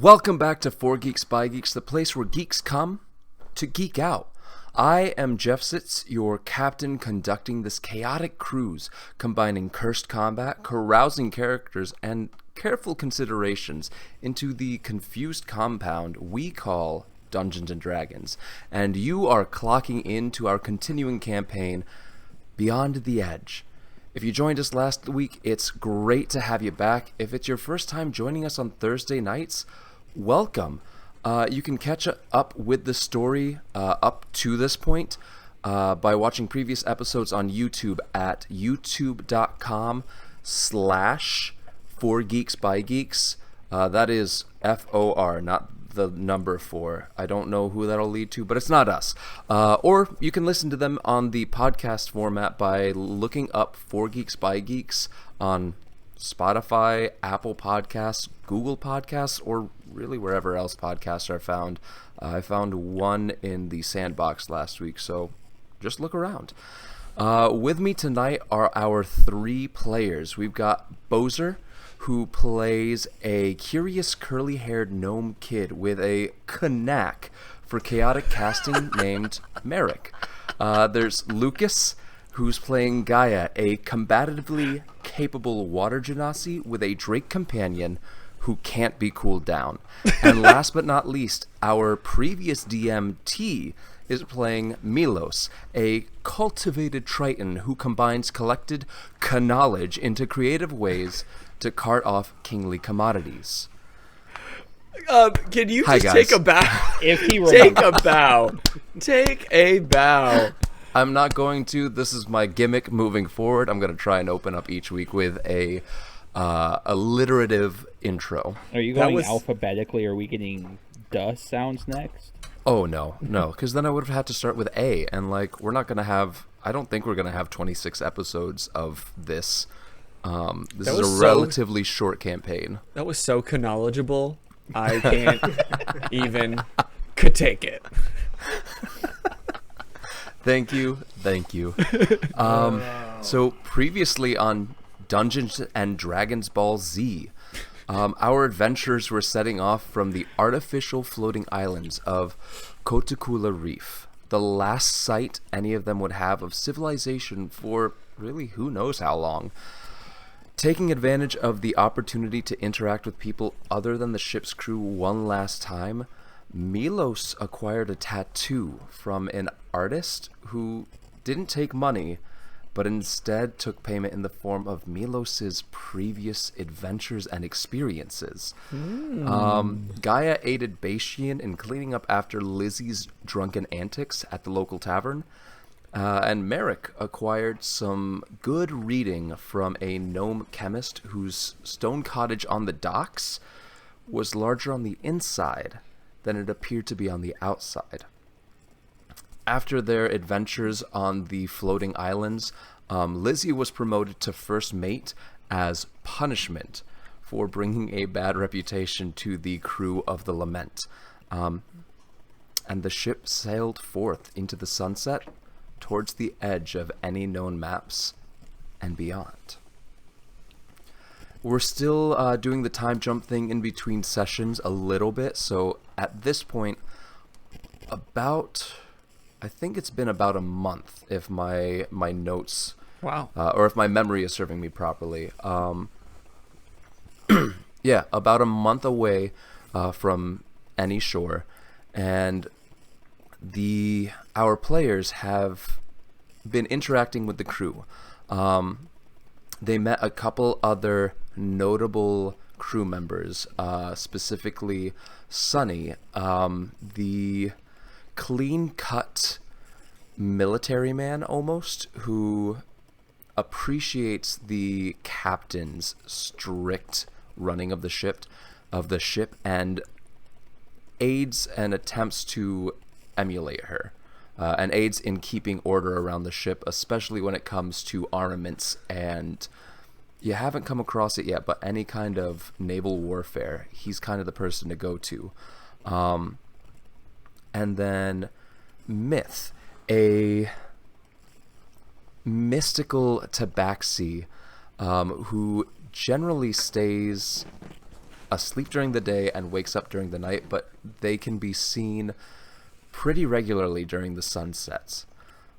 Welcome back to 4 Geeks by Geeks, the place where geeks come to geek out. I am Jeff Sitz, your captain conducting this chaotic cruise, combining cursed combat, carousing characters, and careful considerations into the confused compound we call Dungeons & Dragons. And you are clocking into our continuing campaign, Beyond the Edge. If you joined us last week, it's great to have you back. If it's your first time joining us on Thursday nights, welcome. You can catch up with the story up to this point by watching previous episodes on YouTube at youtube.com/4geeksbygeeks. That is FOR, not the number 4. I don't know who that'll lead to, but it's not us. Or you can listen to them on the podcast format by looking up 4 Geeks by Geeks on Spotify, Apple Podcasts, Google Podcasts, or really wherever else podcasts are found. I found one in the Sandbox last week, so just look around. With me tonight are our 3 players. We've got Boser, who plays a curious curly-haired gnome kid with a knack for chaotic casting named Merrick. There's Lucas, who's playing Gaia, a combatively capable water genasi with a Drake companion who can't be cooled down. And last but not least, our previous DM, T, is playing Milos, a cultivated Triton who combines collected knowledge into creative ways to cart off kingly commodities. Can you Hi, just guys. take a bow? If he Take a bow. Take a bow. I'm not going to. This is my gimmick moving forward. I'm going to try and open up each week with a alliterative intro. Are you That going was- alphabetically? Are we getting duh sounds next? Oh, no, because then I would have had to start with A, and, we're not going to have, I don't think we're going to have 26 episodes of this. This That is a was relatively short campaign. That was so knowledgeable. I can't even could take it. Thank you. So previously on Dungeons and Dragons Ball Z, our adventurers were setting off from the artificial floating islands of Kotukula Reef, the last sight any of them would have of civilization for really who knows how long. Taking advantage of the opportunity to interact with people other than the ship's crew one last time, Milos acquired a tattoo from an artist who didn't take money, but instead took payment in the form of Milos's previous adventures and experiences. Gaia aided Bashian in cleaning up after Lizzie's drunken antics at the local tavern, and Merrick acquired some good reading from a gnome chemist whose stone cottage on the docks was larger on the inside than it appeared to be on the outside. After their adventures on the floating islands, Lizzie was promoted to first mate as punishment for bringing a bad reputation to the crew of the Lament. And the ship sailed forth into the sunset towards the edge of any known maps and beyond. We're still doing the time jump thing in between sessions a little bit, so at this point, I think it's been about a month, if my notes, Wow. or if my memory is serving me properly. Yeah, about a month away from any shore, and our players have been interacting with the crew. They met a couple other notable crew members, specifically Sunny, the clean-cut military man almost, who appreciates the captain's strict running of the ship, and aids and attempts to emulate her, and aids in keeping order around the ship, especially when it comes to armaments. And you haven't come across it yet, but any kind of naval warfare, he's kind of the person to go to. And then Myth, a mystical tabaxi who generally stays asleep during the day and wakes up during the night, but they can be seen pretty regularly during the sun sets.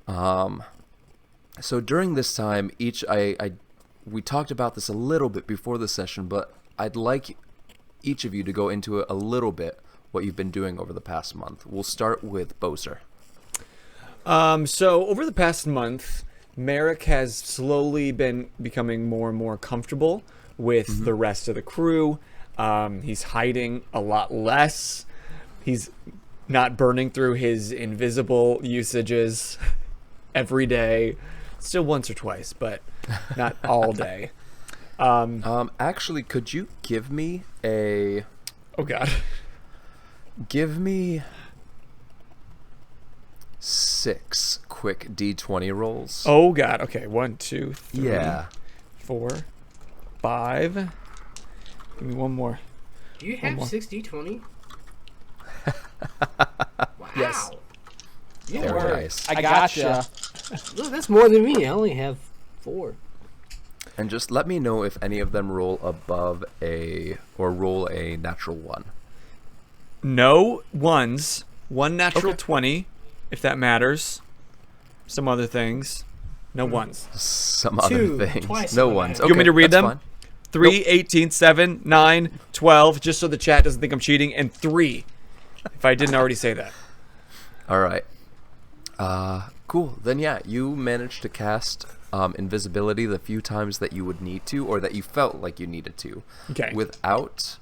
So during this time, we talked about this a little bit before the session, but I'd like each of you to go into a little bit what you've been doing over the past month. We'll start with Boser. So over the past month, Merrick has slowly been becoming more and more comfortable with the rest of the crew. He's hiding a lot less. He's not burning through his invisible usages every day. Still once or twice, but not all day. Actually, could you give me a... Oh, God. Give me 6 quick D20 rolls. Oh, God. Okay, 1, 2, 3, Yeah. 4, 5. Give me one more. Do you have 6 D20? Wow. Yes. Very nice. I gotcha. Look, that's more than me. I only have 4. And just let me know if any of them roll above roll a natural 1. No ones. 1 natural 20, if that matters. Some other things. No ones. Some 2, other things. twice No what I ones. had. You want me to read that's them? fine. 3, 18, 7, 9, 12, just so the chat doesn't think I'm cheating, and 3, if I didn't already say that. All right. Cool. Then yeah, you managed to cast invisibility the few times that you would need to, or that you felt like you needed to, Okay. without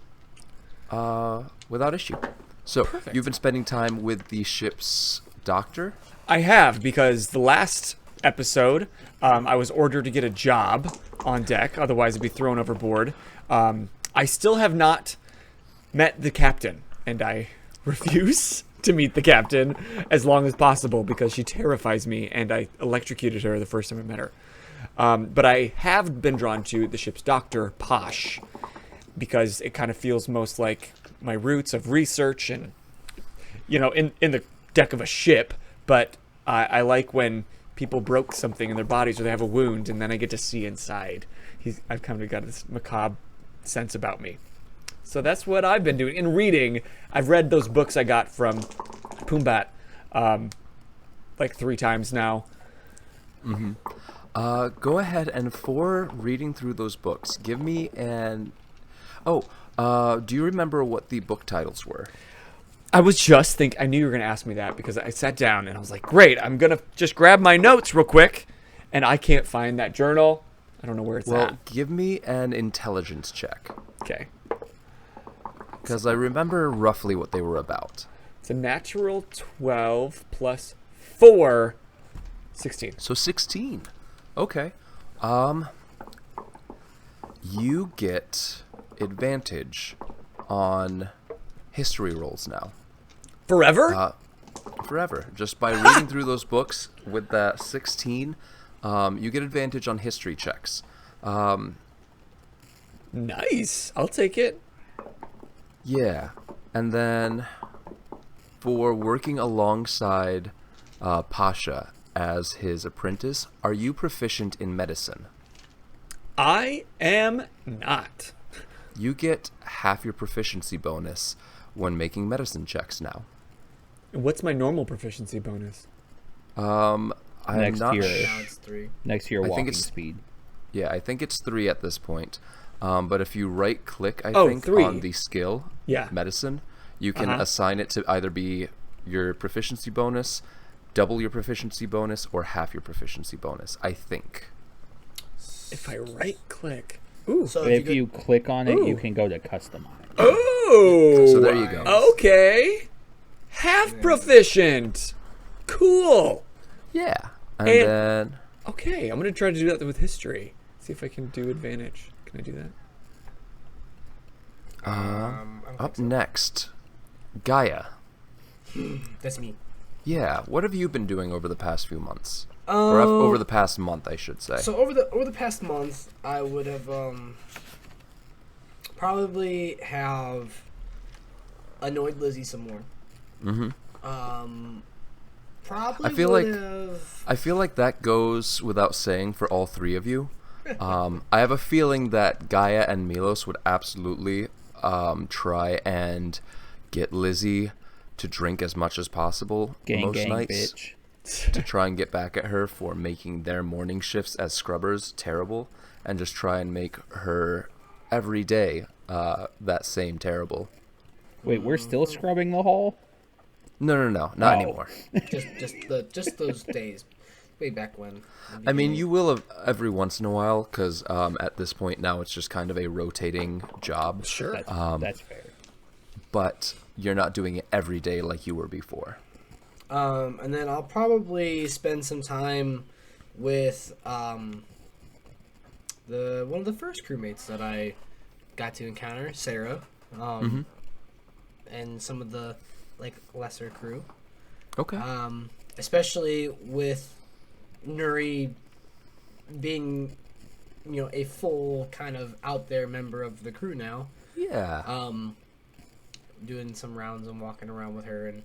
issue. So Perfect. you've been spending time with the ship's doctor. I have, because the last episode, I was ordered to get a job on deck, otherwise I'd be thrown overboard. I still have not met the captain, and I refuse to meet the captain as long as possible because she terrifies me, and I electrocuted her the first time I met her. But I have been drawn to the ship's doctor, Posh, because it kind of feels most like my roots of research and, in the deck of a ship, but I like when people broke something in their bodies or they have a wound, and then I get to see inside. I've kind of got this macabre sense about me. So that's what I've been doing. In reading, I've read those books I got from Pumbaa like 3 times now. Go ahead, and for reading through those books, give me an... do you remember what the book titles were? I was just thinking, I knew you were going to ask me that because I sat down and I was like, great, I'm going to just grab my notes real quick. And I can't find that journal. I don't know where it's Well, at. give me an intelligence check, Okay. because I remember roughly what they were about. It's a natural 12 plus 4, 16. So 16. Okay. You get advantage on history rolls now. Forever? Forever. Just by reading through those books with that 16, you get advantage on history checks. Nice. I'll take it. Yeah. And then for working alongside Pasha as his apprentice, are you proficient in medicine? I am not. You get half your proficiency bonus when making medicine checks now. What's my normal proficiency bonus? I'm Next not year. Now it's 3. Next to your I think walking it's- speed. Yeah, I think it's 3 at this point. But if you right click, I Oh, think, 3. on the skill, Yeah. medicine, you can Uh-huh. assign it to either be your proficiency bonus, double your proficiency bonus, or half your proficiency bonus, I think. If I right click. Ooh. So But if you click on it, you Ooh. can go to customize. Oh. So there you go. Okay. Half proficient. Cool. Yeah. And And- then... Okay, I'm going to try to do that with history. See if I can do advantage. Can I do that? I don't Up think next, Gaia. so. That's me. Yeah, what have you been doing over the past few months? Or over the past month, I should say. So over the past month, I would have probably have annoyed Lizzie some more. Mm-hmm. Probably I feel would've- I feel like that goes without saying for all 3 of you. I have a feeling that Gaia and Milos would absolutely try and get Lizzie to drink as much as possible Gang, most gang, nights bitch. to try and get back at her for making their morning shifts as scrubbers terrible, and just try and make her every day that same terrible. Wait, we're still scrubbing the hall? No, not Oh. anymore. just those days, way back when. I mean, you will have every once in a while, because at this point now it's just kind of a rotating job. Sure. That's fair. But you're not doing it every day like you were before. And then I'll probably spend some time with one of the first crewmates that I got to encounter, Sarah, and some of the lesser crew. Okay. Especially with Nuri being, a full kind of out there member of the crew now. Yeah. Doing some rounds and walking around with her and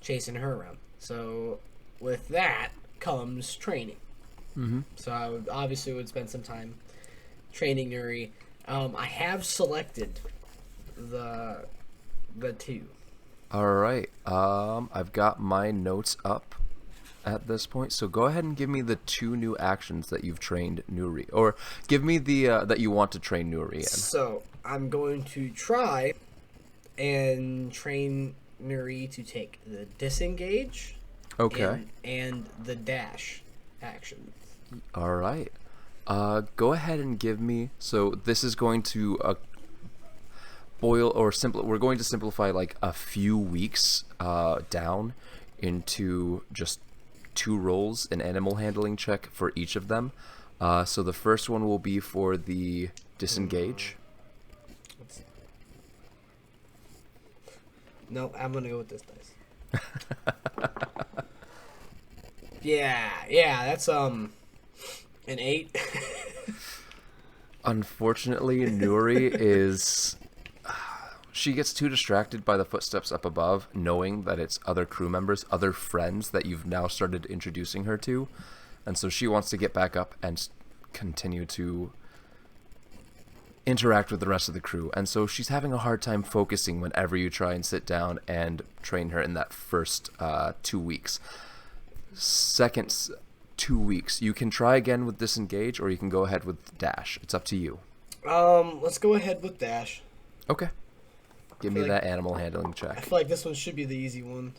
chasing her around. So with that comes training. Mm-hmm. So I would spend some time training Nuri. I have selected the two. All right. I've got my notes up at this point, so go ahead and give me the 2 new actions that you've trained Nuri, or give me the that you want to train Nuri in. So I'm going to try and train Nuri to take the disengage, Okay. and the dash action. All right. Go ahead and give me. So this is going to we're going to simplify like a few weeks down into just 2 rolls, an animal handling check for each of them. So the first one will be for the disengage. No, I'm gonna go with this dice. yeah, that's an 8. Unfortunately, Nuri is... She gets too distracted by the footsteps up above, knowing that it's other crew members, other friends that you've now started introducing her to. And so she wants to get back up and continue to interact with the rest of the crew. And so she's having a hard time focusing whenever you try and sit down and train her in that first 2 weeks. Second 2 weeks, you can try again with disengage, or you can go ahead with dash. It's up to you. Let's go ahead with dash. Okay. Give me like- that animal handling I check. feel like this one should be the easy one.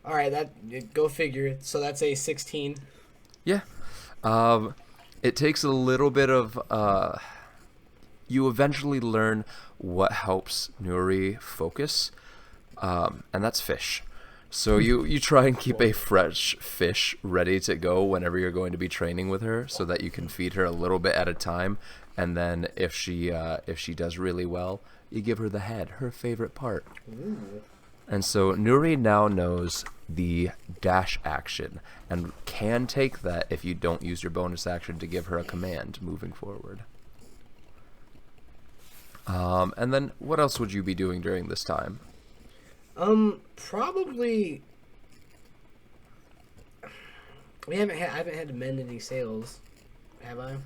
All right, go figure. So that's a 16. Yeah. It takes a little bit of... you eventually learn what helps Nuri focus, and that's fish. So you try and keep a fresh fish ready to go whenever you're going to be training with her, so that you can feed her a little bit at a time, and then if she does really well, you give her the head, her favorite part. Ooh. And so Nuri now knows the dash action and can take that if you don't use your bonus action to give her a command moving forward. And then what else would you be doing during this time? Probably. I haven't had to mend any sails, have I?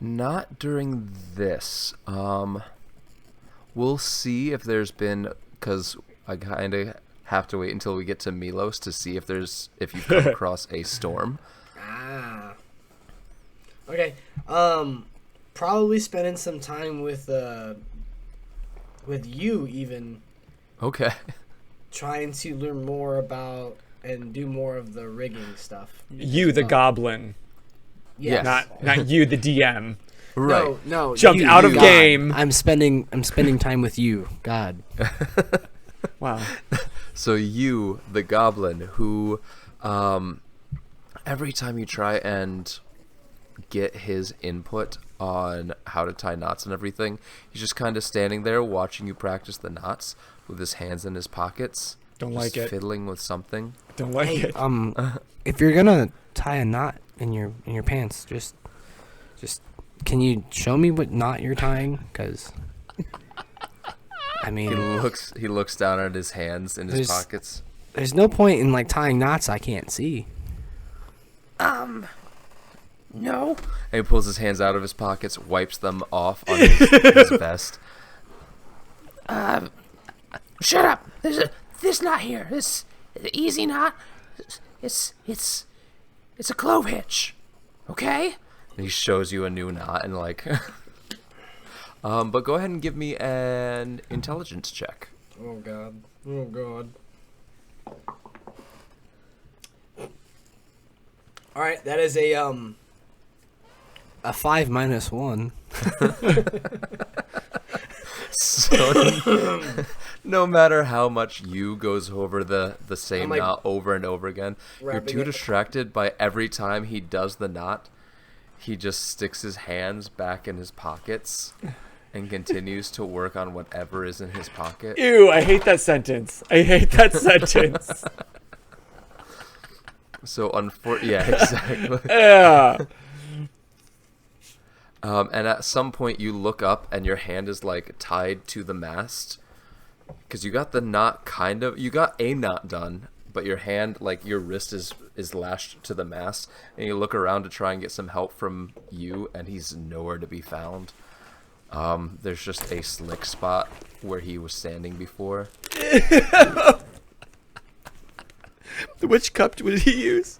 Not during this. We'll see if there's been, because I kind of have to wait until we get to Milos to see if you've come across a storm. Ah. Okay. Probably spending some time with you even, Okay. trying to learn more about and do more of the rigging stuff. You, the goblin, Yes. not you, the DM. Right. No. Jumped you, out of God. game. I'm spending time with you. God. Wow. So you, the goblin, who every time you try and get his input on how to tie knots and everything, he's just kind of standing there watching you practice the knots with his hands in his pockets. Don't just like it. Fiddling with something. Don't like Hey, it. if you're gonna tie a knot in your pants, just can you show me what knot you're tying? Because I mean, He looks down at his hands in his There's- pockets. there's no point in tying knots I can't see. No. And he pulls his hands out of his pockets, wipes them off on his vest. Shut up. There's this knot here. This easy knot. It's a clove hitch. Okay? And he shows you a new knot and like... but go ahead and give me an intelligence check. Oh god. Oh god. All right, that is a 5 minus 1. So, no matter how much you goes over the same like, knot over and over again, you're too distracted by every time he does the knot, he just sticks his hands back in his pockets and continues to work on whatever is in his pocket. Ew, I hate that sentence. I hate that sentence. So, yeah, exactly. Yeah. And at some point you look up and your hand is like tied to the mast because you got the knot you got a knot done, but your hand, like your wrist is lashed to the mast, and you look around to try and get some help from you, and he's nowhere to be found. There's just a slick spot where he was standing before. Which cup would he use?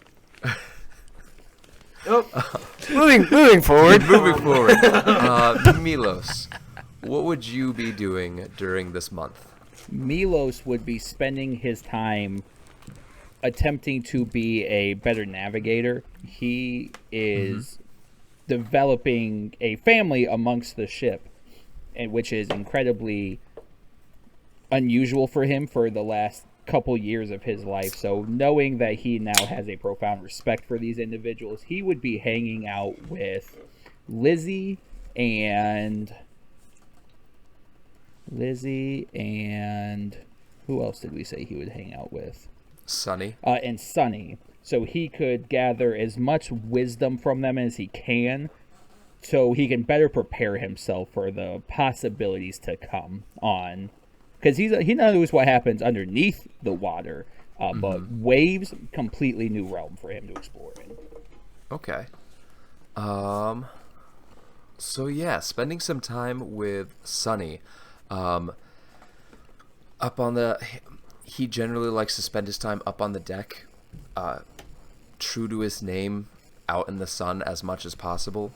Moving forward. Moving forward. Milos, what would you be doing during this month? Milos would be spending his time attempting to be a better navigator. He is developing a family amongst the ship, and which is incredibly unusual for him for the last couple years of his life. So knowing that he now has a profound respect for these individuals, he would be hanging out with Lizzie and who else did we say he would hang out with? Sunny. And Sunny. So he could gather as much wisdom from them as he can, so he can better prepare himself for the possibilities to come on. Because he knows what happens underneath the water, but waves, completely new realm for him to explore in. Okay. So yeah, spending some time with Sunny. He generally likes to spend his time up on the deck, true to his name, out in the sun as much as possible.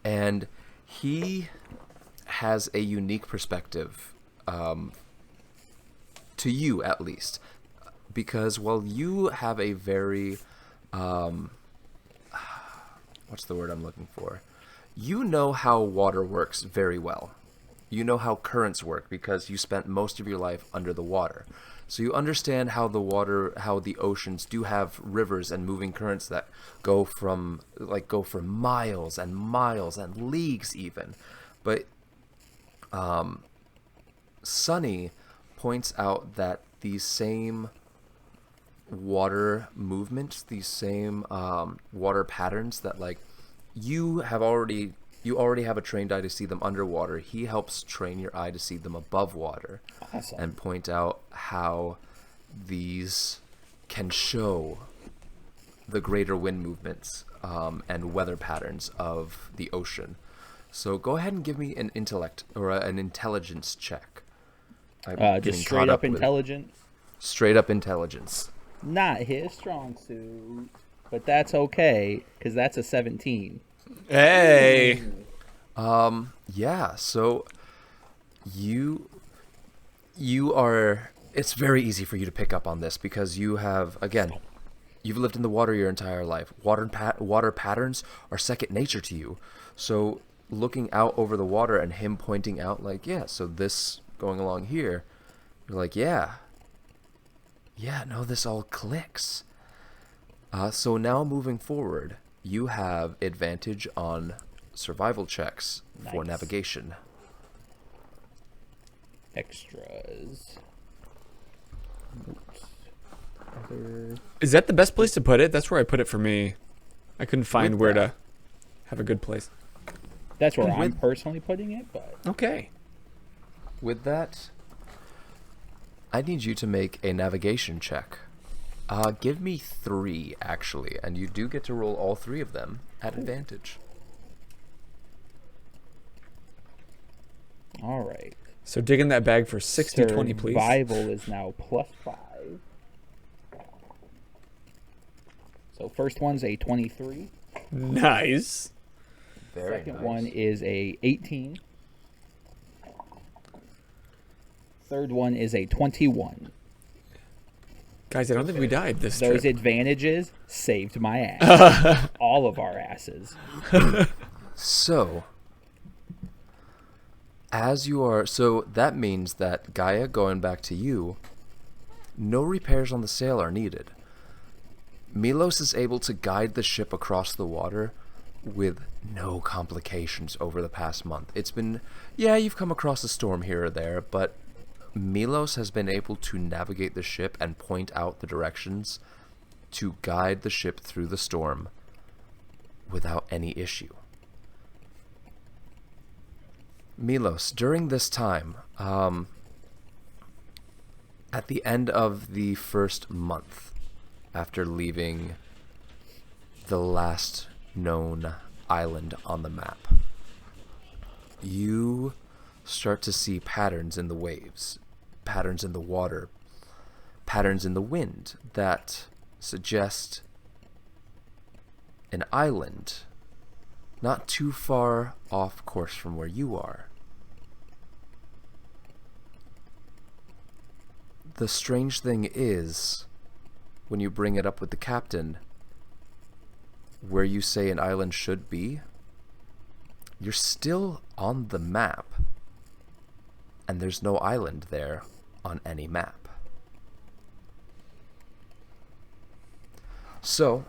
And he has a unique perspective, to you at least, because while you have a very, what's the word I'm looking for? You know how water works very well. You know how currents work because you spent most of your life under the water. So you understand how the oceans do have rivers and moving currents that go for miles and miles and leagues even. But Sunny points out that these same water movements, these same water patterns that you already have a trained eye to see them underwater. He helps train your eye to see them above water. Awesome. And point out how these can show the greater wind movements and weather patterns of the ocean. So go ahead and give me an intellect or an intelligence check. Just straight up intelligence? Straight up intelligence. Not his strong suit, but that's okay, because that's a 17. Hey. Yeah, so you are, it's very easy for you to pick up on this because you've lived in the water your entire life. Water patterns are second nature to you. So looking out over the water and him pointing out so this going along here, you're like, yeah, no, this all clicks. So now moving forward, you have advantage on survival checks for Nice. navigation. Extras. Is that the best place to put it? That's where I put it for me. I couldn't find where to have a good place. That's where I'm personally putting it, but Okay. With that, I need you to make a navigation check. Give me 3, actually, and you do get to roll all 3 of them at advantage. All right. So dig in that bag for 60-20, please. Survival is now +5. So first one's a 23. Nice. Very Second nice. one is a 18. Third one is a 21. Guys, I don't think we died this Those trip. advantages saved my ass. All of our asses. So, so that means that Gaia, going back to you, no repairs on the sail are needed. Milos is able to guide the ship across the water with no complications over the past month. It's been, you've come across a storm here or there, but Milos has been able to navigate the ship and point out the directions to guide the ship through the storm without any issue. Milos, during this time, at the end of the first month after leaving the last known island on the map, you start to see patterns in the waves, patterns in the water, patterns in the wind that suggest an island not too far off course from where you are. The strange thing is, when you bring it up with the captain, where you say an island should be, you're still on the map, and there's no island there on any map. So,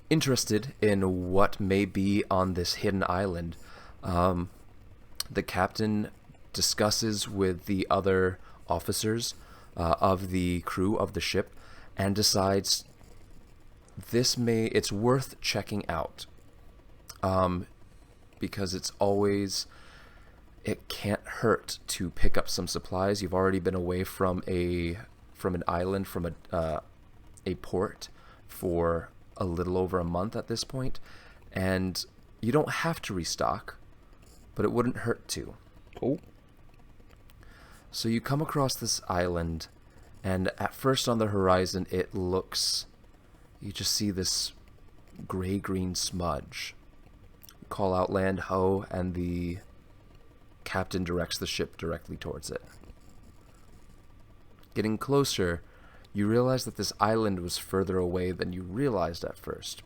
interested in what may be on this hidden island, the captain discusses with the other officers of the crew of the ship and decides it's worth checking out, because it can't hurt to pick up some supplies. You've already been away from an island, from a port for a little over a month at this point, and you don't have to restock, but it wouldn't hurt to. Cool. So you come across this island, and at first on the horizon you just see this gray-green smudge. You call out land ho, and the captain directs the ship directly towards it. Getting closer, you realize that this island was further away than you realized at first,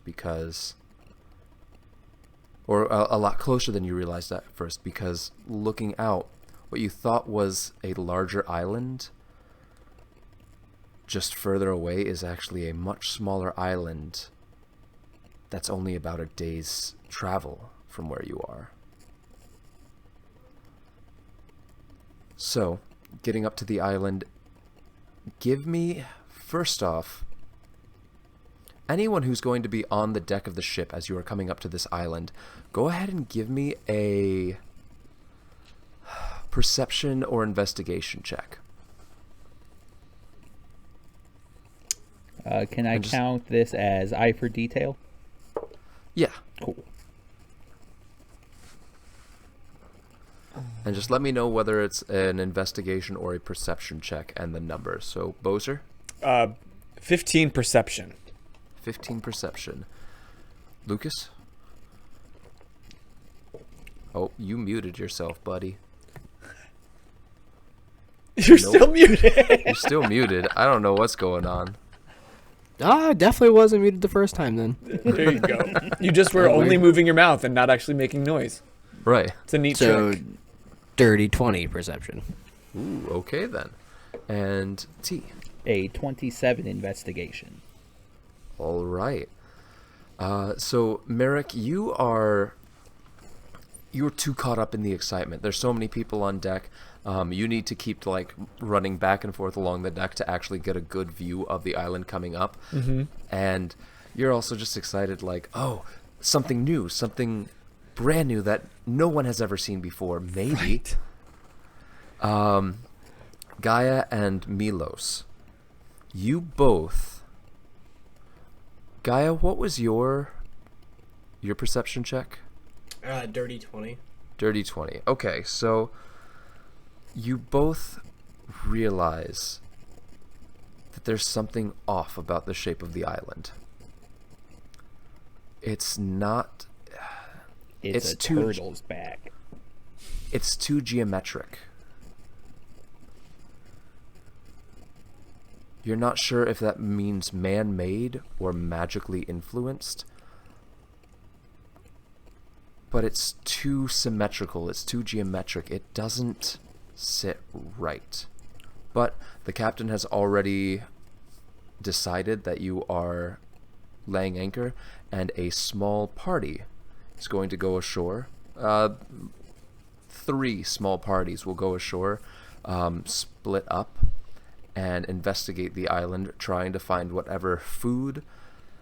or a lot closer than you realized at first, because looking out, what you thought was a larger island just further away is actually a much smaller island that's only about a day's travel from where you are. So, getting up to the island, give me, first off, anyone who's going to be on the deck of the ship as you are coming up to this island, go ahead and give me a perception or investigation check. Can I count this as eye for detail? Yeah. Cool. And just let me know whether it's an investigation or a perception check and the number. So, Boser? 15 perception. 15 perception. Lucas? Oh, you muted yourself, buddy. You're still muted. You're still muted. I don't know what's going on. I definitely wasn't muted the first time then. There you go. You just were only moving your mouth and not actually making noise. Right. It's a neat So, trick. dirty 20 perception. Ooh, okay then. And T. A 27 investigation. All right. So, Merrick, you're too caught up in the excitement. There's so many people on deck. You need to keep running back and forth along the deck to actually get a good view of the island coming up. Mm-hmm. And you're also just excited, oh, something new, something brand new that no one has ever seen before. Maybe. Right. Gaia and Milos, You both. Gaia, what was your perception check? Dirty 20. Dirty 20. Okay, so you both realize that there's something off about the shape of the island. It's not... It's a turtle's back. It's too geometric. You're not sure if that means man-made or magically influenced. But it's too symmetrical. It's too geometric. It doesn't sit right. But the captain has already decided that you are laying anchor, and a small party is going to go ashore. 3 small parties will go ashore, split up, and investigate the island, trying to find whatever food,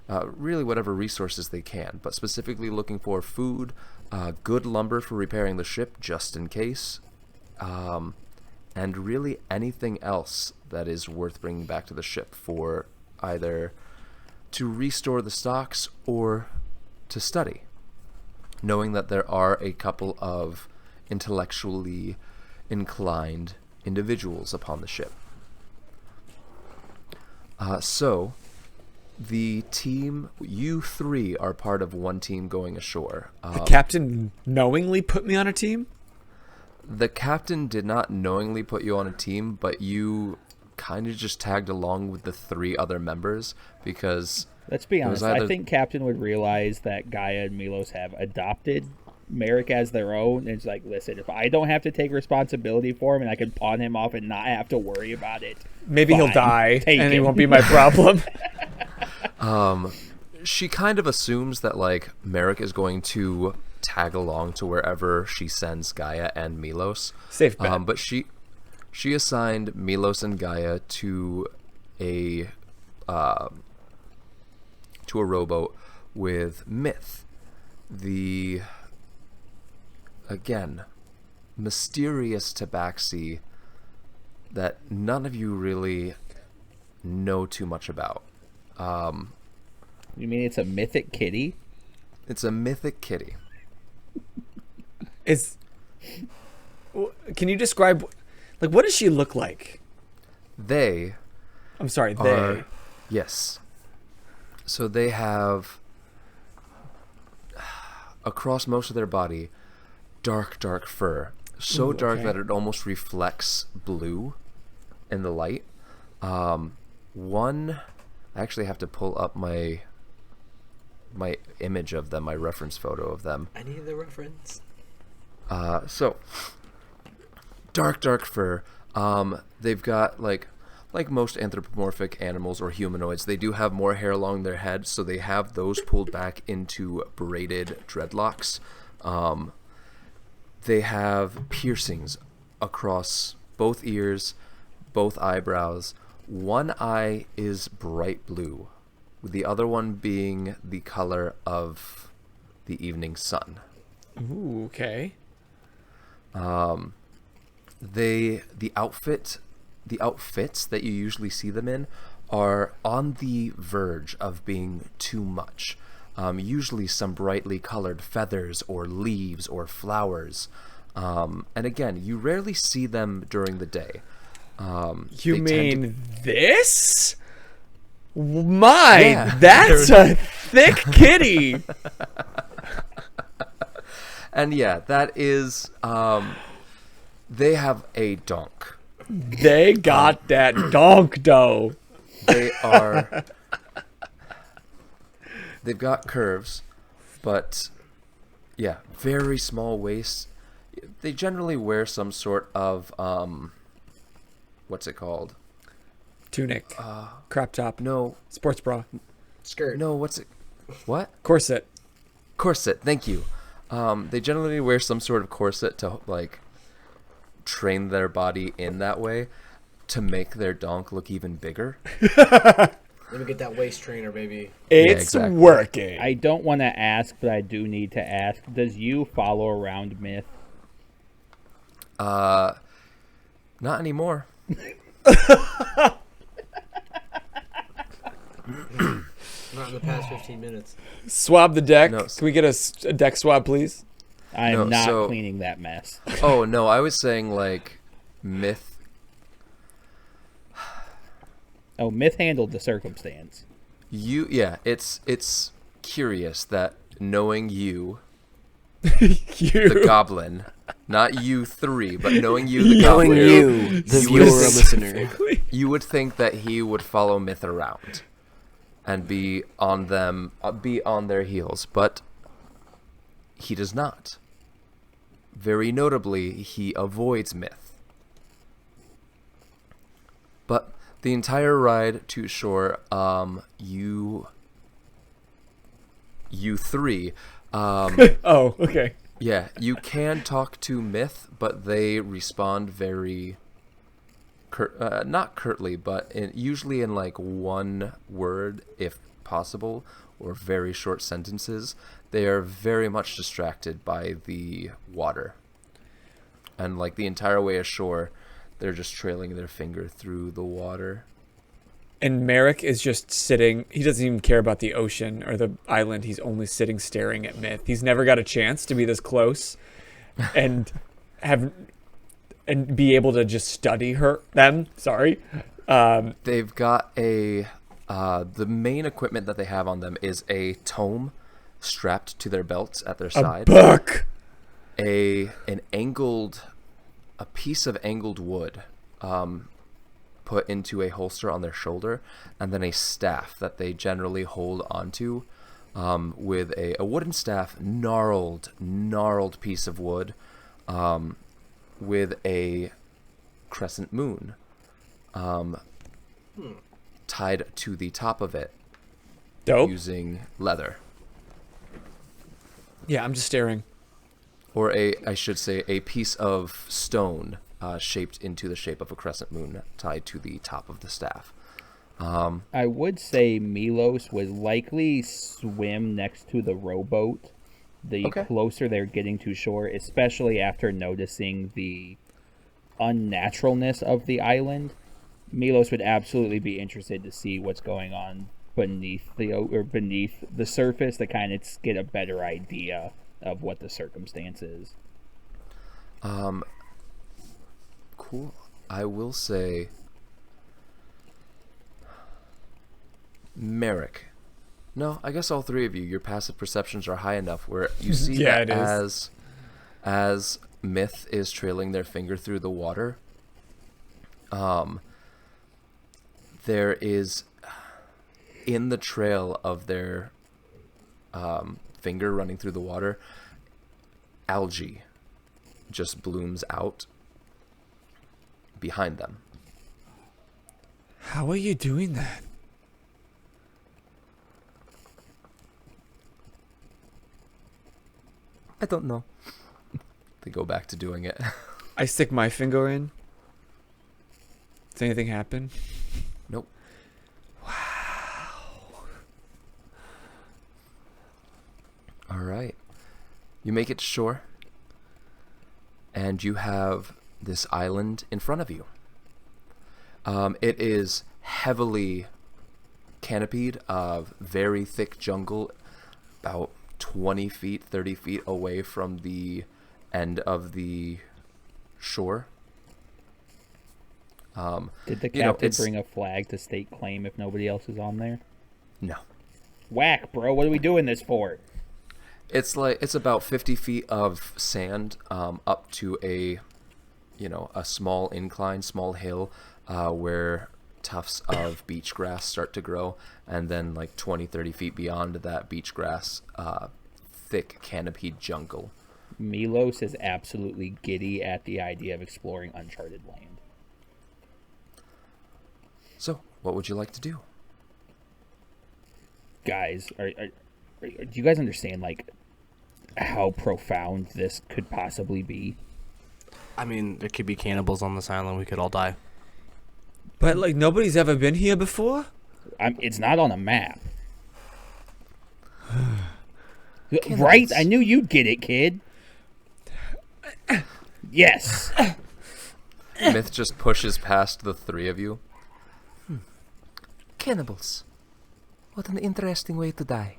really whatever resources they can, but specifically looking for food, good lumber for repairing the ship just in case, and really anything else that is worth bringing back to the ship for either to restore the stocks or to study, knowing that there are a couple of intellectually inclined individuals upon the ship. So, the team, you 3 are part of one team going ashore. The captain knowingly put me on a team? The captain did not knowingly put you on a team, but you kind of just tagged along with the 3 other members because... Let's be honest, I think Captain would realize that Gaia and Milos have adopted Merrick as their own. And it's like, listen, if I don't have to take responsibility for him and I can pawn him off and not have to worry about it, maybe fine, he'll die and he him. won't be my problem. She kind of assumes that, like, Merrick is going to tag along to wherever she sends Gaia and Milos. Safe bet. But she assigned Milos and Gaia to a rowboat with Myth, the, again, mysterious tabaxi that none of you really know too much about. You mean it's a mythic kitty? It's a mythic kitty. Can you describe, like, what does she look like? They They. Yes. So they have, across most of their body, dark fur. So dark that it almost reflects blue in the light. One, I actually have to pull up my image of them, my reference photo of them. I need the reference. So, dark fur. They've got, like most anthropomorphic animals or humanoids, they do have more hair along their head, so they have those pulled back into braided dreadlocks. They have piercings across both ears, both eyebrows. One eye is bright blue, with the other one being the color of the evening sun. Ooh, okay. The outfits that you usually see them in are on the verge of being too much. Usually some brightly colored feathers or leaves or flowers. And again, you rarely see them during the day. You mean this? That's a thick kitty. And yeah, that is, they have a donk. They got that donk dough. They've got curves, but yeah, very small waists. They generally wear some sort of, what's it called? Tunic. Crop top. No. Sports bra. Skirt. No, what's it? What? Corset. Corset, thank you. They generally wear some sort of corset to, like, train their body in that way to make their donk look even bigger. Let me get that waist trainer, baby. It's working. I don't want to ask, but I do need to ask. Does you follow around Myth? Not anymore. Not in the past 15 minutes. Swab the deck. No. Can we get a deck swab, please? I No, am not so- cleaning that mess. Oh no, I was saying like myth. Oh, Myth handled the circumstance. It's curious that knowing you, You. the goblin, not you three, but knowing you, the Knowing goblin, you, the you viewer would- or listener. you would think that he would follow Myth around and be on their heels, but he does not. Very notably, he avoids Myth. But the entire ride to shore, you three, Oh, okay. yeah, you can talk to Myth, but they respond very, not curtly, but usually in like one word, if possible, or very short sentences. They are very much distracted by the water. And like the entire way ashore, they're just trailing their finger through the water. And Merrick is just sitting. He doesn't even care about the ocean or the island. He's only sitting staring at Myth. He's never got a chance to be this close and be able to just study them. Sorry. They've got the main equipment that they have on them is a tome strapped to their belts at their side. Book. A piece of angled wood put into a holster on their shoulder, and then a staff that they generally hold onto with a wooden staff, gnarled piece of wood with a crescent moon tied to the top of it Dope. using leather. Yeah, I'm just staring. Or I should say, a piece of stone shaped into the shape of a crescent moon tied to the top of the staff. I would say Milos would likely swim next to the rowboat the Okay. closer they're getting to shore, especially after noticing the unnaturalness of the island. Milos would absolutely be interested to see what's going on beneath the surface to kind of get a better idea of what the circumstance is. Cool. I will say, Merrick. No, I guess all three of you, your passive perceptions are high enough where you see Yeah, that it is. as Myth is trailing their finger through the water, there is, in the trail of their finger running through the water, algae just blooms out behind them. How are you doing that? I don't know. They go back to doing it. I stick my finger in. Does anything happen? Nope. All right. You make it to shore, and you have this island in front of you. It is heavily canopied of very thick jungle, about 20 feet, 30 feet away from the end of the shore. Did the you know, captain it's- bring a flag to stake claim if nobody else is on there? No. Whack, bro. What are we doing this for? It's about 50 feet of sand up to a small incline, small hill where tufts of beach grass start to grow, and then like 20, 30 feet beyond that beach grass, thick canopied jungle. Milos is absolutely giddy at the idea of exploring uncharted land. So, what would you like to do? Guys, do you guys understand like how profound this could possibly be? I mean, there could be cannibals on this island. We could all die. But like nobody's ever been here before? It's not on a map. Right? I knew you'd get it, kid. Yes. Myth just pushes past the three of you. Cannibals. What an interesting way to die.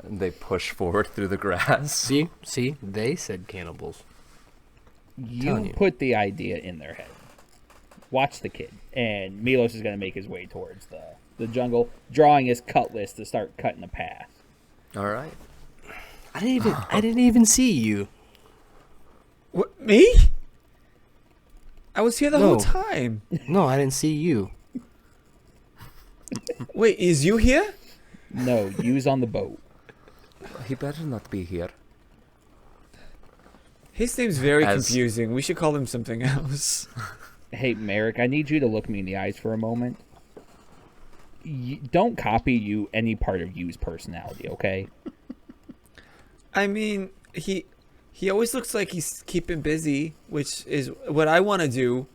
And they push forward through the grass. See, they said cannibals. Telling You you. put the idea in their head. Watch the kid. And Milos is going to make his way towards the jungle, drawing his cutlass to start cutting a path. All right. I didn't even see you. What, me? I was here the whole No. time. No, I didn't see you. Wait, is you here? No, use on the boat. He better not be here. His name's very As- confusing. We should call him something else. Hey, Merrick, I need you to look me in the eyes for a moment. Don't copy you any part of you's personality, okay? I mean, he always looks like he's keeping busy, which is what I want to do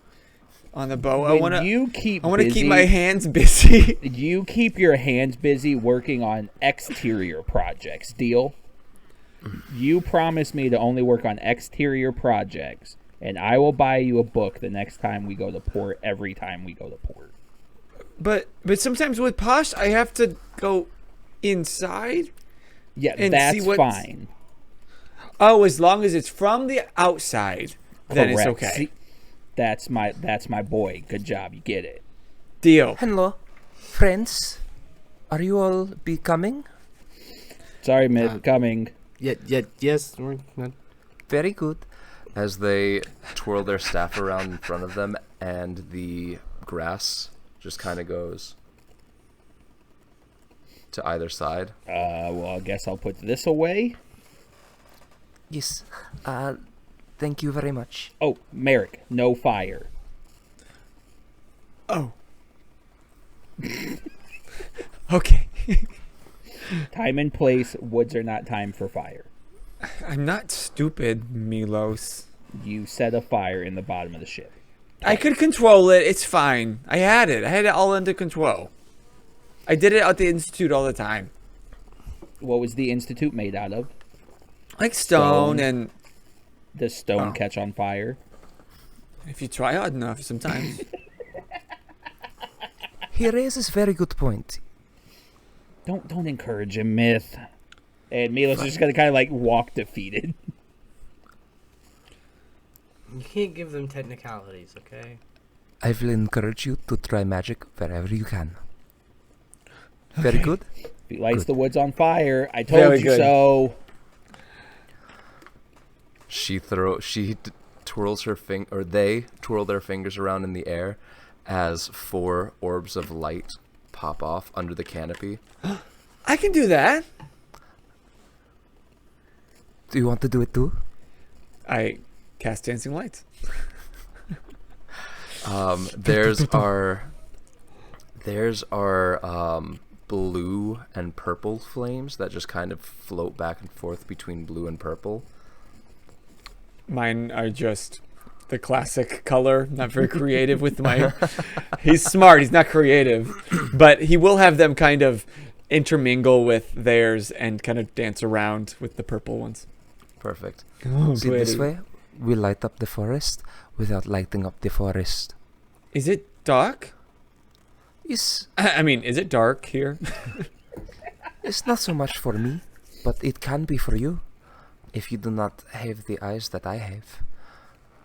on the boat. I want to keep my hands busy. You keep your hands busy working on exterior projects, deal? You promise me to only work on exterior projects, and I will buy you a book the next time we go to port, every time we go to port. But sometimes with Posh, I have to go inside. Yeah, And that's see what's- fine. Oh, as long as it's from the outside, then it's Correct. okay. See, that's my boy. Good job. You get it. Deal. Hello, friends. Are you all becoming? Sorry, Myth, coming. Yes. We're not. Very good. As they twirl their staff around in front of them, and the grass just kind of goes to either side. Well, I guess I'll put this away. Yes. Thank you very much. Oh, Merrick, no fire. Oh. Okay. Time and place. Woods are not time for fire. I'm not stupid, Milos. You set a fire in the bottom of the ship. I could control it. It's fine. I had it all under control. I did it at the Institute all the time. What was the Institute made out of? Like stone, Stone. and Does stone Oh. catch on fire? if you try hard enough, sometimes. He raises very good point. Don't encourage him, Myth. And Milos is just gonna kind of like walk defeated. You can't give them technicalities, okay? I will encourage you to try magic wherever you can. Very good. He lights Good. the woods on fire. I told Very you good. so. Twirls her or they twirl their fingers around in the air as 4 orbs of light pop off under the canopy. I can do that. Do you want to do it too? I cast dancing lights. There's our blue and purple flames that just kind of float back and forth between blue and purple. Mine are just the classic color. Not very creative with my. He's smart. He's not creative, but he will have them kind of intermingle with theirs and kind of dance around with the purple ones. Perfect. Oh, See, this pretty. way, we light up the forest without lighting up the forest. Is it dark? Yes, I mean, is it dark here? it's not so much for me, but it can be for you, if you do not have the eyes that I have.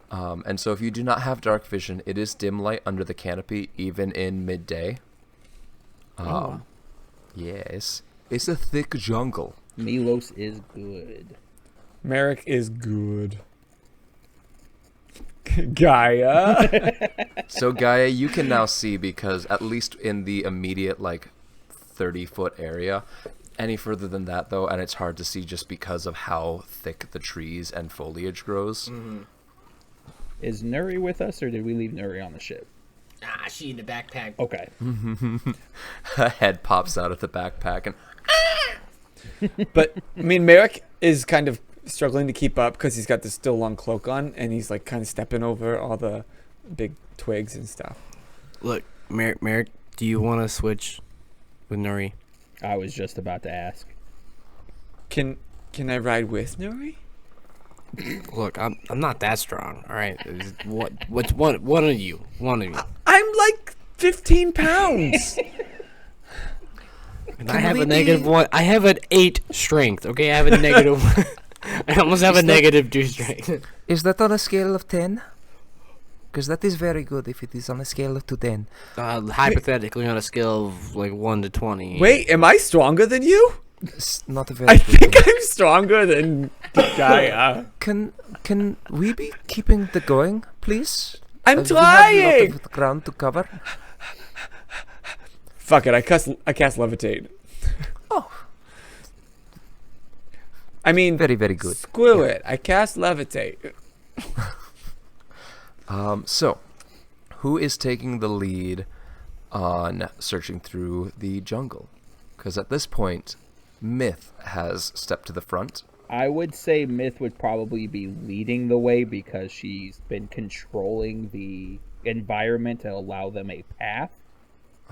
And so if you do not have dark vision, it is dim light under the canopy, even in midday. Yes. It's a thick jungle. Milos is good. Merrick is good. Gaia. So Gaia, you can now see, because at least in the immediate 30-foot area, any further than that though, and it's hard to see just because of how thick the trees and foliage grows. Is Nuri with us, or did we leave Nuri on the ship? Ah, she in the backpack. Okay. A head pops out of the backpack and But I mean, Merrick is kind of struggling to keep up because he's got this still long cloak on, and he's like kind of stepping over all the big twigs and stuff. Look, Merrick, do you want to switch with Nuri? I was just about to ask. Can I ride with Nuri? Look, I'm not that strong. All right, what's one of you? One of you. I'm like 15 pounds. I have a -1. I have an 8 strength. Okay, I have a negative. I almost have a -2 strength. Is that on a scale of 10? Because that is very good if it is on a scale of 10. Hypothetically, on a scale of like 1 to 20. Wait, am I stronger than you? It's not a very I good think thing. I'm stronger than Gaia. Can we be keeping the going, please? I'm We have a trying. lot of ground to cover. Fuck it, I cast levitate. Oh, I mean, very, very good. screw it. I cast levitate. So, who is taking the lead on searching through the jungle? Because at this point, Myth has stepped to the front. I would say Myth would probably be leading the way because she's been controlling the environment to allow them a path.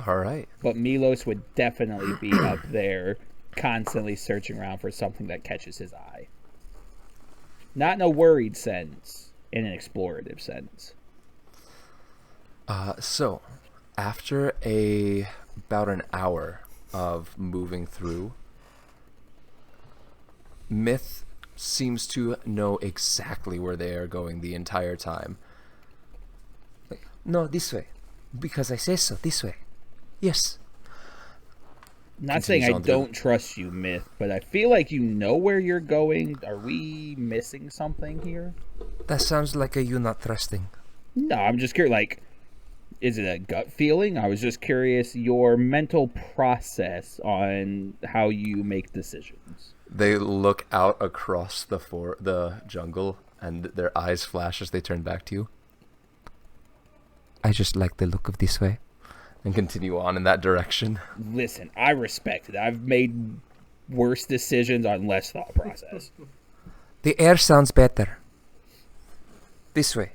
All right. But Milos would definitely be up there, constantly searching around for something that catches his eye. Not in a worried sense, in an explorative sense. So, after about an hour of moving through, Myth seems to know exactly where they are going the entire time. No, this way. Because I say so, this way. Yes. Not saying I Continues on through. don't trust you, Myth, but I feel like you know where you're going. Are we missing something here? That sounds like a you not trusting. No, I'm just curious, like, is it a gut feeling? I was just curious your mental process on how you make decisions. They look out across the jungle, and their eyes flash as they turn back to you, I just like the look of this way. and continue on in that direction. Listen, I respect it. I've made worse decisions on less thought process. The air sounds better. This way.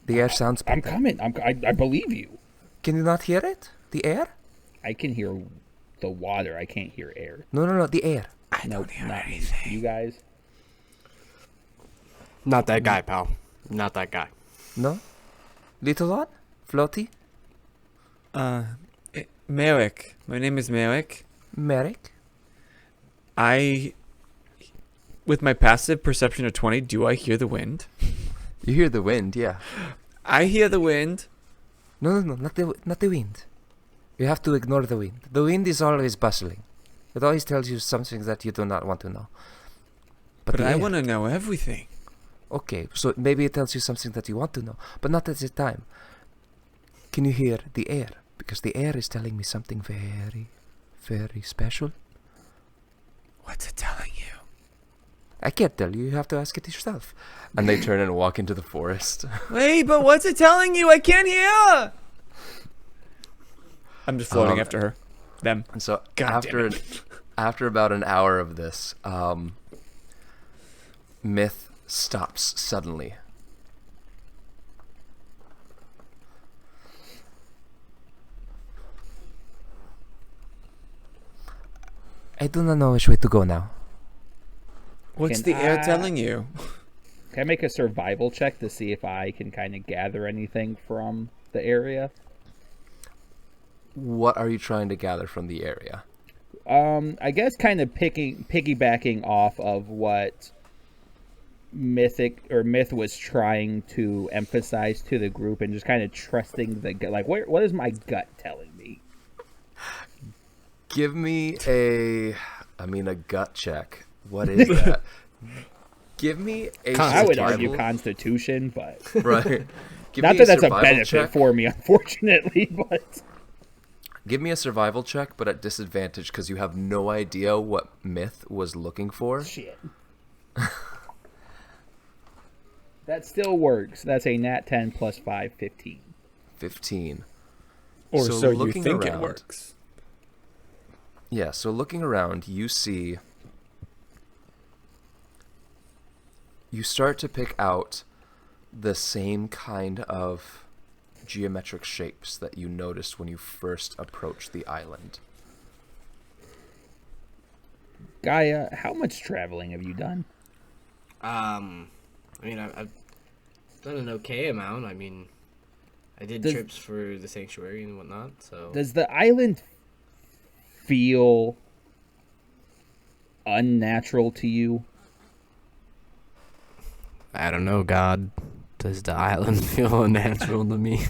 The air sounds better. I'm coming. I believe you. Can you not hear it? The air? I can hear the water. I can't hear air. No, the air. Nope, not me. You guys? Not that guy, pal. Not that guy. No? Little one? Floaty? Merrick. My name is Merrick. Merrick? With my passive perception of 20, do I hear the wind? You hear the wind, yeah. I hear the wind. No, not the wind. You have to ignore the wind. The wind is always bustling. It always tells you something that you do not want to know. But the I air- want to know everything. Okay, so maybe it tells you something that you want to know, but not at this time. Can you hear the air? Because the air is telling me something very, very special. What's it telling you? I can't tell you. You have to ask it yourself. And they turn and walk into the forest. Wait, but what's it telling you? I can't hear. I'm just floating after her. Them. And so God damn after about an hour of this, Myth stops suddenly. I do not know which way to go now. What's Can the air I- telling you? Can I make a survival check to see if I can kind of gather anything from the area? What are you trying to gather from the area? I guess kind of piggybacking off of what Myth was trying to emphasize to the group, and just kind of trusting the gut. Like, what is my gut telling me? Give me a gut check. What is that? Give me a I would survival- argue Constitution, but Right. Give not me that that's a survival benefit check. for me, unfortunately. But Give me a survival check, but at disadvantage because you have no idea what Myth was looking for. shit, that still works. That's a nat 10 plus 5, 15. 15. Or So so you looking think it around- works. Yeah, so looking around, you start to pick out the same kind of geometric shapes that you noticed when you first approached the island. Gaia, how much traveling have you done? I mean, I've done an okay amount. I mean, I did trips for the sanctuary and whatnot. So Does the island feel unnatural to you? I don't know, God. Does the island feel unnatural to me?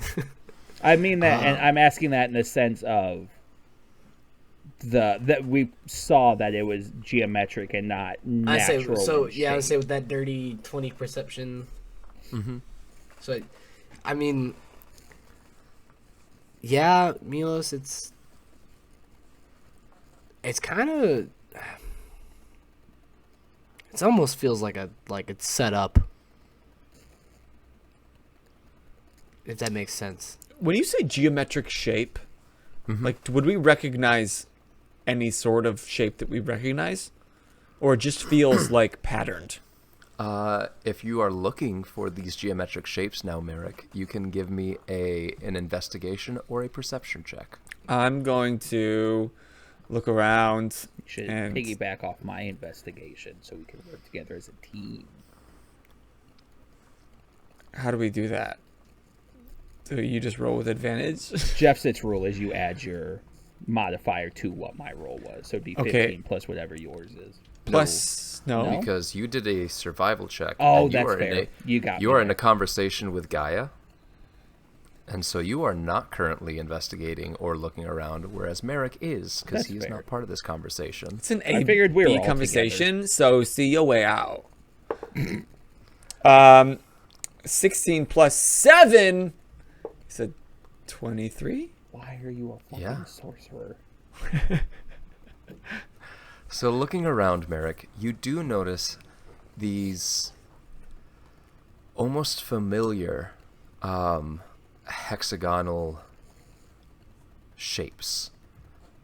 I mean that, and I'm asking that in the sense of that we saw that it was geometric and not natural. I would say with that dirty 20 perception. Mm-hmm. So, I mean, yeah, Milos, it's kind of, it almost feels like it's set up. If that makes sense. When you say geometric shape, like, would we recognize any sort of shape that we recognize? Or it just feels like patterned? If you are looking for these geometric shapes now, Merrick, you can give me an investigation or a perception check. I'm going to look around. You should and piggyback off my investigation so we can work together as a team. How do we do that? Do you just roll with advantage? Jeff's rule is you add your modifier to what my roll was. So it'd be 15 plus whatever yours is. Plus, no. Because you did a survival check. Oh, and that's fair. You are me in a conversation with Gaia. And so you are not currently investigating or looking around, whereas Merrick is, because he is not part of this conversation. It's an I figured we were all conversation, together. so see your way out. 16 plus 7 is a 23. Why are you a fucking sorcerer? So looking around, Merrick, you do notice these almost familiar hexagonal shapes.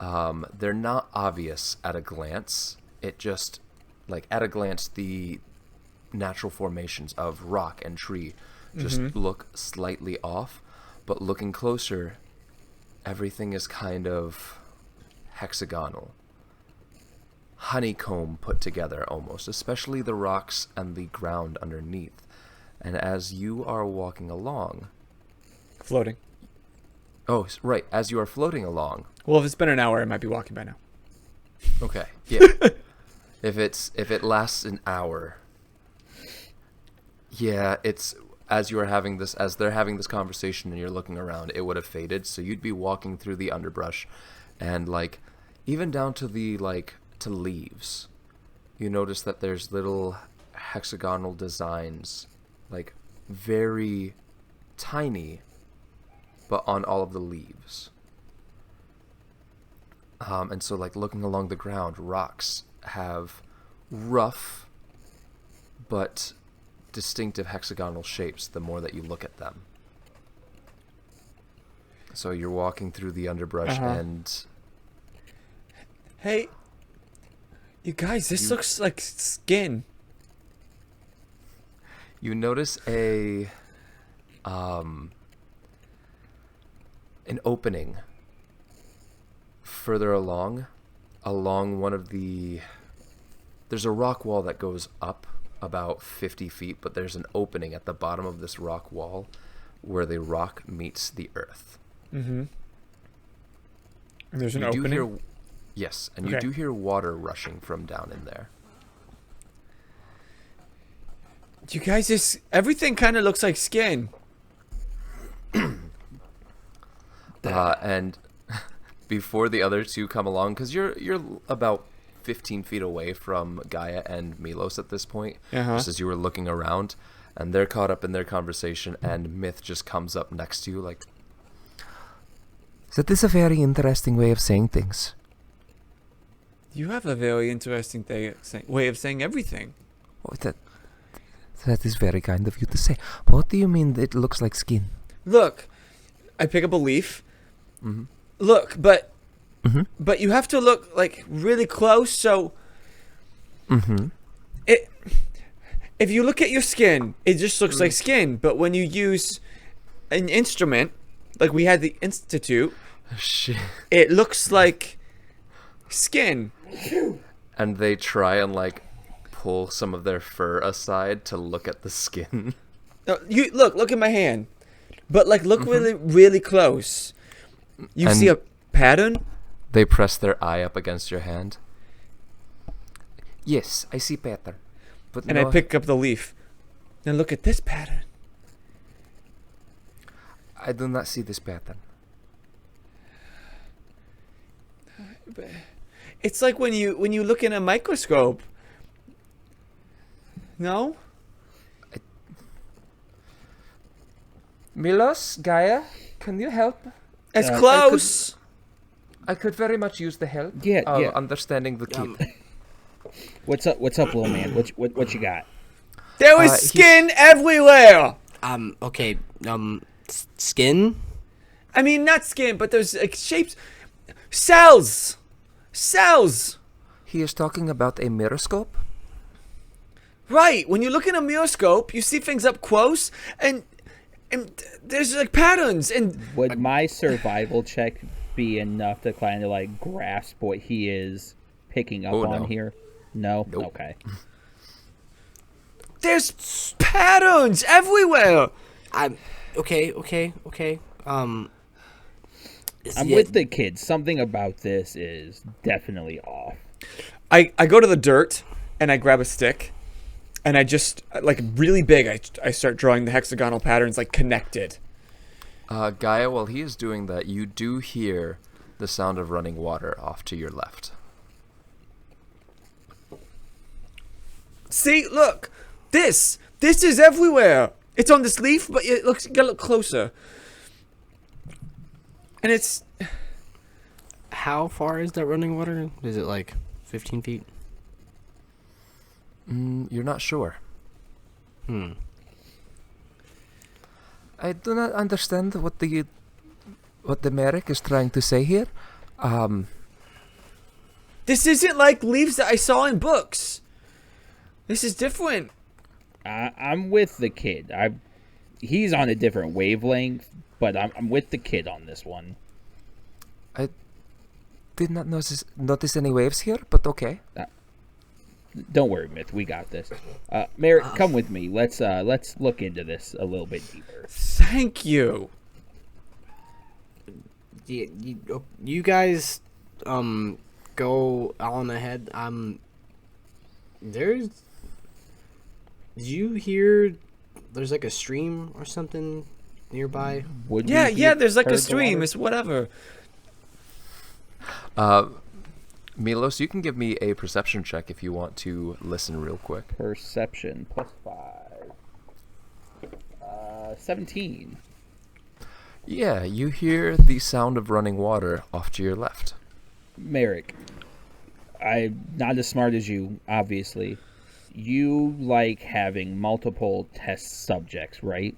They're not obvious at a glance. It just, like, at a glance, the natural formations of rock and tree just look slightly off. But looking closer, everything is kind of hexagonal. Honeycomb put together almost, especially the rocks and the ground underneath. And as you are walking along... Floating. Oh, right. As you are floating along... Well, if it's been an hour, I might be walking by now. Okay, yeah. If it lasts an hour... Yeah, it's... As they're having this conversation and you're looking around, it would have faded. So you'd be walking through the underbrush and, like, even down to the, like, to leaves. You notice that there's little hexagonal designs, like, very tiny, but on all of the leaves. And so, like, looking along the ground, rocks have rough but distinctive hexagonal shapes the more that you look at them. So you're walking through the underbrush and... Hey, you guys, this looks like skin. You notice an opening further along one of the... There's a rock wall that goes up about 50 feet, but there's an opening at the bottom of this rock wall where the rock meets the earth. Mm-hmm. And there's an you opening? Do hear, yes, and you do hear water rushing from down in there. You guys, everything kind of looks like skin. And before the other two come along, because you're about 15 feet away from Gaia and Milos at this point, just as you were looking around, and they're caught up in their conversation, and Myth just comes up next to you like... That is a very interesting way of saying things. You have a very interesting way of saying everything. Oh, that is very kind of you to say. What do you mean it looks like skin? Look, I pick up a leaf. Mm-hmm. Look, but you have to look, like, really close, so... If you look at your skin, it just looks like skin, but when you use an instrument, like we had the Institute, Shit. it looks like skin. And they try and, like, pull some of their fur aside to look at the skin. No, you look at my hand, but, like, look really, really close. You see a pattern? They press their eye up against your hand. Yes, I see pattern. But And no, I pick up the leaf. Now look at this pattern. I do not see this pattern. It's like when you look in a microscope. No? Milos, Gaia, can you help? It's I close. I could very much use the help Yeah, of yeah. understanding the kid. What's up, little man? What you got? There was he's- skin everywhere. Okay. Skin. I mean, not skin, but there's like shapes, cells. He is talking about a mirroscope. Right. When you look in a microscope, you see things up close, and there's like patterns. And Would my survival check be enough to kind of like grasp what he is picking up Oh, on no. here? No. Nope. Okay. there's patterns everywhere. Okay. I'm with the kids. Something about this is definitely off. I go to the dirt and I grab a stick, and I just like really big. I start drawing the hexagonal patterns like connected. Gaia, while he is doing that, you do hear the sound of running water off to your left. See, look, this is everywhere. It's on this leaf, but it looks. You gotta look closer. And it's How far is that running water? Is it like 15 feet? You're not sure. I do not understand what the Merrick is trying to say here. this isn't like leaves that I saw in books. This is different. I'm with the kid. He's on a different wavelength, but I'm with the kid on this one. I did not notice any waves here, but okay. Don't worry, Myth. We got this. Merrick, come with me. Let's look into this a little bit deeper. Thank you. You guys go on ahead. There's. Did you hear? There's like a stream or something nearby. Would Yeah, we yeah. have There's like heard a the stream. water? It's whatever. Milos, you can give me a perception check if you want to listen real quick. Perception +5. 17. Yeah, you hear the sound of running water off to your left. Merrick, I'm not as smart as you, obviously. You like having multiple test subjects, right?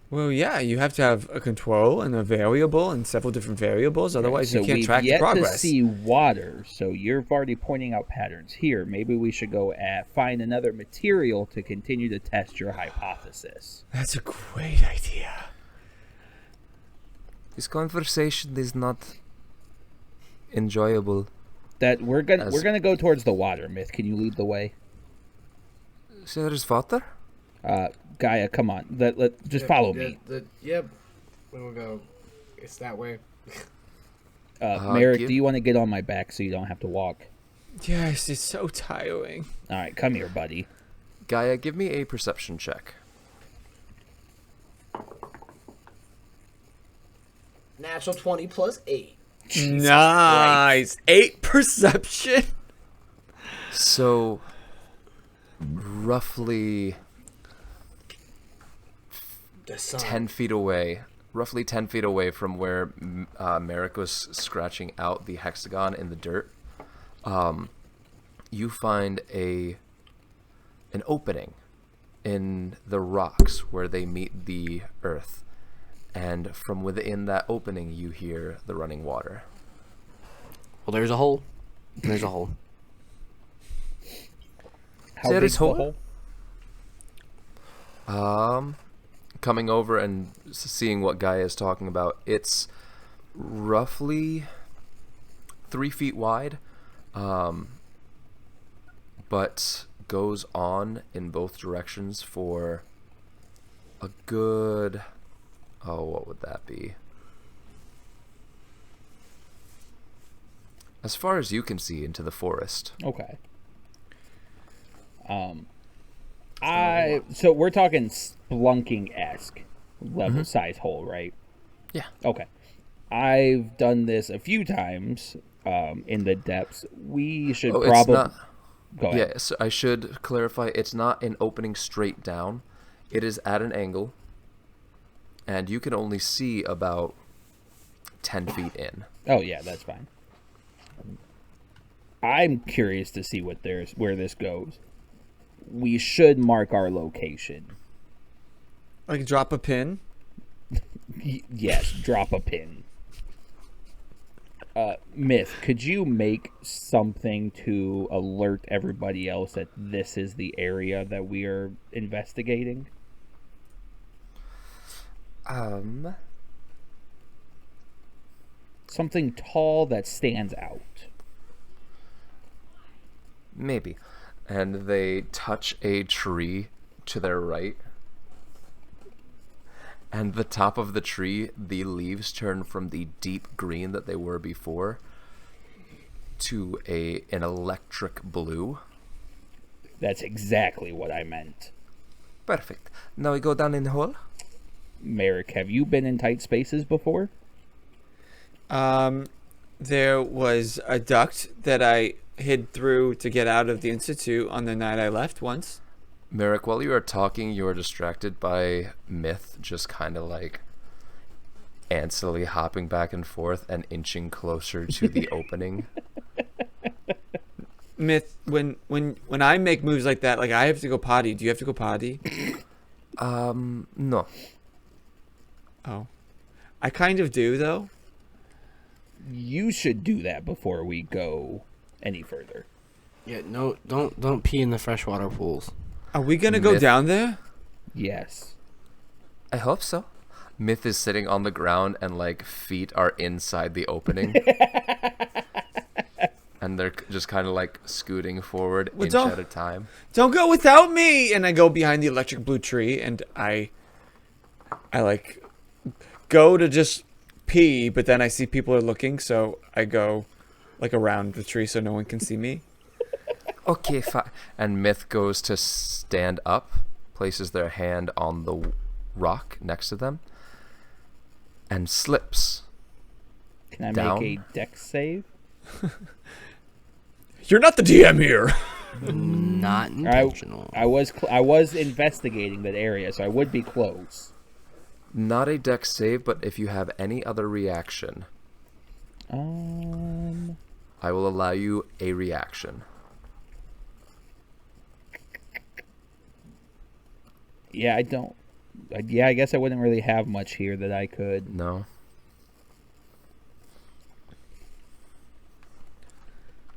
Well, yeah. You have to have a control and a variable and several different variables. Otherwise, you can't we've track the yet progress. to see water, so you're already pointing out patterns here. Maybe we should go find another material to continue to test your hypothesis. That's a great idea. This conversation is not enjoyable. That we're gonna go towards the water, Myth. Can you lead the way? So there's water? Gaia, come on. Just follow me. Yep. We'll go. It's that way. Merrick, give- do you want to get on my back so you don't have to walk? Yes, it's so tiring. All right, come here, buddy. Gaia, give me a perception check. Natural 20 plus 8. Nice. 8 perception. So, roughly The sun. 10 feet away, from where Merrick was scratching out the hexagon in the dirt, you find an opening in the rocks where they meet the earth. And from within that opening, you hear the running water. Well, there's a hole. There's a hole. How There big's is the hole? Coming over and seeing what Gaia is talking about, it's roughly 3 feet wide, but goes on in both directions for a good, what would that be? As far as you can see into the forest. Okay. So we're talking Splunking-esque level size hole, right? Yeah. Okay. I've done this a few times in the depths. We should It's probably not. go ahead. Yeah, so I should clarify. It's not an opening straight down. It is at an angle, and you can only see about 10 feet in. Oh yeah, that's fine. I'm curious to see where this goes. We should mark our location. Like drop a pin. Yes, drop a pin. Myth, could you make something to alert everybody else that this is the area that we are investigating? Something tall that stands out. Maybe. And they touch a tree to their right. And the top of the tree, the leaves turn from the deep green that they were before to an electric blue. That's exactly what I meant. Perfect. Now we go down in the hole. Merrick, have you been in tight spaces before? There was a duct that I hid through to get out of the Institute on the night I left once. Merrick, while you are talking, you are distracted by Myth just kind of like antsily hopping back and forth and inching closer to the opening. Myth, when I make moves like that, like I have to go potty. Do you have to go potty? No. Oh. I kind of do, though. You should do that before we go any further. Yeah, no, don't pee in the freshwater pools. Are we going to go Myth. down there? Yes. I hope so. Myth is sitting on the ground and like feet are inside the opening. And they're just kind of like scooting forward Well, inch don't- at a time. Don't go without me! And I go behind the electric blue tree, and I like go to just pee, but then I see people are looking, so I go like around the tree so no one can see me. Okay, fine. And Myth goes to stand up, places their hand on the rock next to them, and slips. Can I Down. make a dex save? You're not the DM here! Not intentional. I was investigating that area, so I would be close. Not a dex save, but if you have any other reaction, I will allow you a reaction. Yeah, I don't. Yeah, I guess I wouldn't really have much here that I could. No?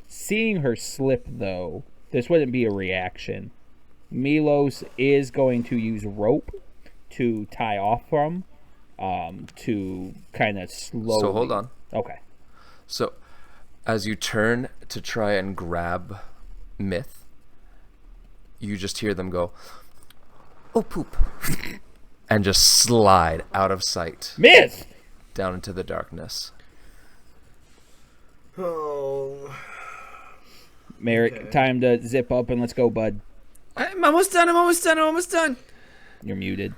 Seeing her slip, though, this wouldn't be a reaction. Milos is going to use rope to tie off from, to kind of slowly. So hold on. Okay. So, as you turn to try and grab Myth, you just hear them go, Oh, poop. and just slide out of sight Myth! down into the darkness. Oh. Merrick, Okay. time to zip up and let's go, bud. I'm almost done, I'm almost done, I'm almost done! You're muted.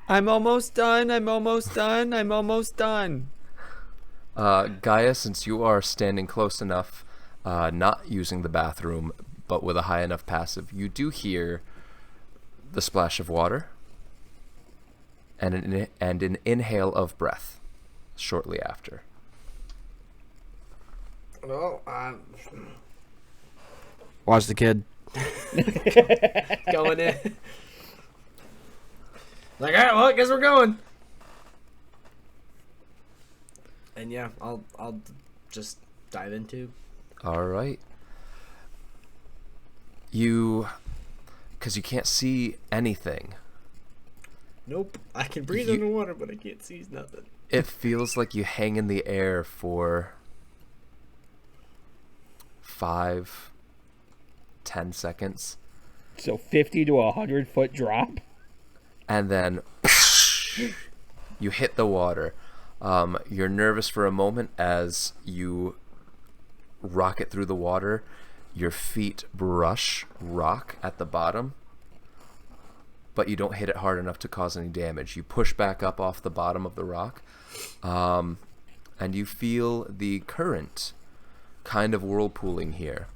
I'm almost done, I'm almost done, I'm almost done. Gaia, since you are standing close enough, not using the bathroom, but with a high enough passive, you do hear the splash of water and an inhale of breath shortly after. Well, Watch the kid. going in. Like, all right, well, I guess we're going. And yeah, I'll just dive into. All right. Because you can't see anything, Nope, I can breathe You- underwater, but I can't see nothing. it feels like you hang in the air for 5-10 seconds, So 50 to 100 foot drop. and then you hit the water. You're nervous for a moment as you rocket through the water. your feet brush rock at the bottom, but you don't hit it hard enough to cause any damage. You push back up off the bottom of the rock, and you feel the current kind of whirlpooling here.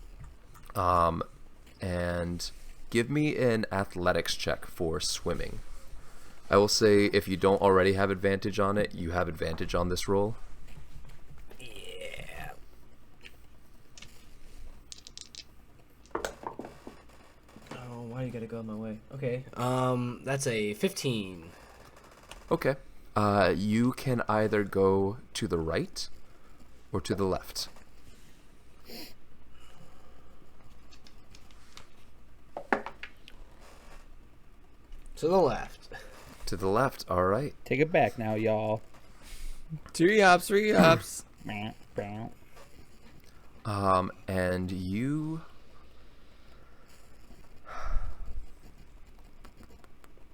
And give me an athletics check for swimming. I will say if you don't already have advantage on it, you have advantage on this roll. Yeah. Oh, why you gotta go my way? Okay. That's a 15. Okay. You can either go to the right or to the left. To the left. To the left, all right. Take it back now, y'all. 3 hops, 3 hops. And you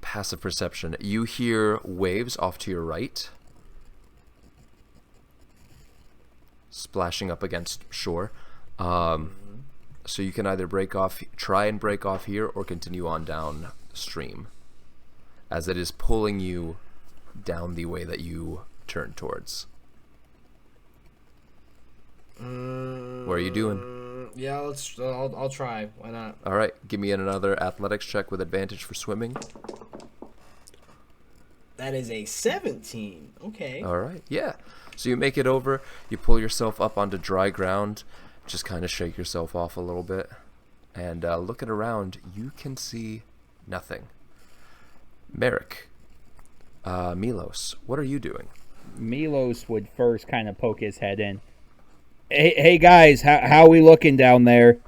passive perception. You hear waves off to your right, splashing up against shore. So you can either try and break off here, or continue on downstream, as it is pulling you down the way that you turn towards. What are you doing? Yeah, I'll try. Why not? All right, give me another athletics check with advantage for swimming. That is a 17. Okay. All right, yeah. So you make it over, you pull yourself up onto dry ground, just kind of shake yourself off a little bit, and looking around, you can see nothing. Merrick, Milos, what are you doing? Milos would first kind of poke his head in. Hey guys, how we looking down there?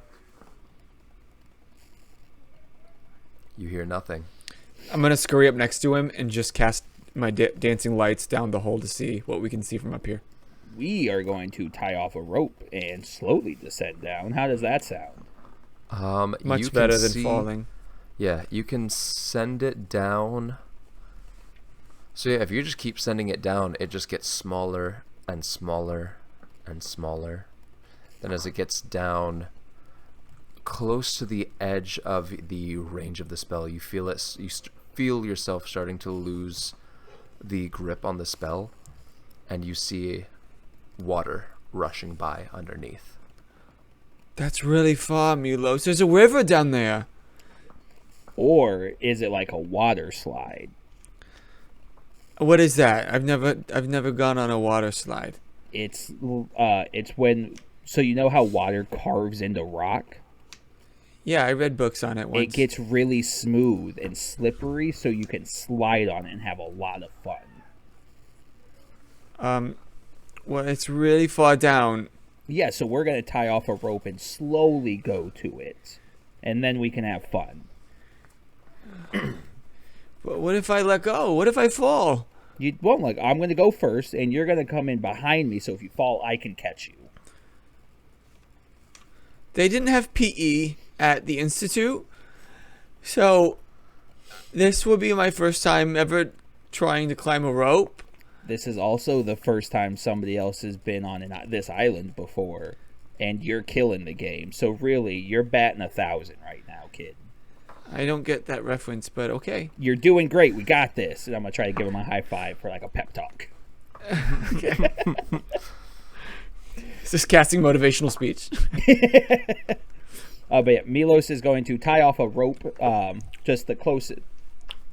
You hear nothing. I'm going to scurry up next to him and just cast my dancing lights down the hole to see what we can see from up here. We are going to tie off a rope and slowly descend down. How does that sound? Much better than falling. Yeah, you can send it down. So yeah, if you just keep sending it down, it just gets smaller and smaller and smaller. Then as it gets down close to the edge of the range of the spell, you feel it. You feel yourself starting to lose the grip on the spell, and you see water rushing by underneath. That's really far, Milos. There's a river down there. Or is it like a water slide? What is that? I've never gone on a water slide. It's when, so you know how water carves into rock? Yeah, I read books on it once. It gets really smooth and slippery, so you can slide on it and have a lot of fun. Well, it's really far down. Yeah, so we're going to tie off a rope and slowly go to it. And then we can have fun. But what if I let go? What if I fall? You won't. Like, I'm going to go first, and you're going to come in behind me, so if you fall, I can catch you. They didn't have PE at the Institute, so this will be my first time ever trying to climb a rope. This is also the first time somebody else has been on this island before, and you're killing the game. So really, you're batting 1,000 right now, kid. I don't get that reference, but okay. You're doing great. We got this. And I'm going to try to give him a high five for like a pep talk. Okay. Is this casting motivational speech? But yeah, Milos is going to tie off a rope, just the closest.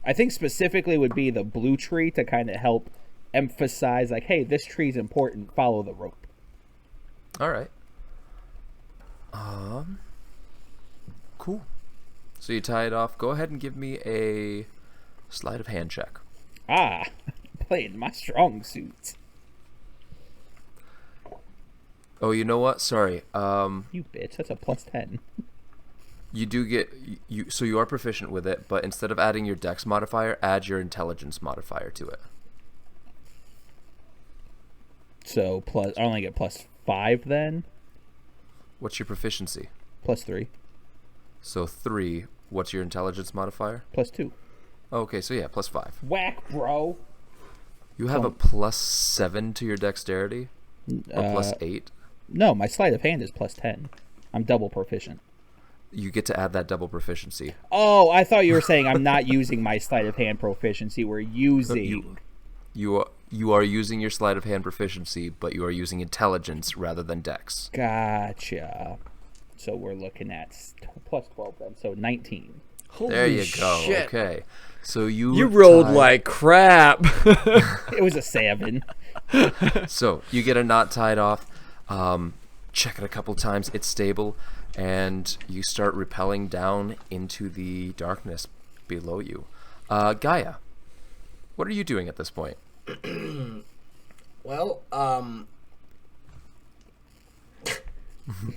I think specifically would be the blue tree to kind of help emphasize, like, hey, this tree's important. Follow the rope. All right. Cool. So you tie it off. Go ahead and give me a sleight of hand check. Playing my strong suit. Oh, you know what? Sorry. You bitch. That's a +10. You do get so you are proficient with it, but instead of adding your dex modifier, add your intelligence modifier to it. So I only get +5 then. What's your proficiency? +3. So 3. What's your intelligence modifier? +2. Okay, so yeah, +5. Whack, bro. You have a +7 to your dexterity, or +8. No, my sleight of hand is +10. I'm double proficient. You get to add that double proficiency. Oh, I thought you were saying I'm not using my sleight of hand proficiency. We're using. You are using your sleight of hand proficiency, but you are using intelligence rather than dex. Gotcha. So we're looking at plus 12 then. So 19. Holy There you go. shit. Okay. So you rolled tied- like crap. It was a 7. So you get a knot tied off. Check it a couple times. It's stable, and you start rappelling down into the darkness below you. Gaia, what are you doing at this point? Well,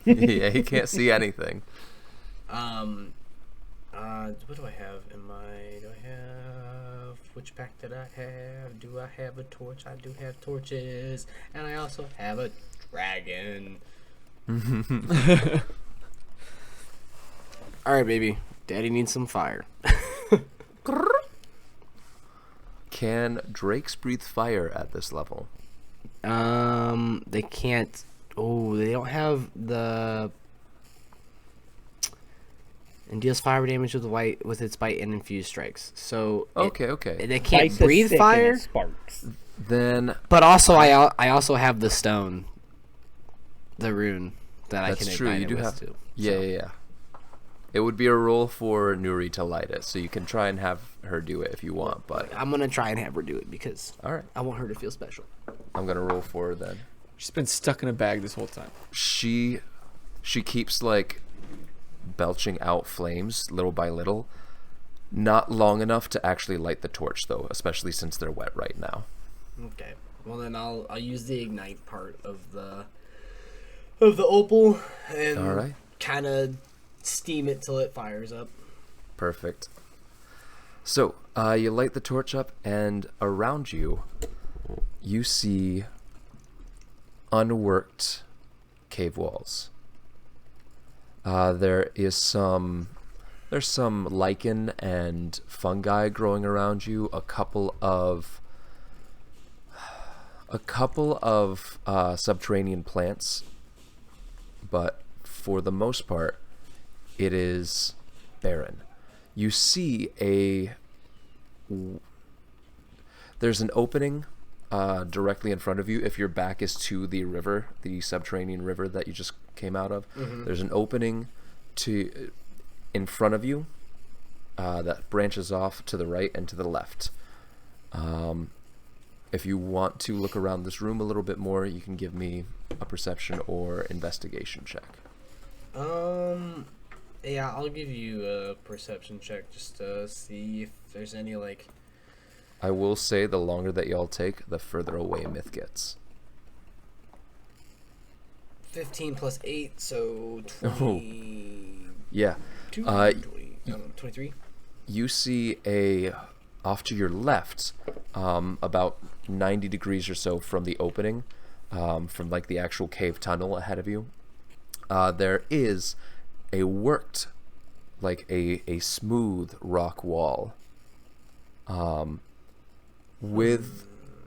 Yeah, he can't see anything. what do I have in my? Do I have which pack did I have? Do I have a torch? I do have torches, and I also have a dragon. All right, baby. Daddy needs some fire. Can drakes breathe fire at this level? They can't. Oh, they don't have the. And deals fire damage with its bite and infused strikes. So Okay. they can't Bites a breathe stick and fire. it sparks. Then But also, I also have the stone, the rune that I that's can true. ignite You it do with have. too. Yeah. It would be a roll for Nuri to light it, so you can try and have her do it if you want. But I'm gonna try and have her do it because all right, I want her to feel special. I'm gonna roll for her then. She's been stuck in a bag this whole time. She keeps like belching out flames little by little. Not long enough to actually light the torch though, especially since they're wet right now. Okay. Well then, I'll use the ignite part of the opal All and right. kind of steam it till it fires up. Perfect. So, you light the torch up, and around you, you see unworked cave walls. There's some lichen and fungi growing around you. A couple of subterranean plants, but for the most part, it is barren. You see there's an opening directly in front of you. If your back is to the river, the subterranean river that you just came out of, there's an opening in front of you that branches off to the right and to the left. If you want to look around this room a little bit more, you can give me a perception or investigation check. Yeah, I'll give you a perception check just to see if there's any I will say the longer that y'all take, the further away myth gets. 15 plus 8, so 20. Yeah. 23. You see off to your left, about 90 degrees or so from the opening, from like the actual cave tunnel ahead of you, there is a worked, like a smooth rock wall, with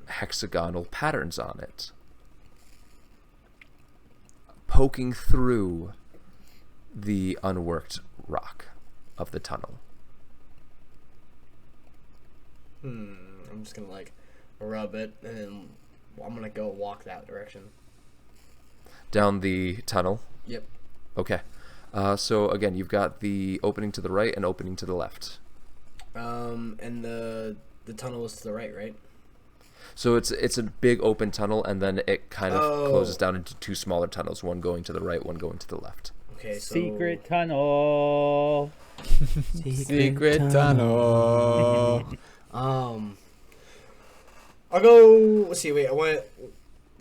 hexagonal patterns on it, poking through the unworked rock of the tunnel. I'm just gonna rub it, and then I'm gonna go walk that direction. Down the tunnel? Yep. Okay. So again, you've got the opening to the right and opening to the left. And the tunnel is to the right? So it's a big open tunnel, and then it kind of Oh. closes down into two smaller tunnels, one going to the right, one going to the left. Okay, so Secret tunnel. Secret tunnel. I'll go. Let's see. Wait, I went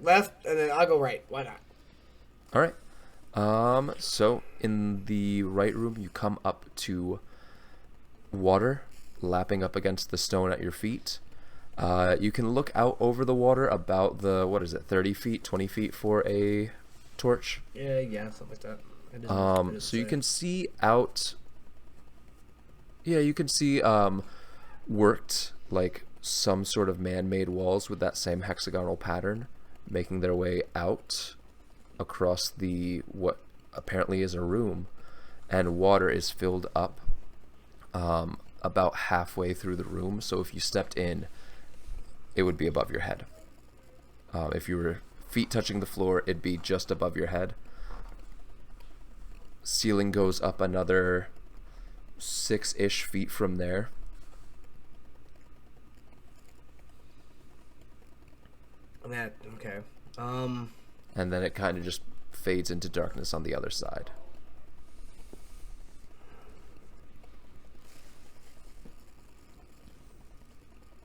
left, and then I'll go right. Why not? All right. So in the right room, you come up to water lapping up against the stone at your feet. You can look out over the water about 30 feet, 20 feet for a torch. Yeah, something like that. It doesn't So you say. can see out. Yeah, you can see worked like some sort of man-made walls with that same hexagonal pattern, making their way out across what apparently is a room, and water is filled up about halfway through the room. So if you stepped in, it would be above your head. If you were feet touching the floor, it'd be just above your head. Ceiling goes up another 6-ish feet from there. Okay. And then it kind of just fades into darkness on the other side.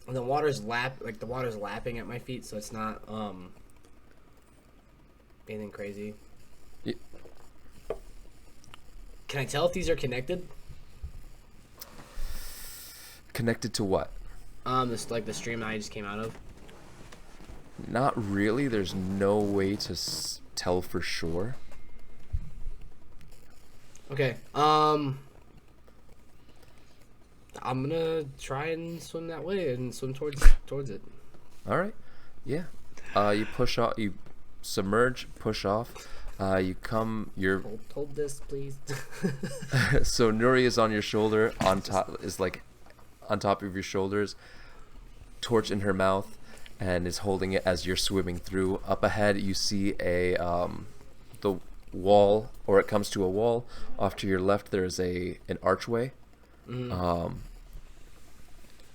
And the water's lapping at my feet, so it's not anything crazy. Yeah. Can I tell if these are connected? Connected to what? This like the stream I just came out of. Not really. There's no way to tell for sure. Okay. I'm gonna try and swim that way and swim towards it. All right. Yeah. You push off. You submerge. Push off. You come. You're. Hold this, please. So Nuri is on your shoulder. On top is like, on top of your shoulders. Torch in her mouth, and is holding it as you're swimming through. Up ahead, you see the wall, or it comes to a wall. Off to your left, there's an archway. Mm-hmm.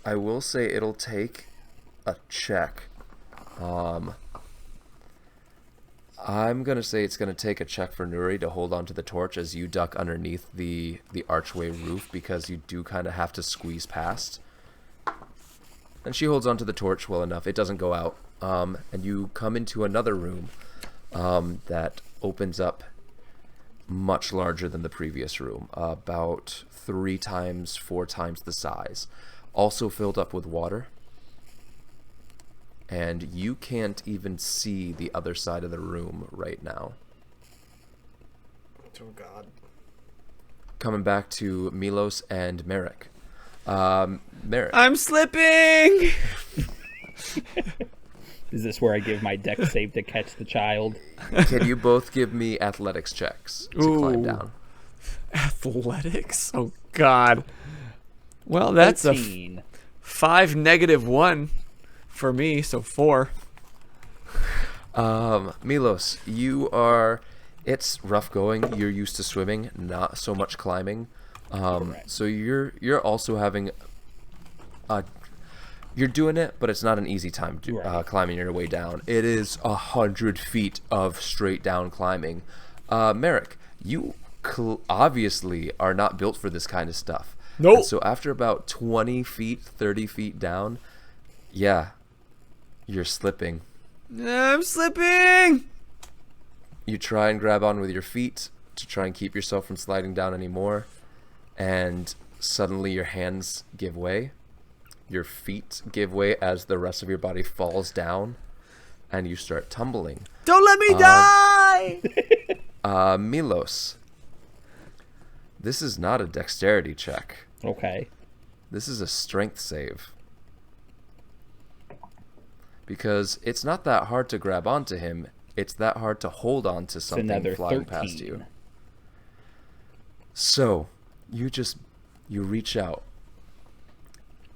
I will say it'll take a check. I'm gonna say it's gonna take a check for Nuri to hold onto the torch as you duck underneath the archway roof, because you do kind of have to squeeze past. And she holds onto the torch well enough; it doesn't go out. And you come into another room that opens up, much larger than the previous room, about 3 times, 4 times the size. Also filled up with water. And you can't even see the other side of the room right now. Oh God. Coming back to Milos and Merrick. Merrick. I'm slipping! Is this where I give my deck save to catch the child? Can you both give me athletics checks to climb down? Athletics? Oh, God. Well, that's 13. a 5 -1 for me, so 4. Milos, it's rough going. You're used to swimming, not so much climbing. So you're also having you're doing it, but it's not an easy time climbing your way down. It is 100 feet of straight down climbing. Merrick, you obviously are not built for this kind of stuff. Nope. And so after about 20 feet, 30 feet down, yeah, you're slipping. I'm slipping! You try and grab on with your feet to try and keep yourself from sliding down anymore, and suddenly your hands give way. Your feet give way as the rest of your body falls down, and you start tumbling. Don't let me die! Milos, this is not a dexterity check. Okay. This is a strength save. Because it's not that hard to grab onto him, it's that hard to hold on to something another flying 13. past you. So, you reach out,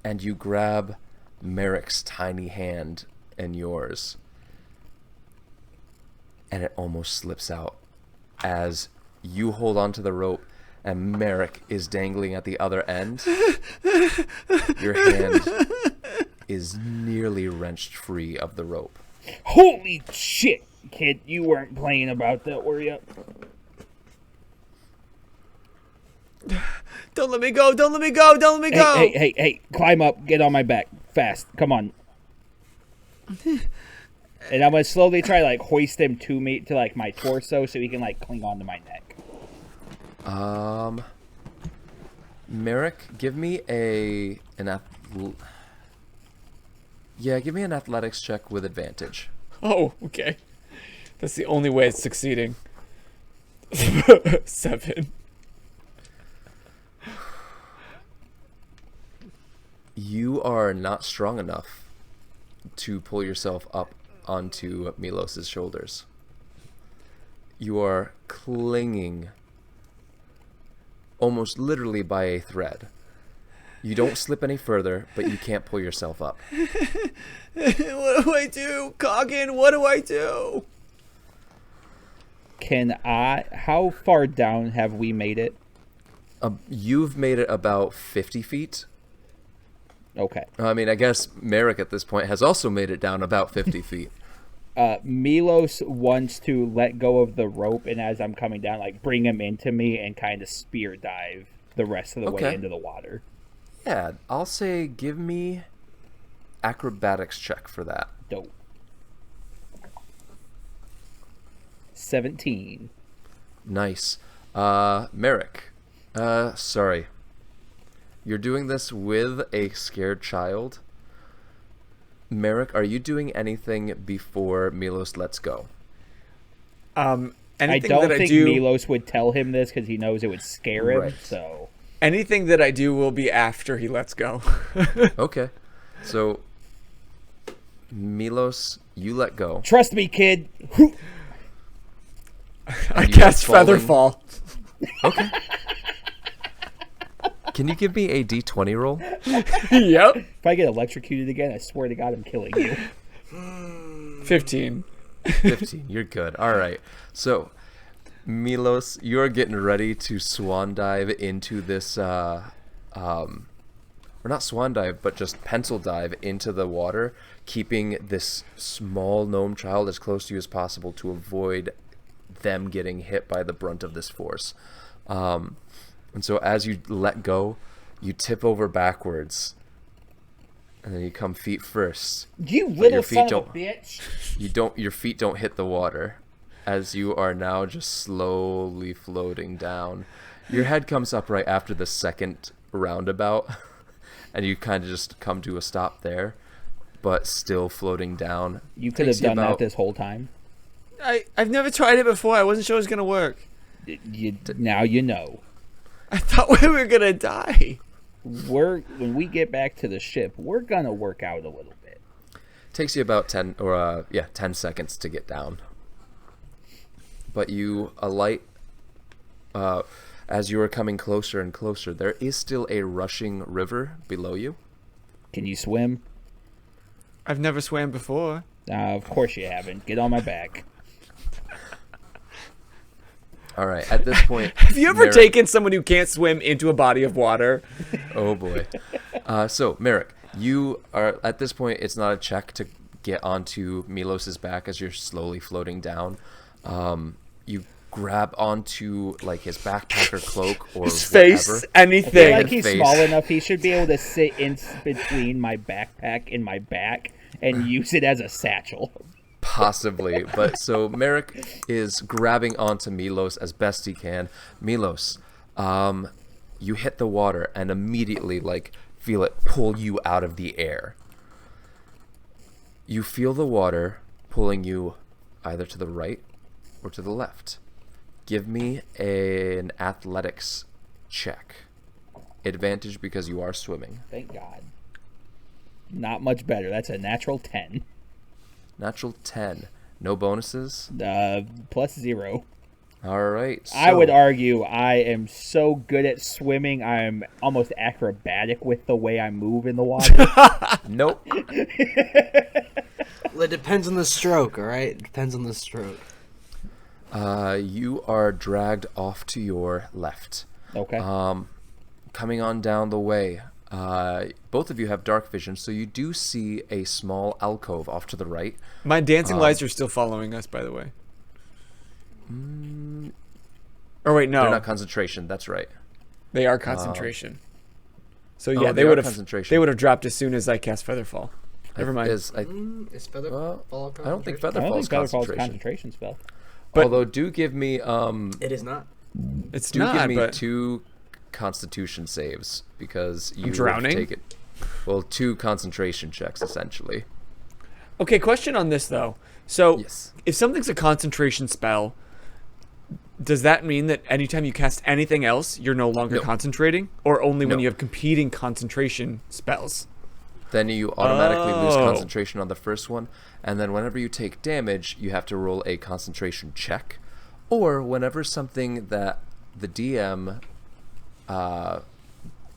and you grab Merrick's tiny hand in yours, and it almost slips out as you hold onto the rope and Merrick is dangling at the other end. Your hand is nearly wrenched free of the rope. Holy shit, kid. You weren't playing about that, were you? Don't let me go! Don't let me go! Don't let me go! Hey, climb up. Get on my back. Fast. Come on. And I'm going to slowly try to, hoist him to me, to, my torso so he can, cling onto my neck. Merrick, give me an athletics check with advantage. Oh, okay. That's the only way it's succeeding. 7. You are not strong enough to pull yourself up onto Milos's shoulders. you are clinging almost literally by a thread. You don't slip any further, but you can't pull yourself up. What do I do? Coggin, what do I do? How far down have we made it? You've made it about 50 feet. Okay. I mean, I guess Merrick at this point has also made it down about 50 feet. Milos wants to let go of the rope, and as I'm coming down, like, bring him into me and kind of spear dive the rest of the way into the water. Yeah, I'll say give me acrobatics check for that. Dope. 17. Nice. Merrick. Sorry. You're doing this with a scared child. Merrick, are you doing anything before Milos lets go? I don't think Milos would tell him this because he knows it would scare him. Right. So anything that I do will be after he lets go. Okay. So, Milos, you let go. trust me, kid. I you cast are falling. Featherfall. Okay. Can you give me a d20 roll? Yep. If I get electrocuted again, I swear to God, I'm killing you. 15. 15. You're good. All right. So, Milos, you're getting ready to swan dive into this, or not swan dive, but just pencil dive into the water, keeping this small gnome child as close to you as possible to avoid them getting hit by the brunt of this force. And so as you let go, you tip over backwards, and then you come feet first. You But little your feet son don't. of a bitch. Your feet don't hit the water, as you are now just slowly floating down. Your head comes up right after the second roundabout, and you kind of just come to a stop there, but still floating down. You could have done that this whole time. I've never tried it before. I wasn't sure it was going to work. Now you know. I thought we were going to die. When we get back to the ship, we're going to work out a little bit. Takes you about 10 seconds to get down. But you alight as you are coming closer and closer. There is still a rushing river below you. Can you swim? I've never swam before. Of course you haven't. Get on my back. All right, at this point... Have you ever taken someone who can't swim into a body of water? Oh, boy. So, Merrick, you are... At this point, it's not a check to get onto Milos's back as you're slowly floating down. You grab onto, like, his backpack or cloak or his whatever. face, I anything. feel like he's Face. small enough. He should be able to sit in between my backpack and my back and use it as a satchel. Possibly, but so Merrick is grabbing onto Milos as best he can. Milos, you hit the water and immediately, like, feel it pull you out of the air. You feel the water pulling you either to the right or to the left. Give me an athletics check. Advantage because you are swimming. Thank God. Not much better. That's a natural 10. Natural 10. No bonuses? +0. All right. I would so- argue I am so good at swimming, I'm almost acrobatic with the way I move in the water. Nope. Well, it depends on the stroke, all right? It depends on the stroke. You are dragged off to your left. Okay. Coming on down the way, both of you have dark vision, so you do see a small alcove off to the right. My dancing lights are still following us, by the way. Or wait, no. They're not concentration, that's right. They are concentration. So Oh, yeah, they they are would have concentration. dropped as soon as I cast Featherfall. Never mind. Is Featherfall I don't think I don't Featherfall's think Featherfall's a concentration. concentration spell. But- Although do give me It is not. It's give not, me but 2 constitution saves because you have drowning? taken 2 concentration checks essentially. okay. Question on this though. So Yes. if something's a concentration spell, does that mean that anytime you cast anything else, you're no longer No. concentrating, or only when No. you have competing concentration spells? Then you automatically lose Oh. concentration on the first one, and then whenever you take damage, you have to roll a concentration check, or whenever something that the DM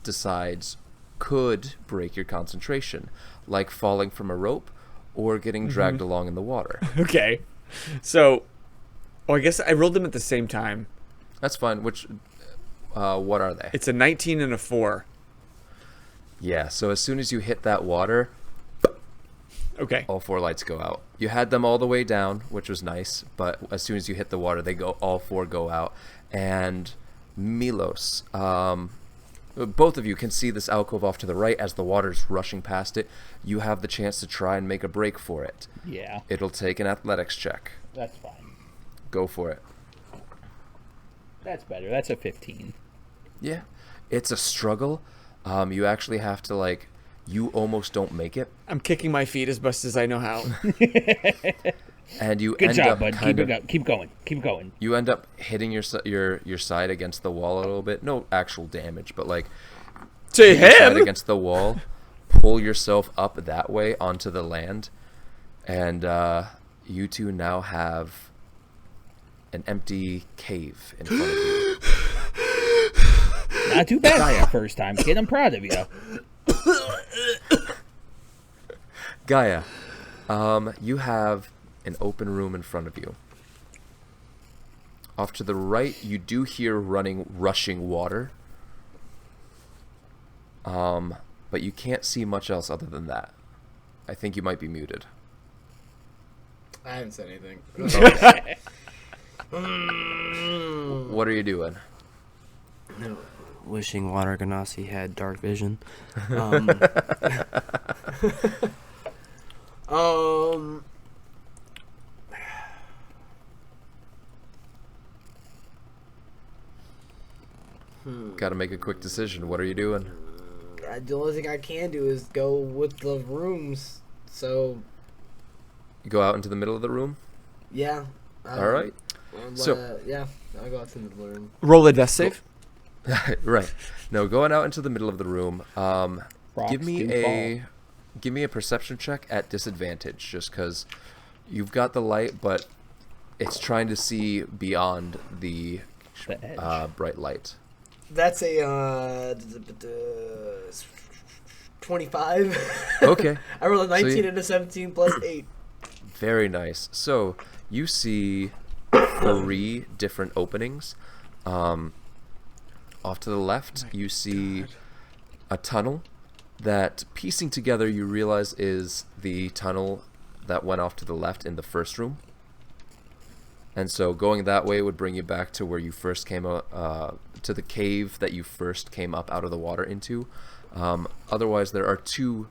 decides could break your concentration, like falling from a rope or getting dragged along in the water. Okay. So, I guess I rolled them at the same time. That's fine. Which, what are they? It's a 19 and a 4. Yeah, so as soon as you hit that water, Okay. all 4 lights go out. You had them all the way down, which was nice, but as soon as you hit the water, all 4 go out. And Milos, both of you can see this alcove off to the right as the water's rushing past it. You have the chance to try and make a break for it. Yeah, It'll take an athletics check. that's fine. Go for it. That's better. That's a 15. Yeah, it's a struggle. You actually have to, you almost don't make it. I'm kicking my feet as best as I know how. And you Good end job, up bud. kind of, Keep going. Keep going. you end up hitting your side against the wall a little bit. No actual damage, but To hit your side him? against the wall, pull yourself up that way onto the land, and you two now have an empty cave in front of you. Not too bad for the first time, kid. I'm proud of you. Gaia, you have an open room in front of you. Off to the right, you do hear rushing water. But you can't see much else other than that. I think you might be muted. I haven't said anything. What are you doing? No. Wishing Water Ganassi had dark vision. Got to make a quick decision. What are you doing? The only thing I can do is go with the rooms. So, You go out into the middle of the room? yeah. All right. So- yeah, I'll go out to the room. Roll a death save. Right. No, going out into the middle of the room. Rocks Give me do a fall. give me a perception check at disadvantage, just because you've got the light, but it's trying to see beyond the The edge. bright light. That's a 25. Okay. I rolled a 19 you- and a 17 plus 8. Very nice. So you see 3 different openings. Off to the left, you see a tunnel that, piecing together, you realize is the tunnel that went off to the left in the first room. And so going that way would bring you back to where you first came out, to the cave that you first came up out of the water into. Otherwise, there are 2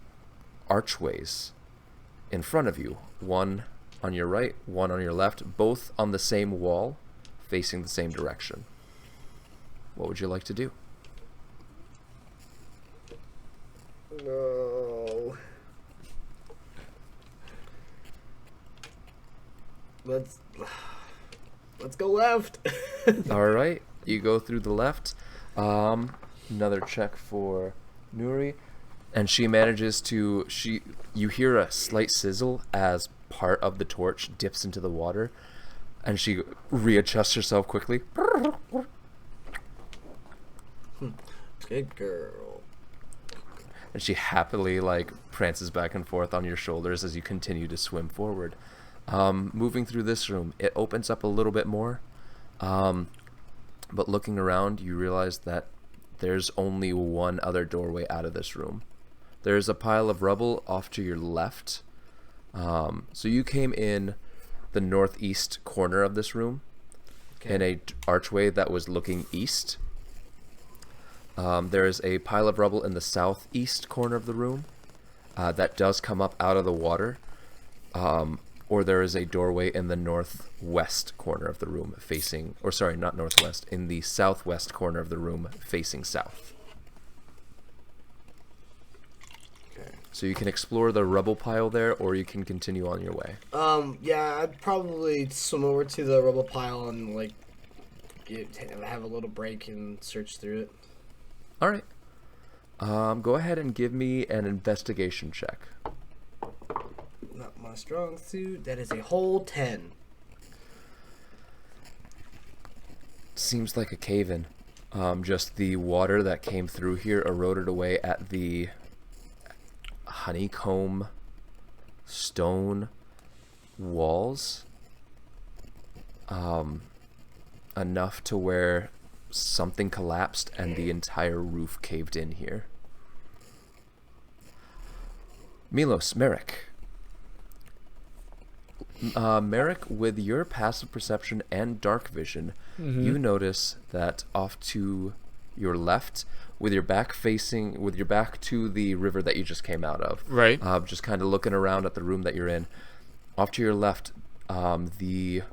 archways in front of you. One on your right, one on your left, both on the same wall, facing the same direction. What would you like to do? No. Let's go left. All right, you go through the left. Another check for Nuri, and she manages to. You hear a slight sizzle as part of the torch dips into the water, and she readjusts herself quickly. Good girl. And she happily prances back and forth on your shoulders as you continue to swim forward. Moving through this room, it opens up a little bit more, but looking around, you realize that there's only one other doorway out of this room. There's a pile of rubble off to your left. So you came in the northeast corner of this room, in a archway that was looking east. There is a pile of rubble in the southeast corner of the room that does come up out of the water. Or there is a doorway in the northwest corner of the room facing, or sorry, not northwest, in the southwest corner of the room facing south. Okay. So you can explore the rubble pile there, or you can continue on your way. Yeah, I'd probably swim over to the rubble pile and have a little break and search through it. All right. Go ahead and give me an investigation check. Not my strong suit. That is a whole 10. seems like a cave-in. Just the water that came through here eroded away at the honeycomb stone walls. Enough to where something collapsed and the entire roof caved in here. Milos, Merrick. Merrick, with your passive perception and dark vision, you notice that off to your left, with your back to the river that you just came out of, Right. just kind of looking around at the room that you're in, off to your left, the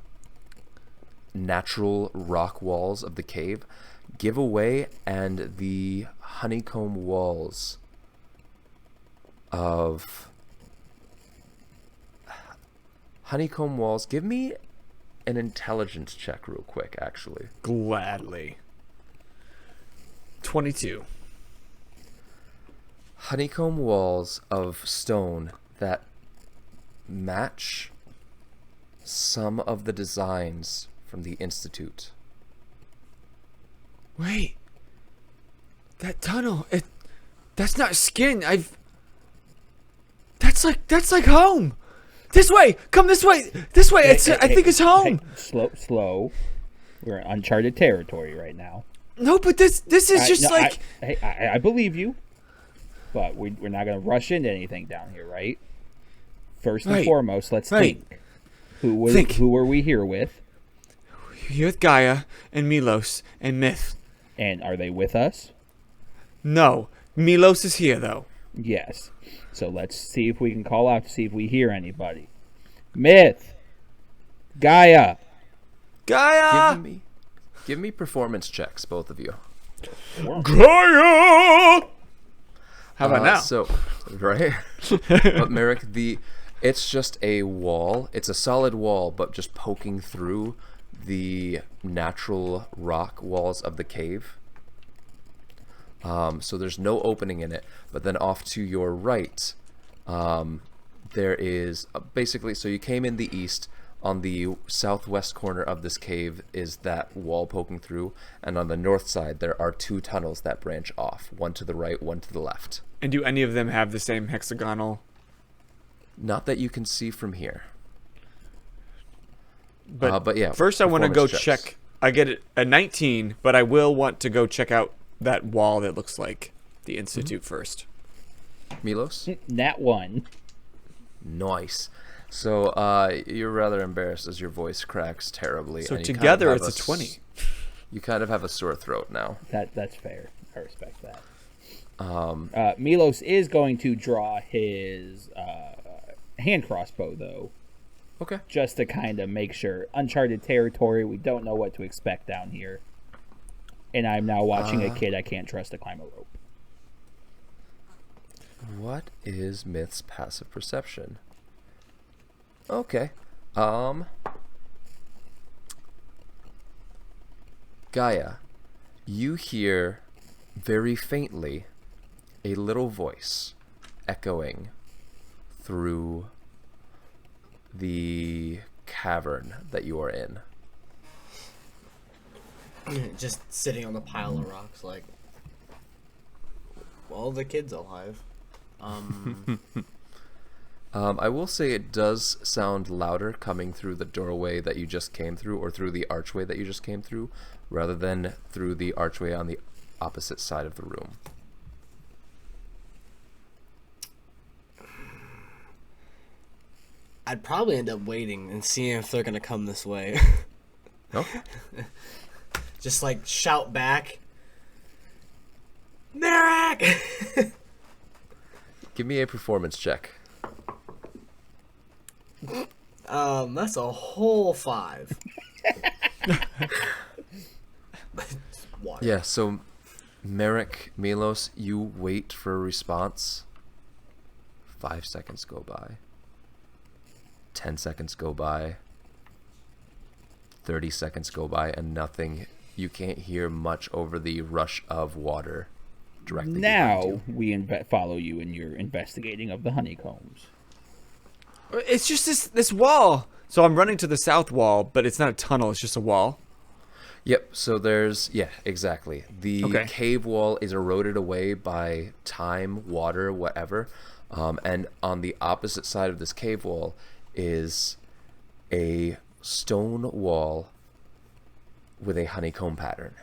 natural rock walls of the cave give away, and the honeycomb walls give me an intelligence check real quick, actually. Gladly. 22. Honeycomb walls of stone that match some of the designs from the Institute. Wait. That tunnel, that's not skin. That's like home. This way. Come this way. This way. I think it's home. Hey, slow. We're in uncharted territory right now. No, but this is just like. I believe you, but we're not going to rush into anything down here, right? First and foremost, let's think. Who were we here with? You're with Gaia and Milos and Myth. And are they with us? No, Milos is here though. Yes. So let's see if we can call out to see if we hear anybody. Myth, Gaia. Give me performance checks, both of you. Gaia. How about now? So, right? But Merrick, it's just a wall. It's a solid wall, but just poking through the natural rock walls of the cave. So there's no opening in it. But then off to your right, there is basically, so you came in the east. On the southwest corner of this cave is that wall poking through, and on the north side there are two tunnels that branch off, one to the right, one to the left. And do any of them have the same hexagonal? Not that you can see from here. But yeah. First I want to go checks. check. I get a 19, but I will want to go check out that wall that looks like the Institute first. Milos? Nat 1. Nice. So you're rather embarrassed as your voice cracks terribly. So and you together kind of it's a 20. You kind of have a sore throat now. That's fair. I respect that. Milos is going to draw his hand crossbow, though. Okay. Just to kind of make sure. Uncharted territory. We don't know what to expect down here. And I'm now watching a kid I can't trust to climb a rope. What is Myth's passive perception? Okay. Gaia, you hear very faintly a little voice echoing through the cavern that you are in. Just sitting on the pile of rocks, like, well, the kid's alive. I will say it does sound louder coming through the doorway that you just came through, or through the archway that you just came through, rather than through the archway on the opposite side of the room. I'd probably end up waiting and seeing if they're gonna come this way. No? Just like shout back, Merrick! Give me a performance check. That's a whole 5. Water. Yeah, so Merrick, Milos, you wait for a response. 5 seconds go by. 10 seconds go by. 30 seconds go by, and nothing. You can't hear much over the rush of water directly Now behind you. we follow you in your investigating of the honeycombs. It's just this wall. So I'm running to the south wall, but it's not a tunnel. It's just a wall. Yep. So there's exactly. The Okay. cave wall is eroded away by time, water, whatever. And on the opposite side of this cave wall is a stone wall with a honeycomb pattern.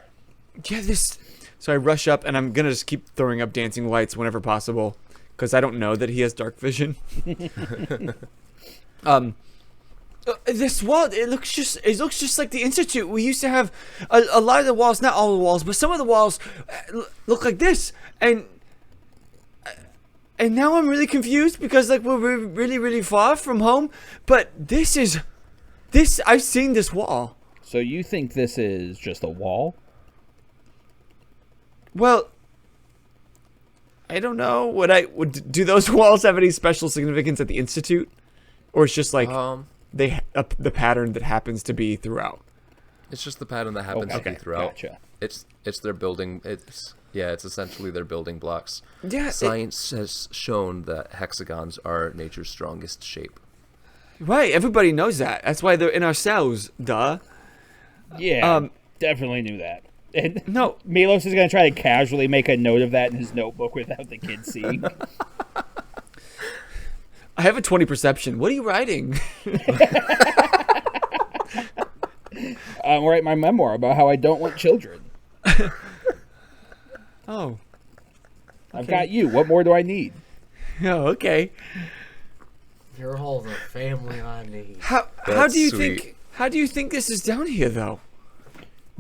Yeah, this. So I rush up, and I'm gonna just keep throwing up dancing lights whenever possible, because I don't know that he has dark vision. This wall, it looks just like the Institute. We used to have a lot of the walls, not all the walls, but some of the walls look like this, and now I'm really confused because like we're really really far from home. But this I've seen this wall. So you think this is just a wall? Well, I don't know. Do those walls have any special significance at the Institute, or it's just like the pattern that happens to be throughout? It's just the pattern that happens to be throughout. Gotcha. It's their building. It's essentially their building blocks. Yeah, Science has shown that hexagons are nature's strongest shape. Right. Everybody knows that. That's why they're in our cells. Duh. Yeah, definitely knew that. And No. Milos is going to try to casually make a note of that in his notebook without the kids seeing. I have a 20 perception. What are you writing? I'm writing my memoir about how I don't want children. Oh. I've got you. What more do I need? Oh, okay. You're all the family I need. How That's do you sweet. think? How do you think this is down here, though?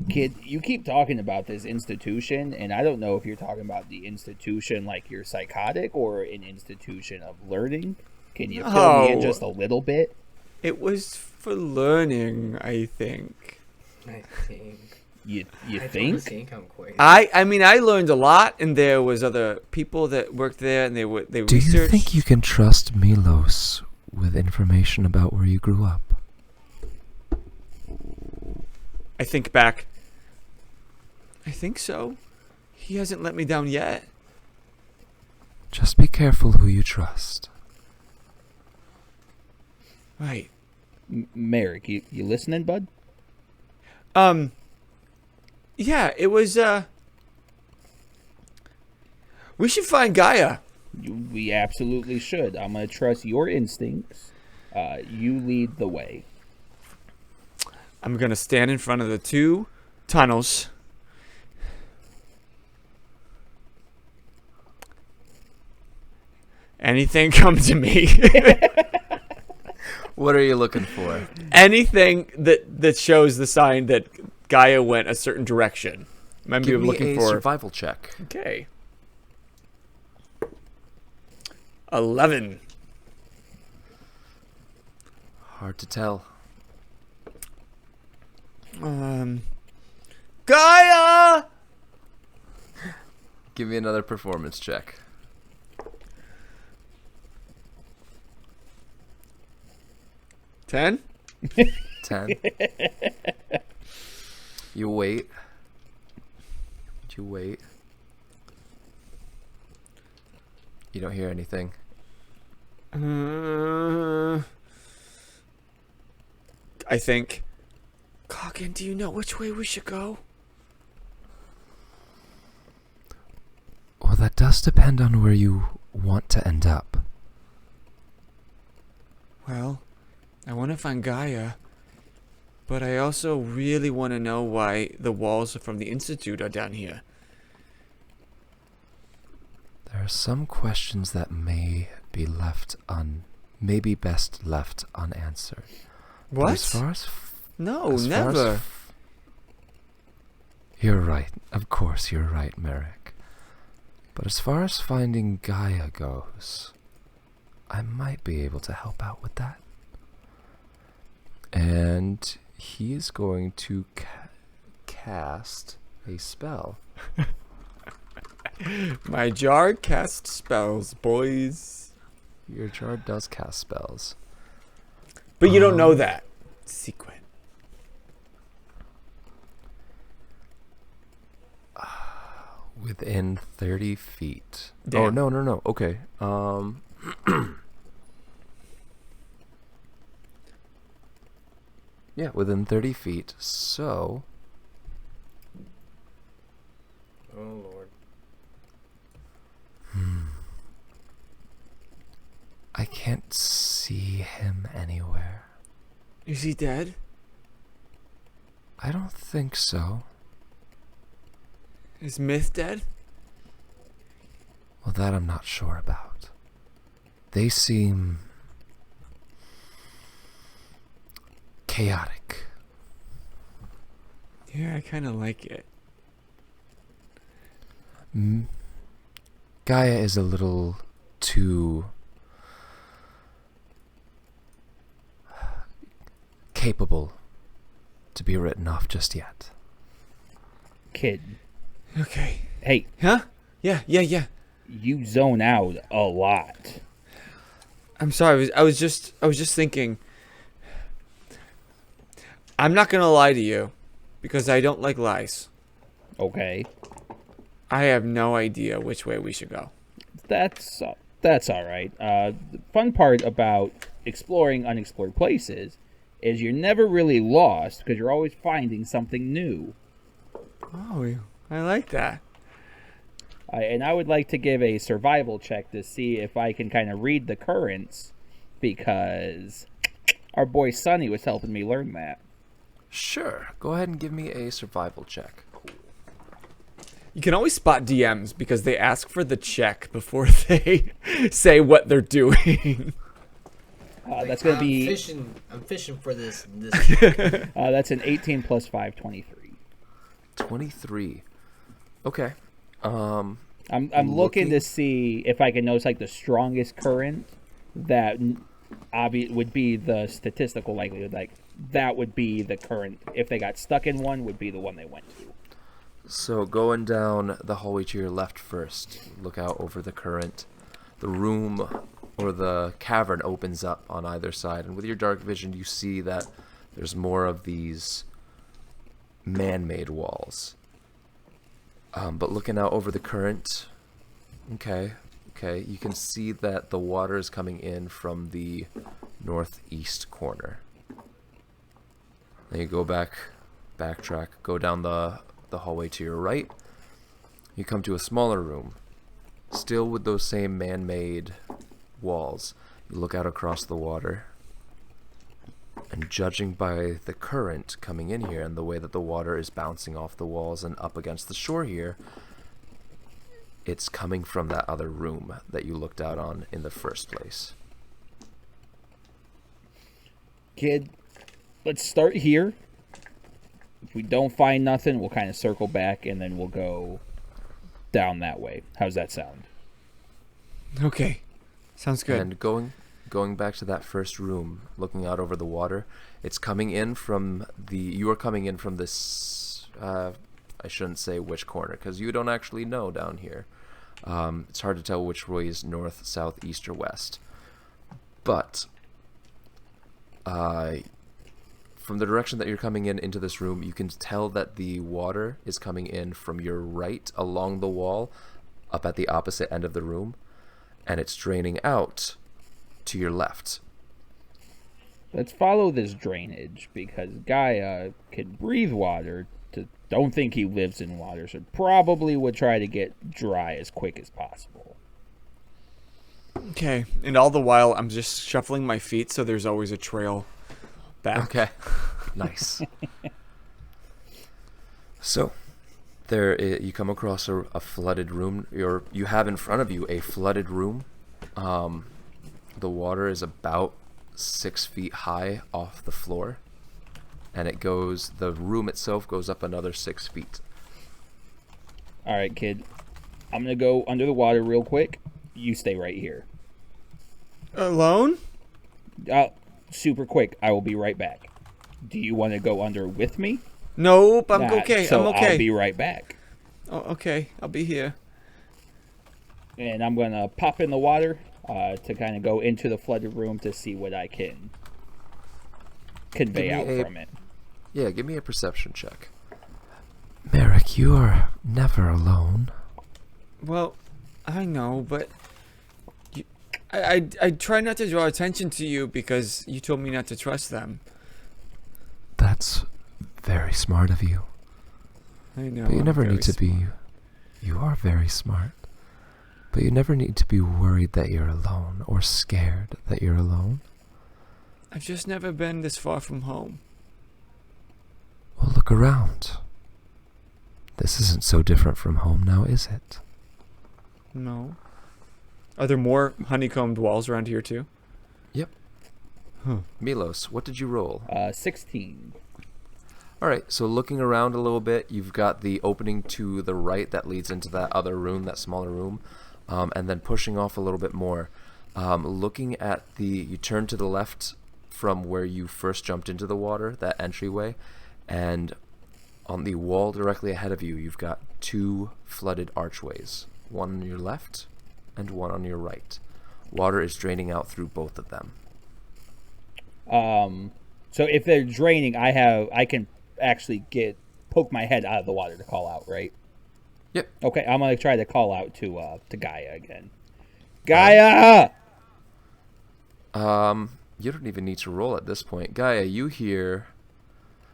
Kid, you keep talking about this institution, and I don't know if you're talking about the institution like you're psychotic or an institution of learning. Can you fill me in No. just a little bit? It was for learning, I think. I think. You I think? don't think I'm quite. I mean, I learned a lot, and there was other people that worked there, and they Do researched. you think you can trust Milos with information about where you grew up? I think back. I think so. He hasn't let me down yet. Just be careful who you trust. Right. Merrick, you listening, bud? Yeah, it was, we should find Gaia. We absolutely should. I'm going to trust your instincts. You lead the way. I'm gonna stand in front of the two tunnels. Anything come to me. What are you looking for? Anything that shows the sign that Gaia went a certain direction. Maybe Give I'm me looking a for. survival check. Okay. 11. Hard to tell. Gaia! Give me another performance check. 10? 10. You wait. You wait. You don't hear anything. I think. Coggin, do you know which way we should go? Well, that does depend on where you want to end up. Well, I want to find Gaia, but I also really want to know why the walls from the Institute are down here. There are some questions that may be best left unanswered. But What? as far as No, as far as never. You're right. Of course, you're right, Merrick. But as far as finding Gaia goes, I might be able to help out with that. And he is going to cast a spell. My jar casts spells, boys. Your jar does cast spells. But you don't know that. Secret. Within 30 feet. Damn. Oh, no. Okay. Yeah, within 30 feet. So, Oh Lord. I can't see him anywhere. Is he dead? I don't think so. Is Myth dead? Well, that I'm not sure about. They seem chaotic. Yeah, I kind of like it. Gaia is a little too capable to be written off just yet. Kid, Okay. hey, Huh? Yeah. you zone out a lot. I'm sorry. I was just thinking. I'm not gonna lie to you, because I don't like lies. Okay, I have no idea which way we should go. that's all right. The fun part about exploring unexplored places is you're never really lost because you're always finding something new. Oh, I like that. And I would like to give a survival check to see if I can kind of read the currents, because our boy Sonny was helping me learn that. Sure. Go ahead and give me a survival check. You can always spot DMs because they ask for the check before they say what they're doing. That's going to be... I'm fishing for this. that's an 18 plus 5, 23. 23. Okay. I'm looking to see if I can notice like the strongest current that would be the statistical likelihood. Like that would be the current. If they got stuck in one, would be the one they went to. So going down the hallway to your left first, look out over the current. The room or the cavern opens up on either side, and with your dark vision you see that there's more of these man-made walls. But looking out over the current, okay, you can see that the water is coming in from the northeast corner. Then you go backtrack, go down the hallway to your right. You come to a smaller room, still with those same man-made walls. You look out across the water, and judging by the current coming in here and the way that the water is bouncing off the walls and up against the shore here, it's coming from that other room that you looked out on in the first place. Kid, let's start here. If we don't find nothing, we'll kind of circle back and then we'll go down that way. How's that sound? Okay. Sounds good. And going back to that first room, looking out over the water, it's coming in from you are coming in from this, I shouldn't say which corner, because you don't actually know down here. It's hard to tell which way is north, south, east, or west. But from the direction that you're coming into this room, you can tell that the water is coming in from your right along the wall, up at the opposite end of the room, and it's draining out to your left. Let's follow this drainage because Gaia can breathe water. Don't think he lives in water, so probably would try to get dry as quick as possible. Okay. And all the while, I'm just shuffling my feet so there's always a trail back. Okay. Nice. So, you come across a flooded room. You have in front of you a flooded room. The water is about 6 feet high off the floor, and the room itself goes up another 6 feet. All right, kid. I'm going to go under the water real quick. You stay right here. Alone? Super quick. I will be right back. Do you want to go under with me? Nope, I'm Nah, okay. So I'm okay. I'll be right back. Oh, okay. I'll be here. And I'm going to pop in the water to kind of go into the flooded room to see what I can convey out from it. Yeah, give me a perception check. Merrick, you are never alone. Well, I know, but I try not to draw attention to you because you told me not to trust them. That's very smart of you. I know. But you never I'm need to very be You are very smart. But you never need to be worried that you're alone or scared that you're alone. I've just never been this far from home. Well, look around. This isn't so different from home now, is it? No. Are there more honeycombed walls around here too? Yep. Milos, what did you roll? 16. All right, so looking around a little bit, you've got the opening to the right that leads into that other room, that smaller room, and then pushing off a little bit more. Looking at you turn to the left from where you first jumped into the water, that entryway, and on the wall directly ahead of you, you've got 2 flooded archways, one on your left and one on your right. Water is draining out through both of them. So if they're draining, I can actually poke my head out of the water to call out, right? Yep. Okay, I'm gonna try to call out to Gaia again. Gaia! You don't even need to roll at this point. Gaia, you hear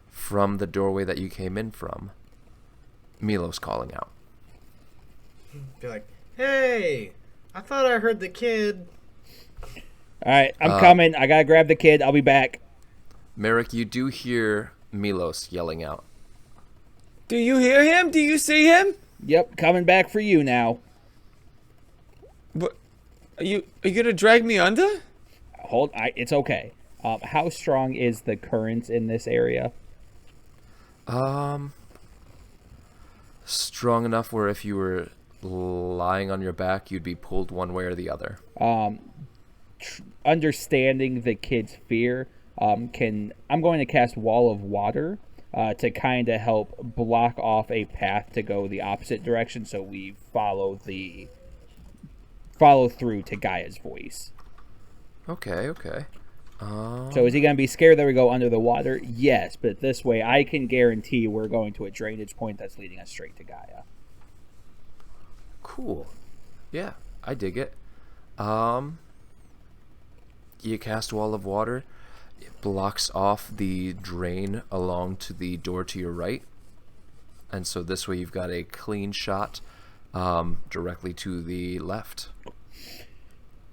from the doorway that you came in from, Milos calling out. Be like, hey, I thought I heard the kid. All right, I'm coming. I gotta grab the kid. I'll be back. Merrick, you do hear Milos yelling out. Do you hear him? Do you see him? Yep, coming back for you now. But are you gonna drag me under? It's okay. How strong is the current in this area? Strong enough where if you were lying on your back, you'd be pulled one way or the other. Understanding the kid's fear, I'm going to cast Wall of Water to kind of help block off a path to go the opposite direction, so we follow through to Gaia's voice. Okay. So is he going to be scared that we go under the water? Yes, but this way I can guarantee we're going to a drainage point that's leading us straight to Gaia. Cool. Yeah, I dig it. You cast Wall of Water. It blocks off the drain along to the door to your right. And so this way you've got a clean shot directly to the left.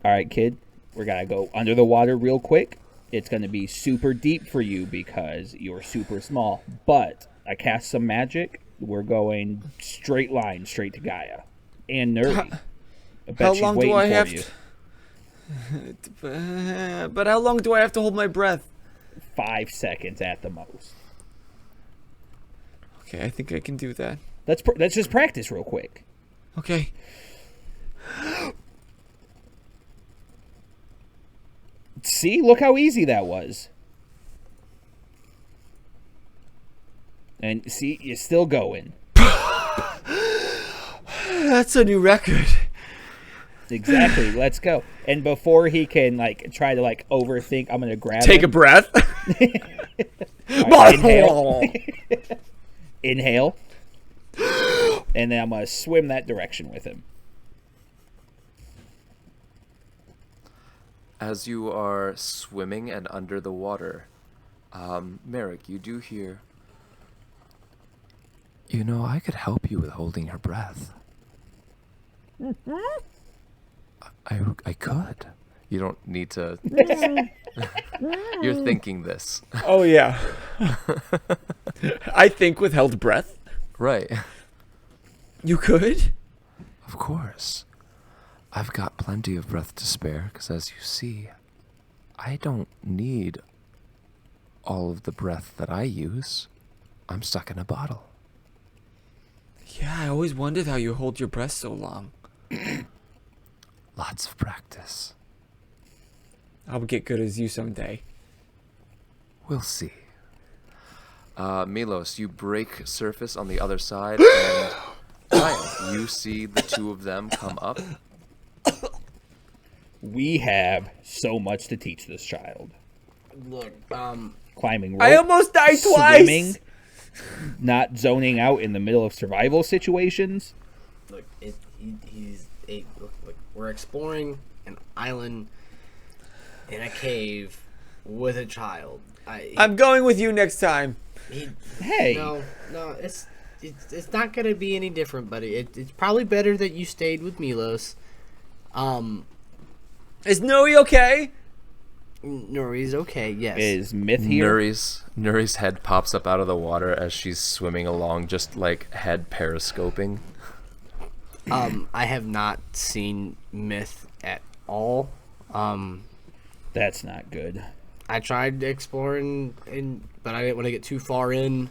All right, kid. We're going to go under the water real quick. It's going to be super deep for you because you're super small. But I cast some magic. We're going straight line, straight to Gaia. And nerdy. I bet How she's long waiting do I for have you. But how long do I have to hold my breath? 5 seconds at the most. Okay, I think I can do that. Let's just practice real quick. Okay. See? Look how easy that was. And see, you're still going. That's a new record. Exactly. Let's go. And before he can try to overthink, I'm gonna grab Take him. a breath. Right, inhale. Inhale. And then I'm gonna swim that direction with him. As you are swimming and under the water, Merrick, you do hear... You know, I could help you with holding your breath. I could. You don't need to... You're thinking this. Oh, yeah. I think with held breath. Right. You could? Of course. I've got plenty of breath to spare, because as you see, I don't need all of the breath that I use. I'm stuck in a bottle. Yeah, I always wondered how you hold your breath so long. Lots of practice. I'll get good as you someday. We'll see. Milos, you break surface on the other side, and Ryan, you see the two of them come up. We have so much to teach this child. Look, Climbing rope, I almost died swimming, twice. not zoning out in the middle of survival situations. look, we're exploring an island in a cave with a child. I'm going with you next time. Hey. No, it's not gonna be any different, buddy. It's probably better that you stayed with Milos. Is Nuri okay? Nori's okay. Yes. Is Myth here? Nuri's head pops up out of the water as she's swimming along, just like head periscoping. I have not seen Myth at all. That's not good. I tried exploring, but I didn't want to get too far in.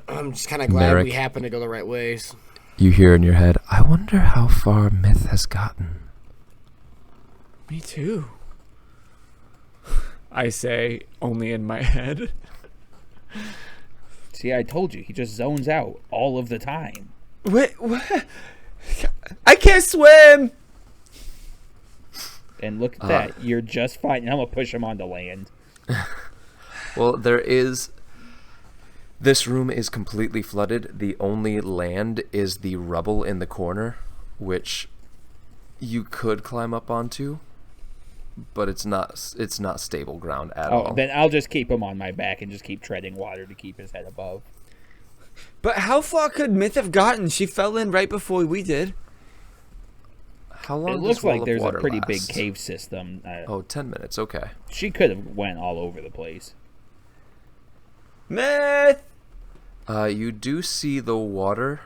I'm just kind of glad Merrick. we happened to go the right ways. You hear in your head, I wonder how far Myth has gotten. Me too. I say, only in my head. See, I told you, he just zones out all of the time. Wait, what? I can't swim! And look at that, you're just fine. And I'm gonna push him onto land. Well, this room is completely flooded. The only land is the rubble in the corner, which you could climb up onto, but it's not stable ground at all. Then I'll just keep him on my back and just keep treading water to keep his head above. But how far could Myth have gotten? She fell in right before we did. How long It does looks Wall like of there's a Water pretty big last? cave system. 10 minutes, okay. She could have went all over the place. Myth! You do see the water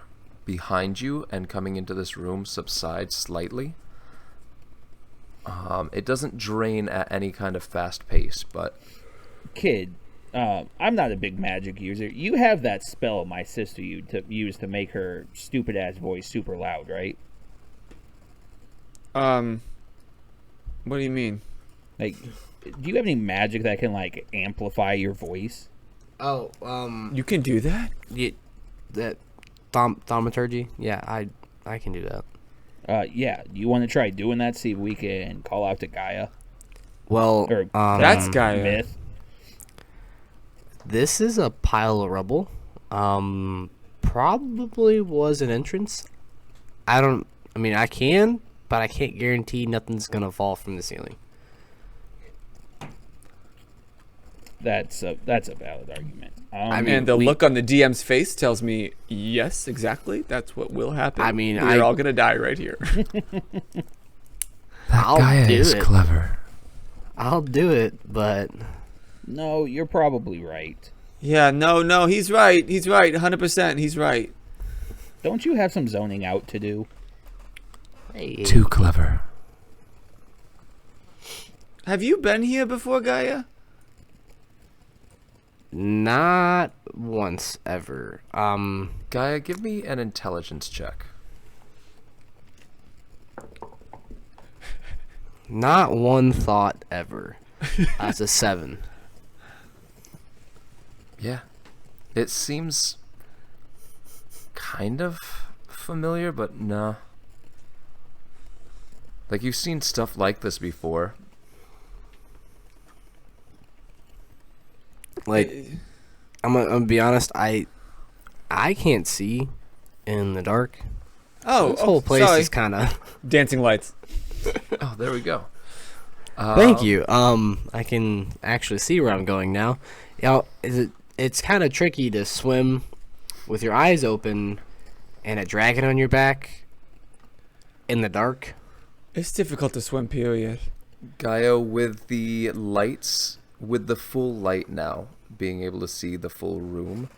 behind you and coming into this room subside slightly. It doesn't drain at any kind of fast pace, but Kid, I'm not a big magic user. You have that spell my sister used to make her stupid ass voice super loud, right? What do you mean? Like, do you have any magic that can like amplify your voice? Oh, You can do that? that thaumaturgy. Yeah, I can do that. Yeah. Do you want to try doing that? See if we can call out to Gaia Well, or That's Gaia. Myth. this is a pile of rubble. Probably was an entrance. I mean, I can, but I can't guarantee nothing's gonna fall from the ceiling. That's a valid argument. I mean, And the we- look on the DM's face tells me, yes, exactly. That's what will happen. I mean, we're all gonna die right here. That I'll Gaia do is it. clever. I'll do it, but No, you're probably right. Yeah, no, he's right. He's right. 100%. He's right. Don't you have some zoning out to do? hey, Too clever. Have you been here before, Gaia? not once ever. Gaia, give me an intelligence check. Not one thought ever. That's a 7. Yeah. It seems kind of familiar, but no. Like, you've seen stuff like this before. Like, I'm gonna be honest. I can't see in the dark. Oh, This whole place sorry. is kind of. Dancing lights. Oh, there we go. Thank you. I can actually see where I'm going now. It's kind of tricky to swim with your eyes open and a dragon on your back in the dark. It's difficult to swim, period. Gaia, with the lights, with the full light now, being able to see the full room,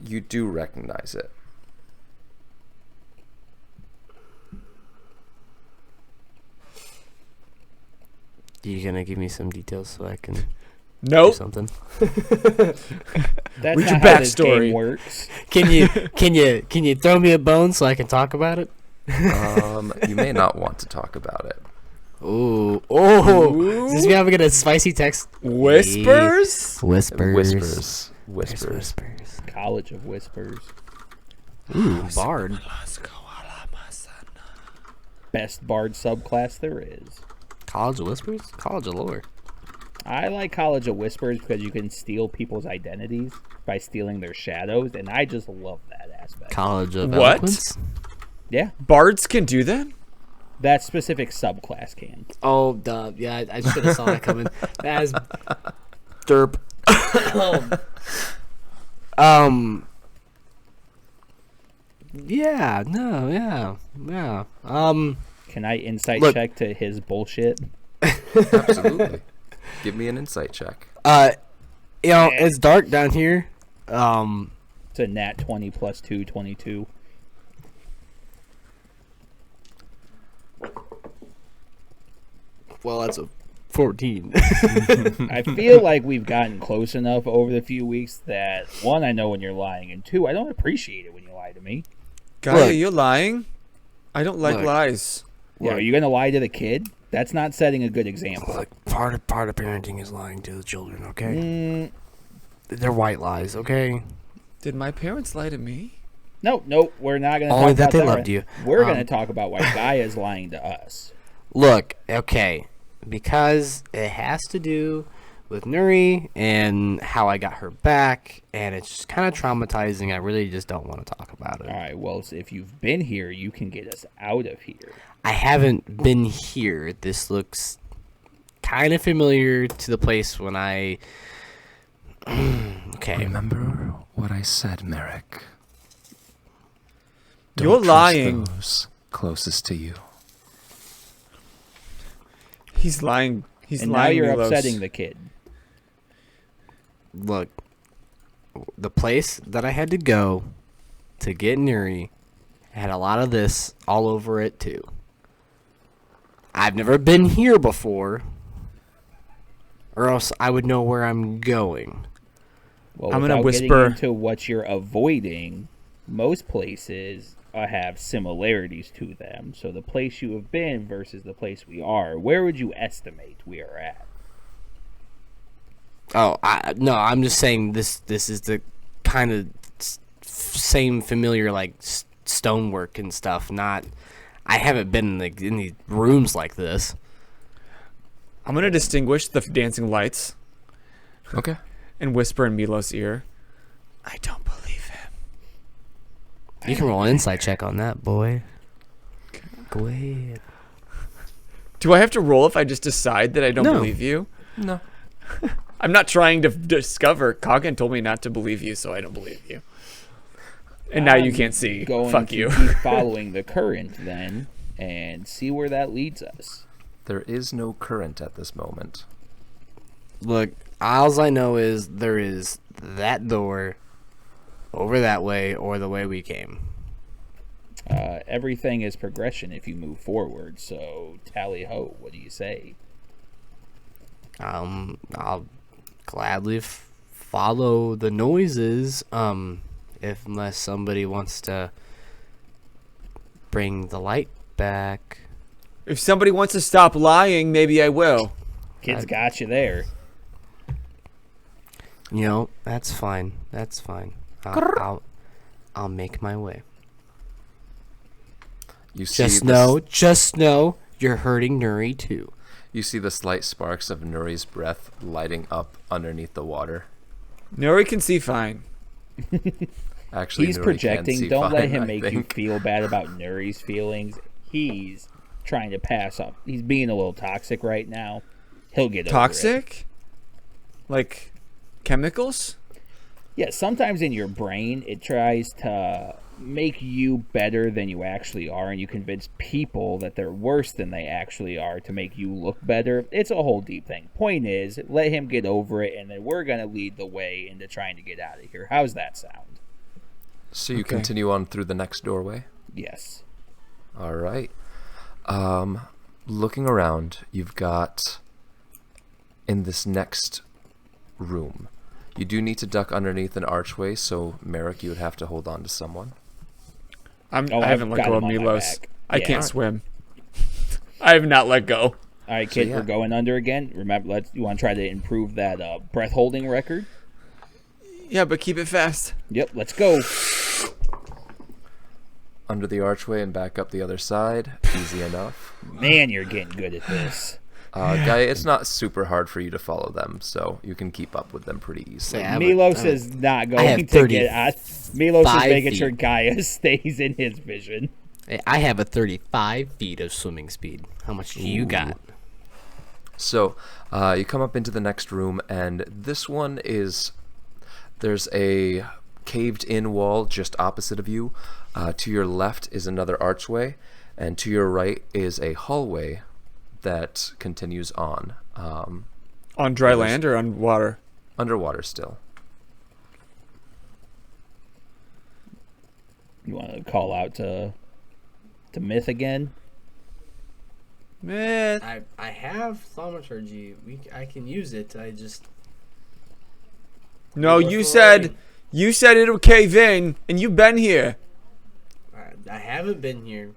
you do recognize it. You gonna give me some details so I can do Nope. something? That's Read not your how this backstory. game works. Can you throw me a bone so I can talk about it? You may not want to talk about it. Ooh. Does this mean I'm gonna get a spicy text? Whispers? Whispers. Whispers. College of Whispers. Ooh, bard. Best bard subclass there is. College of Whispers? College of Lore. I like College of Whispers because you can steal people's identities by stealing their shadows, and I just love that aspect. College of What? Eloquence? Yeah, Bards can do that? that specific subclass can. Oh, duh. Yeah, I should have saw that coming. That is derp. Yeah, no, yeah. Can I insight Look. check to his bullshit? Absolutely. Give me an insight check. It's dark down here. It's a nat 20 plus 2, 22. Well, that's a 14. I feel like we've gotten close enough over the few weeks that, one, I know when you're lying, and two, I don't appreciate it when you lie to me. Gaia, Look. you're lying. I don't like Look. lies. Yeah, are you going to lie to the kid? That's not setting a good example. Look, part of parenting is lying to the children, okay? They're white lies, okay? Did my parents lie to me? Nope, we're not going to talk Only about that they that. loved you. We're going to talk about why Gaia's lying to us. Look, okay, because it has to do with Nuri and how I got her back, and it's just kind of traumatizing. I really just don't want to talk about it. All right, well, so if you've been here, you can get us out of here. I haven't been here. This looks kind of familiar to the place when I... Okay. Remember what I said, Merrick. You're Don't trust lying. those closest to you. He's lying. He's And now lying. you're Milos. upsetting the kid. Look, the place that I had to go to get Nuri had a lot of this all over it, too. I've never been here before, or else I would know where I'm going. Well, I'm gonna without whisper- getting into what you're avoiding, most places have similarities to them. So the place you have been versus the place we are, where would you estimate we are at? Oh, no, I'm just saying this is the kind of same familiar, like, stonework and stuff, not... I haven't been in these rooms like this. I'm gonna distinguish the dancing lights Okay. and whisper in Milos' ear. I don't believe him. You can roll an insight check on that, boy. Go ahead. Do I have to roll if I just decide that I don't No. believe you? No. I'm not trying to discover. Kagan told me not to believe you, so I don't believe you. And now you can't see. Going Fuck to you. keep following the current then and see where that leads us. There is no current at this moment. Look, all I know is there is that door over that way or the way we came. Everything is progression if you move forward. So tally ho, what do you say? I'll gladly follow the noises, unless somebody wants to bring the light back. If somebody wants to stop lying, maybe I will. Kid's got you there. You know, that's fine. That's fine. I'll make my way. You see Just know, you're hurting Nuri too. You see the slight sparks of Nuri's breath lighting up underneath the water. Nori can see fine. Actually, He's Nuri can projecting. see Don't let fine, him I make you think. feel bad about Nuri's feelings. He's trying to pass up. He's being a little toxic right now. He'll get over it. Toxic? Like chemicals? Yeah, sometimes in your brain it tries to make you better than you actually are, and you convince people that they're worse than they actually are to make you look better. It's a whole deep thing. Point is, let him get over it, and then we're going to lead the way into trying to get out of here. How's that sound? So you Okay. continue on through the next doorway? Yes. All right. Looking around, you've got in this next room. You do need to duck underneath an archway, so Merrick, you would have to hold on to someone. Oh, I haven't I've let got go him of on my Milos. back. I Yeah. can't swim. I have not let go. All right, kid, yeah. we're going under again. Remember, you want to try to improve that breath holding record? Yeah, but keep it fast. Yep, let's go. Under the archway and back up the other side. Easy enough. Man, you're getting good at this. Guy, it's not super hard for you to follow them, so you can keep up with them pretty easily. Yeah, Milos is not have going to 30 get out. Milos is 5 making feet. sure Gaia stays in his vision. I have a 35 feet of swimming speed. How much do you got? So, you come up into the next room, and this one is... There's a caved-in wall just opposite of you. To your left is another archway, and to your right is a hallway that continues on. On dry land or on water? Underwater still. You want to call out to Myth again? Myth. I have thaumaturgy. I can use it. I just No, What's you the said lighting? it'll cave in, and you've been here. I haven't been here.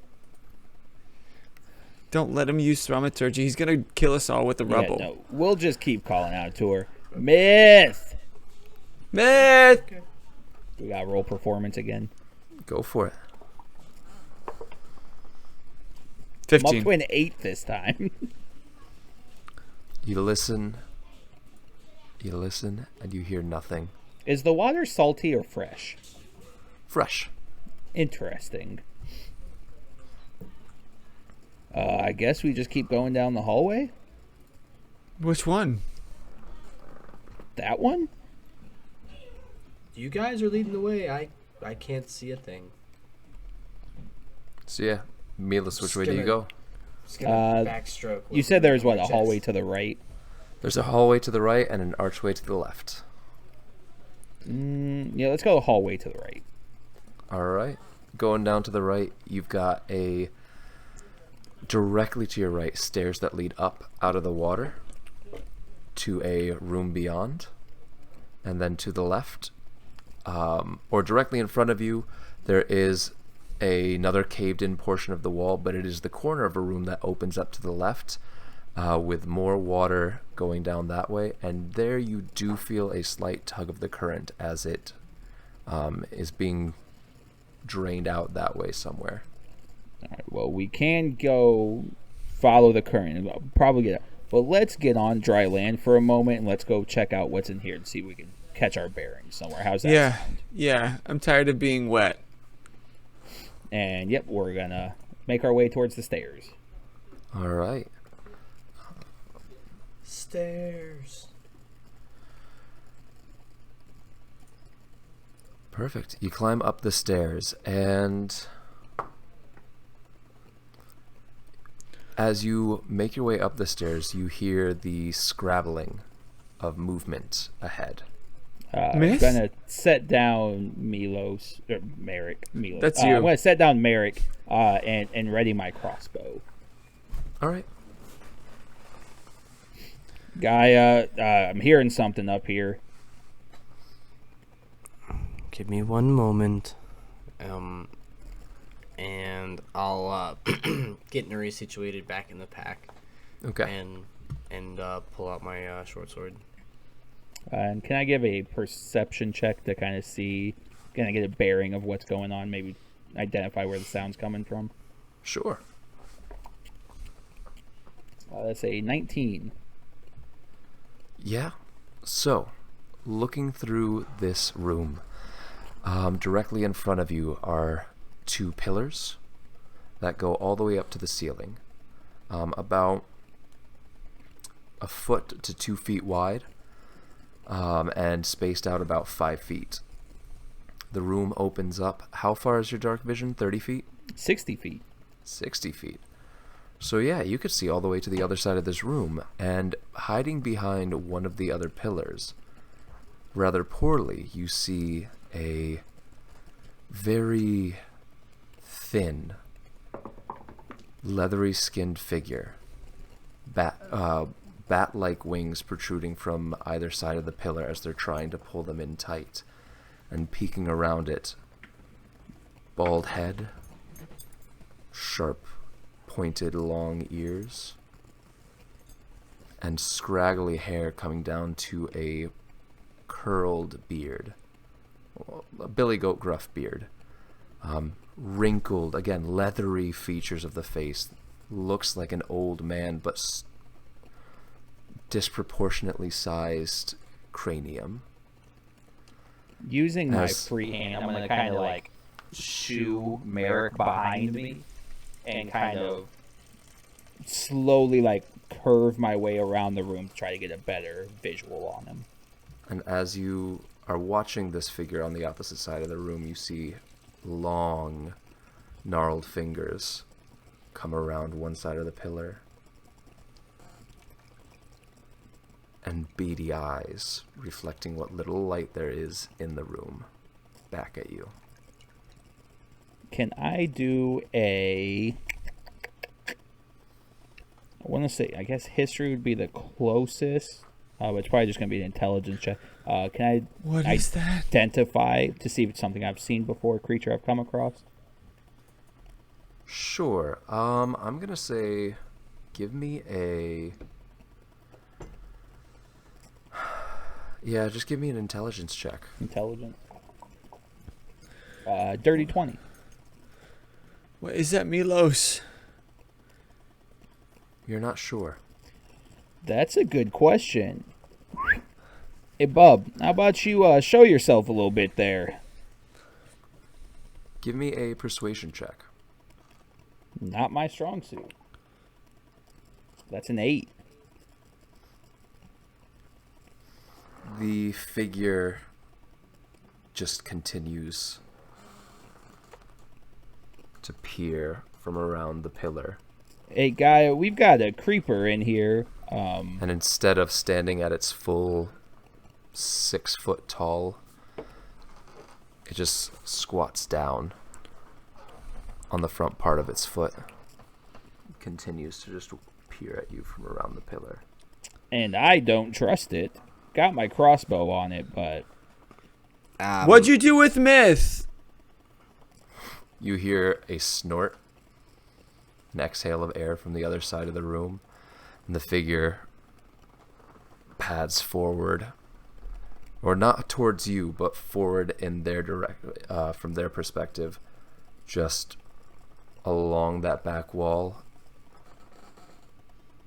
Don't let him use thaumaturgy. He's gonna kill us all with the rubble. Yeah, no, we'll just keep calling out to her. Myth! Myth. We got roll performance again. Go for it. I'm up 15. to an 8 this time. You listen, and you hear nothing. Is the water salty or fresh? Fresh. Interesting. I guess we just keep going down the hallway? Which one? That one? You guys are leading the way. I can't see a thing. So yeah, Milos, which Just way do you gonna- go? Just gonna backstroke. You with said there was, my a chest. hallway to the right? There's a hallway to the right and an archway to the left. Yeah, let's go the hallway to the right. All right. Going down to the right, you've got directly to your right, stairs that lead up out of the water to a room beyond. And then to the left, or directly in front of you, there is another caved-in portion of the wall, but it is the corner of a room that opens up to the left, with more water going down that way. And there you do feel a slight tug of the current as it is being drained out that way somewhere. All right, well, we can go follow the current and we'll probably get out. But let's get on dry land for a moment and let's go check out what's in here and see if we can catch our bearings somewhere. How's that Yeah, sound? yeah. I'm tired of being wet. And yep, we're gonna make our way towards the stairs. All right. Stairs. Perfect. You climb up the stairs, and as you make your way up the stairs, you hear the scrabbling of movement ahead. I'm Myth? gonna set down Milos or Merrick. Milos. That's I'm you. gonna set down Merrick and ready my crossbow. All right. Guy, I'm hearing something up here. Give me one moment. And I'll Getting resituated back in the pack Okay. and pull out my short sword. And can I give a perception check to kind of see, can I get a bearing of what's going on? Maybe identify where the sound's coming from. Sure. That's a 19. Yeah. So, looking through this room, directly in front of you are two pillars that go all the way up to the ceiling, about a foot to 2 feet wide, and spaced out about 5 feet. The room opens up. How far is your dark vision? 30 feet? 60 feet. 60 feet. So yeah, you could see all the way to the other side of this room, and hiding behind one of the other pillars, rather poorly, you see a very thin, leathery skinned figure, bat-like wings protruding from either side of the pillar as they're trying to pull them in tight, and peeking around it, bald head, sharp pointed long ears, and scraggly hair coming down to a curled beard, a billy goat gruff beard, wrinkled, again, leathery features of the face, looks like an old man, but disproportionately sized cranium. Using my As- free hand, I'm gonna kind of like shoo Merrick behind me and kind of slowly like curve my way around the room to try to get a better visual on him. And as you are watching this figure on the opposite side of the room, you see long, gnarled fingers come around one side of the pillar, and beady eyes reflecting what little light there is in the room back at you. Can I do I want to say, I guess history would be the closest, but it's probably just going to be an intelligence check. Can I What is that? identify to see if it's something I've seen before, creature I've come across? Sure. I'm gonna say, give me a... Yeah, just give me an intelligence check. Intelligence. Dirty 20. What is that, Milos? You're not sure. That's a good question. Hey, Bub, how about you show yourself a little bit there? Give me a persuasion check. Not my strong suit. That's an 8. The figure just continues to peer from around the pillar. Hey, guy, we've got a creeper in here. And instead of standing at its full 6 foot tall, it just squats down on the front part of its foot. Continues to just peer at you from around the pillar. And I don't trust it. Got my crossbow on it, but... What'd you do with Myth? You hear a snort, an exhale of air from the other side of the room, and the figure pads forward, or not towards you, but forward in their from their perspective, just along that back wall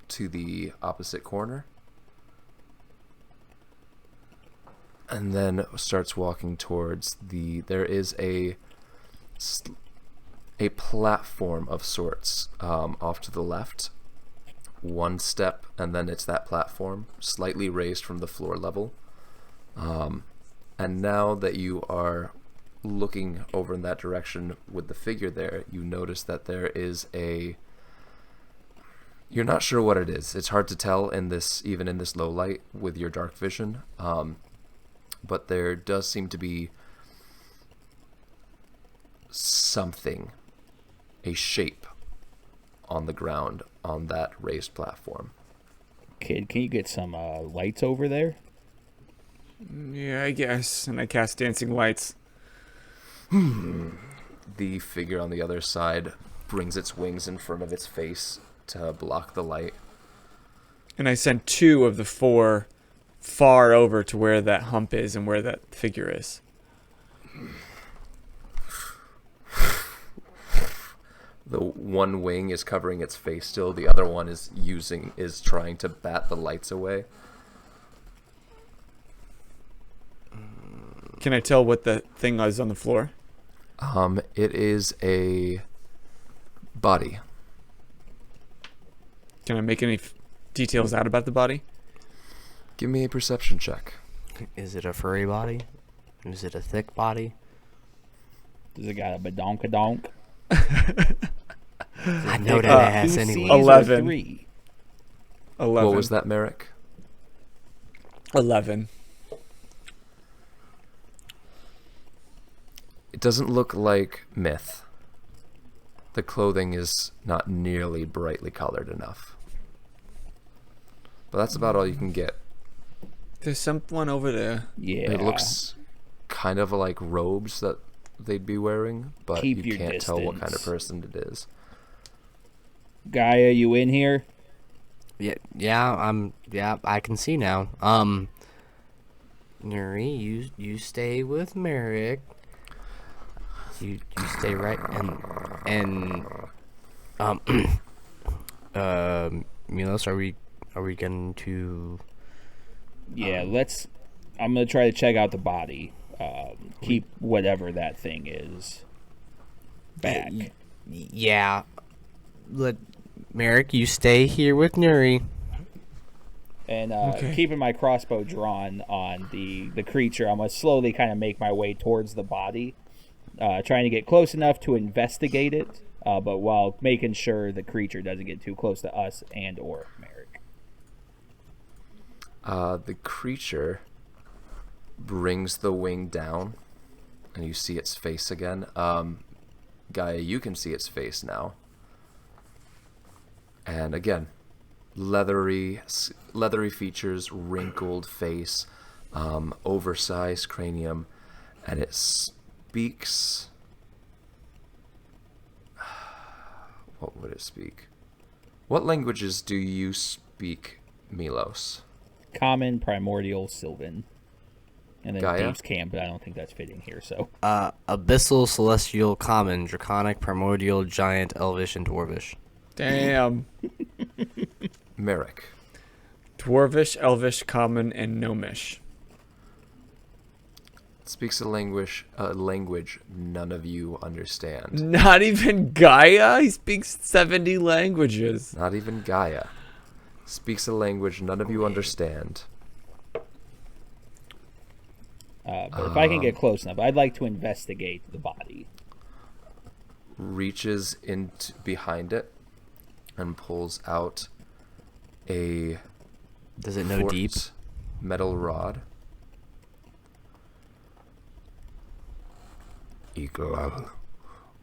to the opposite corner, and then starts walking towards there is a platform of sorts off to the left, one step, and then it's that platform slightly raised from the floor level, and now that you are looking over in that direction with the figure there, you notice that there is you're not sure what it is. It's hard to tell even in this low light with your dark vision, but there does seem to be something, a shape on the ground on that raised platform. Kid, can you get some lights over there? Yeah, I guess. And I cast Dancing Lights. The figure on the other side brings its wings in front of its face to block the light. And I send 2 of the 4 far over to where that hump is and where that figure is. The one wing is covering its face still. The other one is trying to bat the lights away. Can I tell what the thing is on the floor? It is a body. Can I make any details out about the body? Give me a perception check. Is it a furry body? Is it a thick body? Does it got a badonkadonk? I know that ass 2 anyway. C's or 11. 3? 11. What was that, Merrick? 11. It doesn't look like myth. The clothing is not nearly brightly colored enough. But that's about all you can get. There's someone over there. Yeah. It looks kind of like robes that they'd be wearing, but Keep you your can't tell what kind of distance. person it is. Gaia, you in here? Yeah, I can see now. Nuri, you stay with Merrick. You stay right Milos, are we going to? Yeah, I'm gonna try to check out the body. Keep whatever that thing is back. Yeah. Let Merrick, you stay here with Nuri. And Okay. keeping my crossbow drawn on the creature, I'm going to slowly kind of make my way towards the body, trying to get close enough to investigate it, but while making sure the creature doesn't get too close to us and or Merrick. The creature brings the wing down, and you see its face again. Gaia, you can see its face now. And again, leathery features, wrinkled face, oversized cranium, and it speaks. What would it speak? What languages do you speak, Milos? Common, Primordial, Sylvan. And then Gaia? Dave's Camp, but I don't think that's fitting here, so. Abyssal, Celestial, Common, Draconic, Primordial, Giant, Elvish, and Dwarvish. Damn. Merrick. Dwarvish, Elvish, Common, and Gnomish. Speaks a language none of you understand. Not even Gaia? He speaks 70 languages. Not even Gaia. Speaks a language none of you understand. But if I can get close enough, I'd like to investigate the body. Reaches into behind it and pulls out a Does it know deep? forked metal rod. Iglal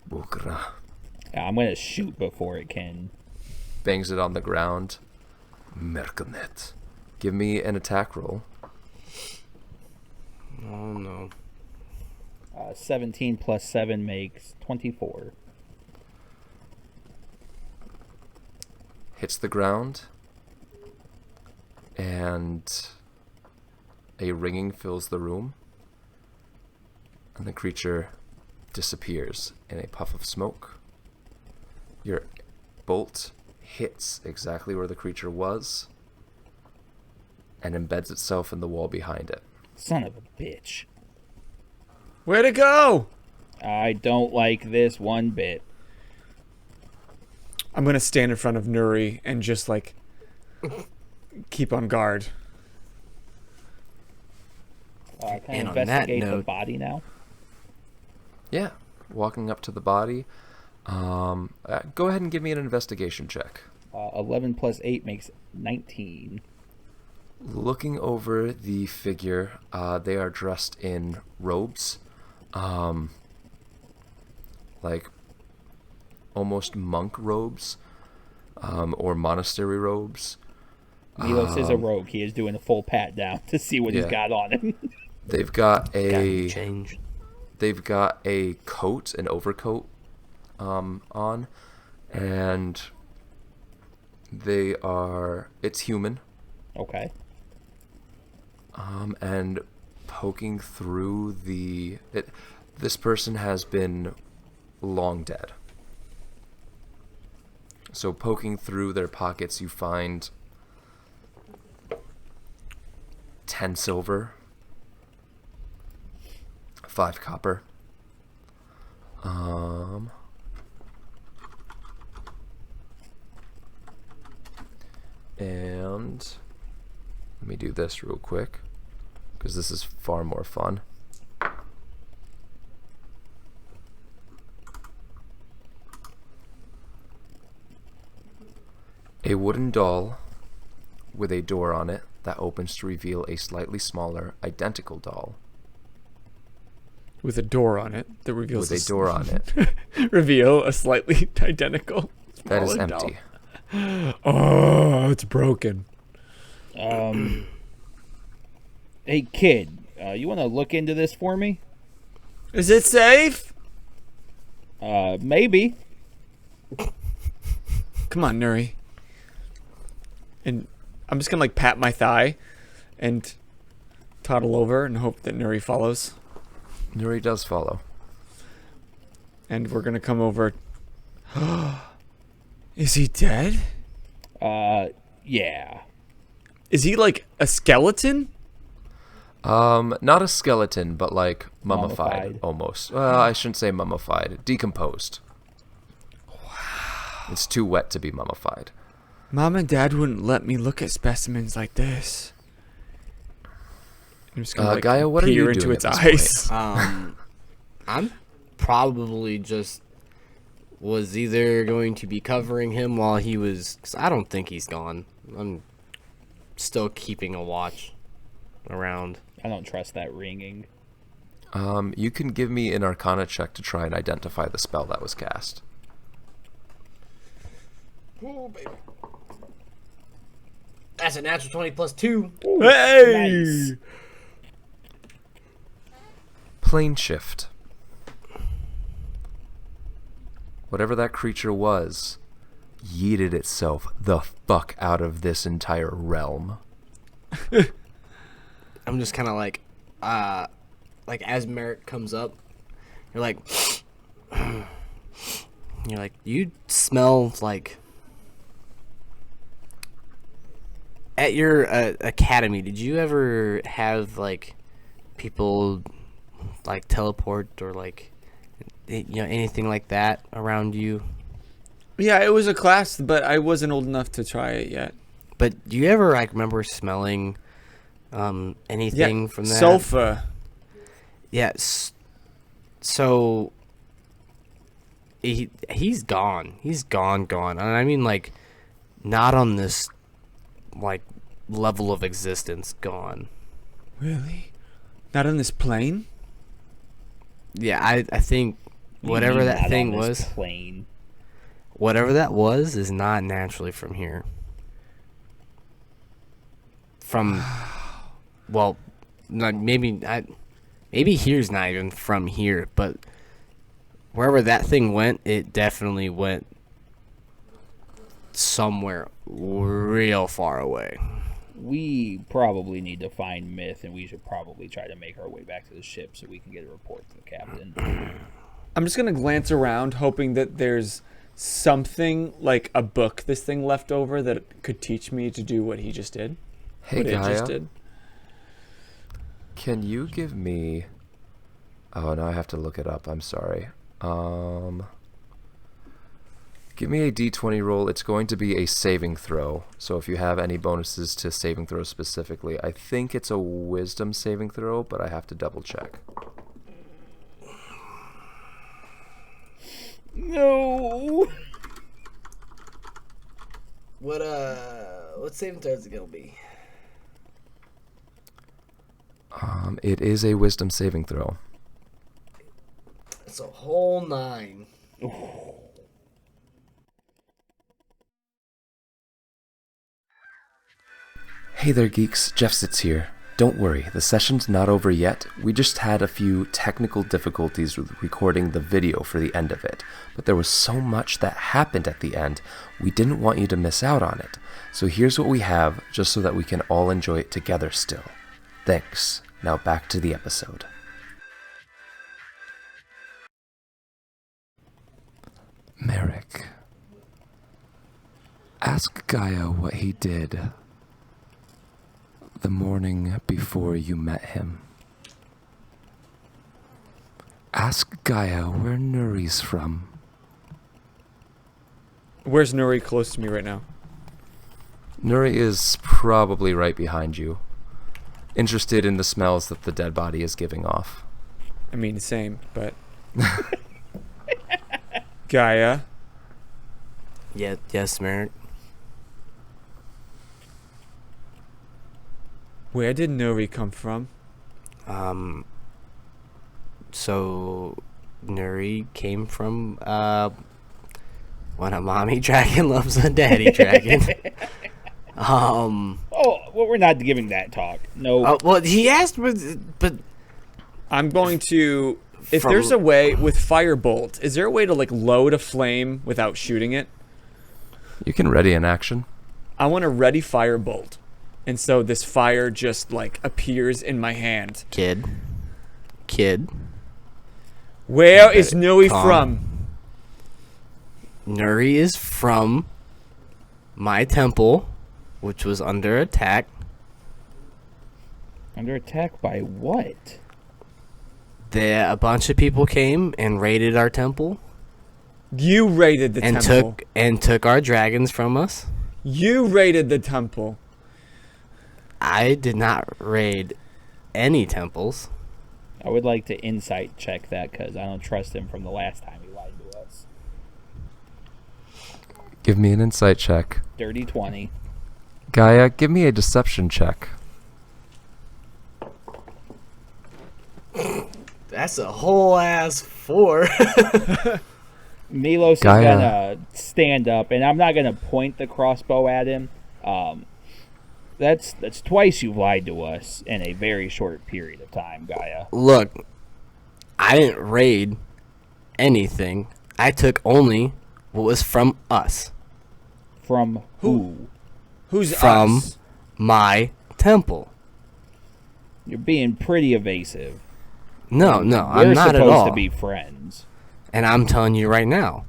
Bukra. I'm going to shoot before it can. Bangs it on the ground. Merkanet. Give me an attack roll. Oh no. 17 plus 7 makes 24. Hits the ground, and a ringing fills the room, and the creature disappears in a puff of smoke. Your bolt hits exactly where the creature was and embeds itself in the wall behind it. Son of a bitch. Way to go! I don't like this one bit. I'm going to stand in front of Nuri and just, like, keep on guard. Can I And on that investigate the note- body now? Yeah, walking up to the body. Go ahead and give me an investigation check. 11 plus 8 makes 19. Looking over the figure, they are dressed in robes, like almost monk robes, or monastery robes. Milos is a rogue. He is doing a full pat down to see what he's Yeah. got on him. They've got Gotta be a changed. coat, an overcoat, on, and it's human. Okay. And poking through this person has been long dead. So poking through their pockets, you find 10 silver, 5 copper, and let me do this real quick, because this is far more fun. A wooden doll with a door on it that opens to reveal a slightly smaller, identical doll With a door on it that reveals with a door on it reveal a slightly identical. that is smaller doll. empty. Oh, it's broken. Hey, kid, you want to look into this for me? Is it safe? Maybe. Come on, Nuri. And I'm just gonna like pat my thigh and toddle over and hope that Nuri follows. Nuri does follow. And we're gonna come over. Is he dead? Yeah. Is he like a skeleton? Not a skeleton, but like mummified, Mummified. almost. Well, I shouldn't say mummified. Decomposed. Wow. It's too wet to be mummified. Mom and Dad wouldn't let me look at specimens like this. I'm just gonna Gaia, what are you peer into doing its at this eyes. I'm probably just was either going to be covering him while he was, cause I don't think he's gone. I'm still keeping a watch around. I don't trust that ringing. You can give me an Arcana check to try and identify the spell that was cast. Oh, baby. That's a natural 20 plus 2. Hey! Nice. Plane shift. Whatever that creature was, yeeted itself the fuck out of this entire realm. I'm just kind of like as Merrick comes up, you're like, you smell like. At your academy, did you ever have like people like teleport or like anything like that around you? Yeah, it was a class, but I wasn't old enough to try it yet. But do you ever like remember smelling anything from that? Sulfur. Yes. So he's gone. He's gone. And I mean like not on this like level of existence gone. Really? Not on this plane? Yeah, I think whatever that thing was, Plane. whatever that was is not naturally from here. Well, maybe here's not even from here, but wherever that thing went, it definitely went somewhere real far away. We probably need to find Myth, and we should probably try to make our way back to the ship so we can get a report to the captain. I'm just going to glance around, hoping that there's something like a book this thing left over that could teach me to do what he just did. Hey, what it just Gaia, did. can you give me... Oh, no, I have to look it up. I'm sorry. Give me a d20 roll. It's going to be a saving throw. So if you have any bonuses to saving throws specifically, I think it's a wisdom saving throw, but I have to double check. No. What saving throw is it gonna be? It is a wisdom saving throw. It's a whole 9. Hey there, geeks. Jeff Sitz here. Don't worry, the session's not over yet. We just had a few technical difficulties with recording the video for the end of it, but there was so much that happened at the end, we didn't want you to miss out on it. So here's what we have, just so that we can all enjoy it together still. Thanks. Now back to the episode. Merrick. Ask Gaia what he did the morning before you met him. Ask Gaia where Nuri's from. Where's Nuri close to me right now? Nuri is probably right behind you, interested in the smells that the dead body is giving off. I mean, same, but... Gaia. Yeah, yes, Merrick. Where did Nuri come from? So Nuri came from when a mommy dragon loves a daddy dragon. Oh, well, we're not giving that talk. No. Well, he asked, but I'm going to... If there's a way with Firebolt, is there a way to like load a flame without shooting it? You can ready an action. I want to ready Firebolt. And so this fire just like appears in my hand. Kid. Where is Nuri Calm. from? Nuri is from my temple, which was under attack. Under attack by what? A bunch of people came and raided our temple You raided the and temple. took our dragons from us. You raided the temple. I did not raid any temples. I would like to insight check that because I don't trust him from the last time he lied to us. Give me an insight check. Dirty 20. Gaia, give me a deception check. That's a whole ass 4. Milos Gaia. is gonna stand up, and I'm not gonna point the crossbow at him. That's twice you've lied to us in a very short period of time, Gaia. Look, I didn't raid anything. I took only what was from us. From who? Who's From us? my temple. You're being pretty evasive. No, I'm not at all. We're supposed to be friends. And I'm telling you right now,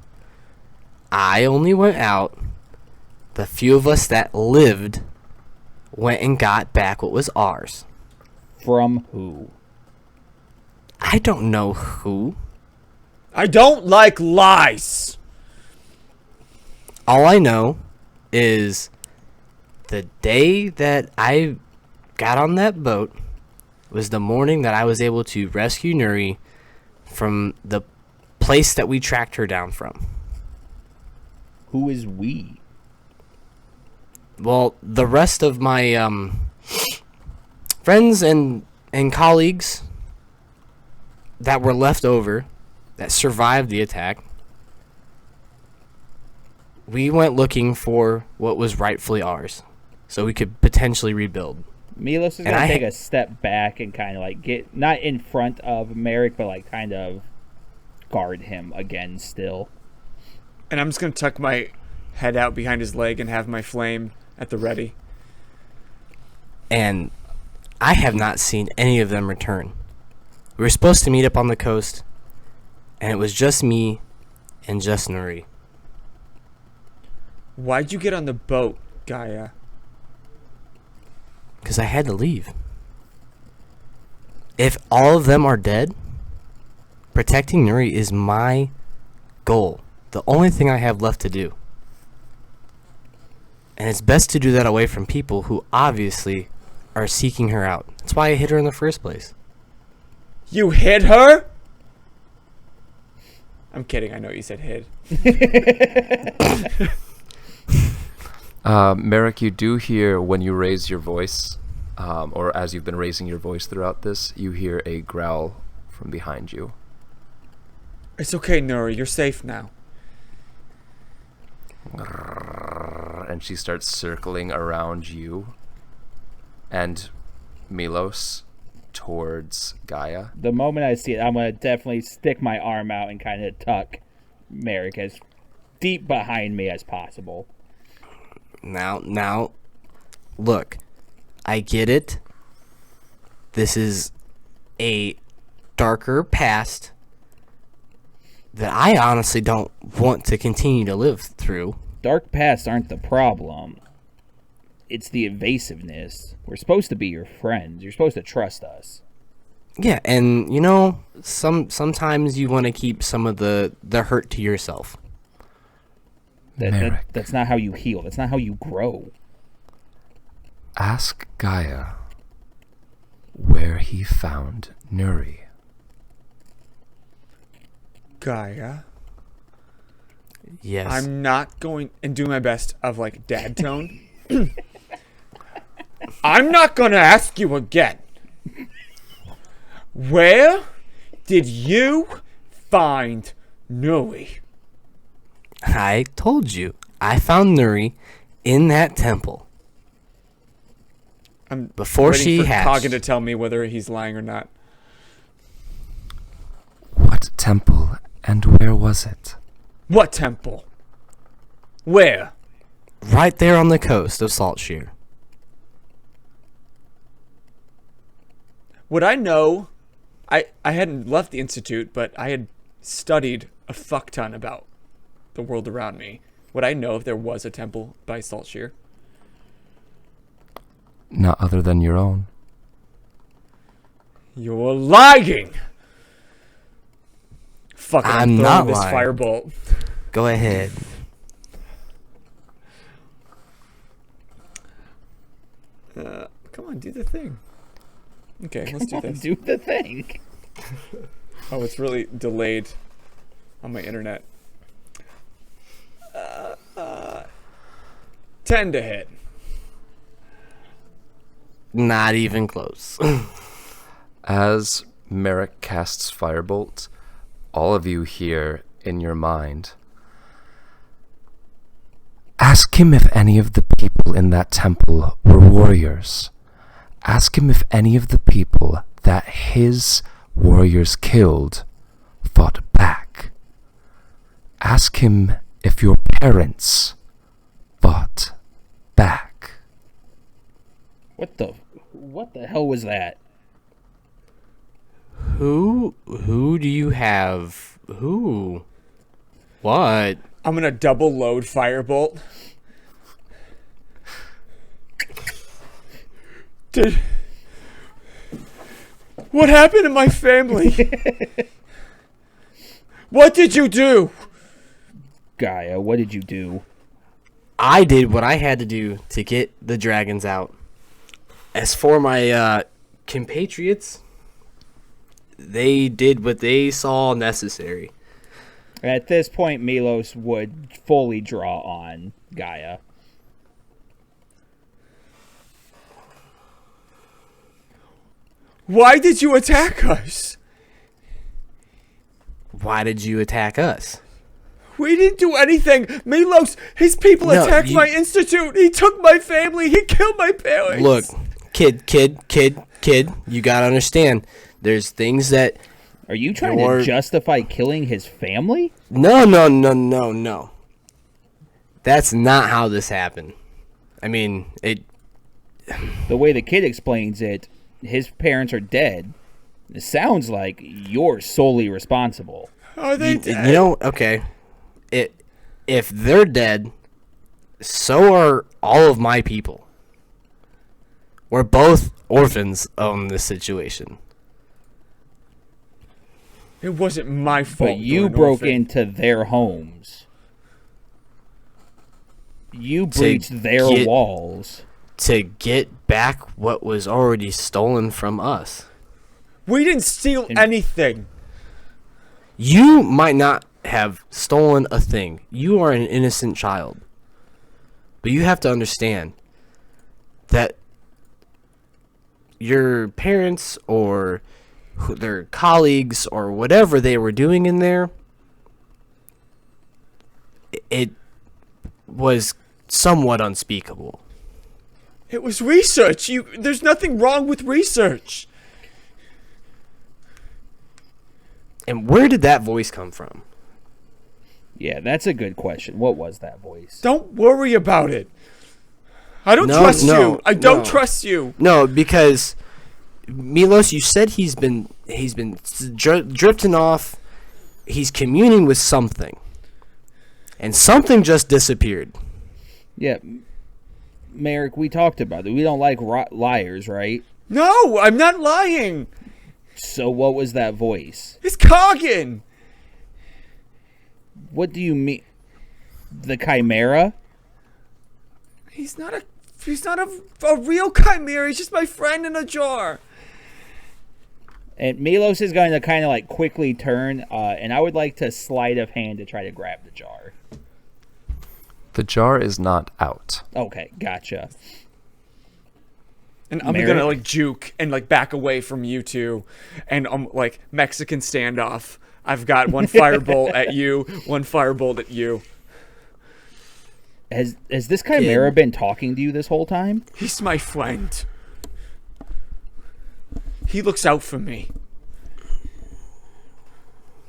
I only went out. The few of us that lived went and got back what was ours. From who? I don't know who. I don't like lies. All I know is the day that I got on that boat was the morning that I was able to rescue Nuri from the place that we tracked her down from. Who is we? Well, the rest of my friends and colleagues that were left over that survived the attack, we went looking for what was rightfully ours so we could potentially rebuild. Milos is And gonna I take a step back and kind of like get not in front of Merrick, but like kind of guard him again still. And I'm just going to tuck my head out behind his leg and have my flame at the ready. And I have not seen any of them return. We were supposed to meet up on the coast, and it was just me and just Nuri. Why'd you get on the boat, Gaia? Because I had to leave. If all of them are dead, protecting Nuri is my goal. The only thing I have left to do. And it's best to do that away from people who obviously are seeking her out. That's why I hit her in the first place. You hid her? I'm kidding. I know you said hid. Merrick, you do hear when you raise your voice, or as you've been raising your voice throughout this, you hear a growl from behind you. It's okay, Nuri. You're safe now. And she starts circling around you and Milos towards Gaia. The moment I see it, I'm gonna definitely stick my arm out and kind of tuck Merrick as deep behind me as possible. Now, look, I get it. This is a darker past that I honestly don't want to continue to live through. Dark pasts aren't the problem. It's the evasiveness. We're supposed to be your friends. You're supposed to trust us. Yeah, and you know, sometimes you want to keep some of the hurt to yourself. That's not how you heal. That's not how you grow. Ask Gaia where he found Nuri. Gaia? Yes. I'm not going and do my best of like dad tone. I'm not going to ask you again. Where did you find Nuri? I told you. I found Nuri in that temple. I'm Before waiting she for hatched. Kaga to tell me whether he's lying or not. What temple and where was it? What temple? Where? Right there on the coast of Saltshear. Would I know? I hadn't left the Institute, but I had studied a fuck ton about the world around me. Would I know if there was a temple by Saltshear? Not other than your own. You're lying! Fuck it, I'm throwing not this lying. firebolt. Go ahead. Come on, do the thing. Okay, let's do this. Do the thing. Oh, it's really delayed on my internet. 10 to hit. Not even close. As Merrick casts Firebolt, all of you hear in your mind, ask him if any of the people in that temple were warriors. Ask him if any of the people that his warriors killed fought back. Ask him if your parents fought back. What the hell was that? Who do you have? Who? What? I'm gonna double load Firebolt. What happened to my family? What did you do? Gaia, what did you do? I did what I had to do to get the dragons out. As for my compatriots, they did what they saw necessary. At this point, Milos would fully draw on Gaia. Why did you attack us? Why did you attack us? We didn't do anything. Milos, his people attacked my institute. He took my family. He killed my parents. Look, kid, you gotta understand. There's things that... Are you trying to justify killing his family? No. That's not how this happened. I mean, The way the kid explains it, his parents are dead. It sounds like you're solely responsible. Are they dead? You know, okay. If they're dead, so are all of my people. We're both orphans on this situation. It wasn't my fault. But you broke into their homes. You breached their walls. To get back what was already stolen from us. We didn't steal anything. You might not have stolen a thing. You are an innocent child. But you have to understand that your parents or their colleagues or whatever they were doing in there, it was somewhat unspeakable. It was research. There's nothing wrong with research. And where did that voice come from? Yeah, that's a good question. What was that voice? Don't worry about it. I don't trust you. I don't trust you. No, because Milos, you said he's been drifting off. He's communing with something, and something just disappeared. Yeah, Merrick, we talked about it. We don't like liars, right? No, I'm not lying. So what was that voice? It's Coggin. What do you mean? The Chimera? He's not a real chimera. He's just my friend in a jar. And Milos is going to kind of like quickly turn, and I would like to sleight of hand to try to grab the jar. The jar is not out. Okay, gotcha. And I'm gonna like juke and like back away from you two, and like Mexican standoff. I've got one firebolt at you, one firebolt at you. Has this Chimera been talking to you this whole time? He's my friend. He looks out for me.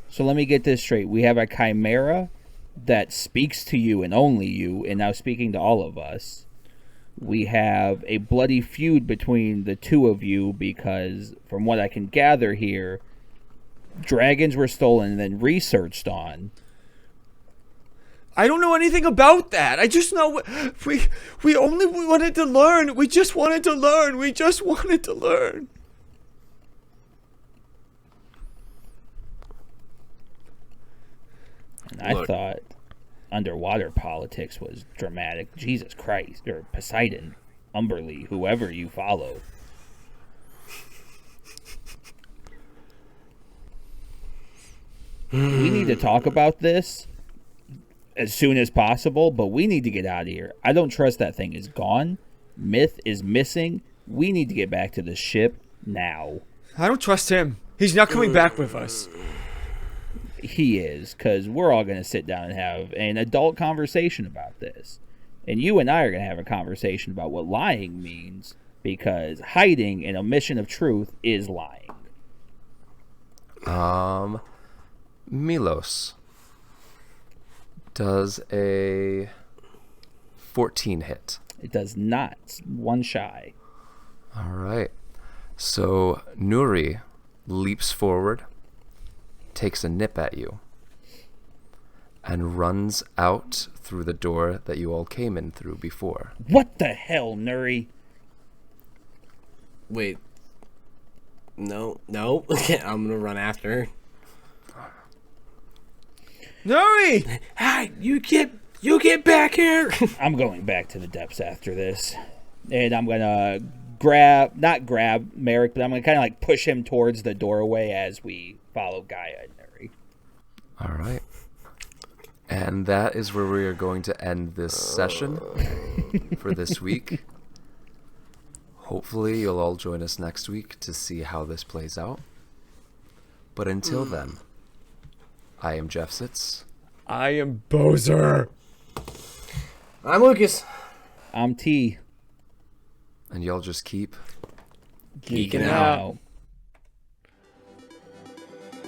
So let me get this straight. We have a Chimera that speaks to you and only you, and now speaking to all of us. We have a bloody feud between the two of you because, from what I can gather here, dragons were stolen and then researched on. I don't know anything about that. I just know we only wanted to learn. We just wanted to learn. We just wanted to learn. And I thought underwater politics was dramatic. Jesus Christ. Or Poseidon. Umberly, whoever you follow. We need to talk about this as soon as possible, but we need to get out of here. I don't trust that thing is gone. Myth is missing. We need to get back to the ship now. I don't trust him. He's not coming back with us. He is, because we're all going to sit down and have an adult conversation about this. And you and I are going to have a conversation about what lying means, because hiding and omission of truth is lying. Milos. Does a 14 hit? It does not. It's one shy. All right. So Nuri leaps forward, takes a nip at you, and runs out through the door that you all came in through before. What the hell, Nuri? Wait. No. I'm gonna run after her. Nuri! Hi, you get back here! I'm going back to the depths after this. And I'm going to not grab Merrick, but I'm going to kind of like push him towards the doorway as we follow Gaia and Nuri. All right. And that is where we are going to end this session for this week. Hopefully you'll all join us next week to see how this plays out. But until then, I am Jeff Sitz. I am Boser. I'm Lucas. I'm T. And y'all just keep Geeking out.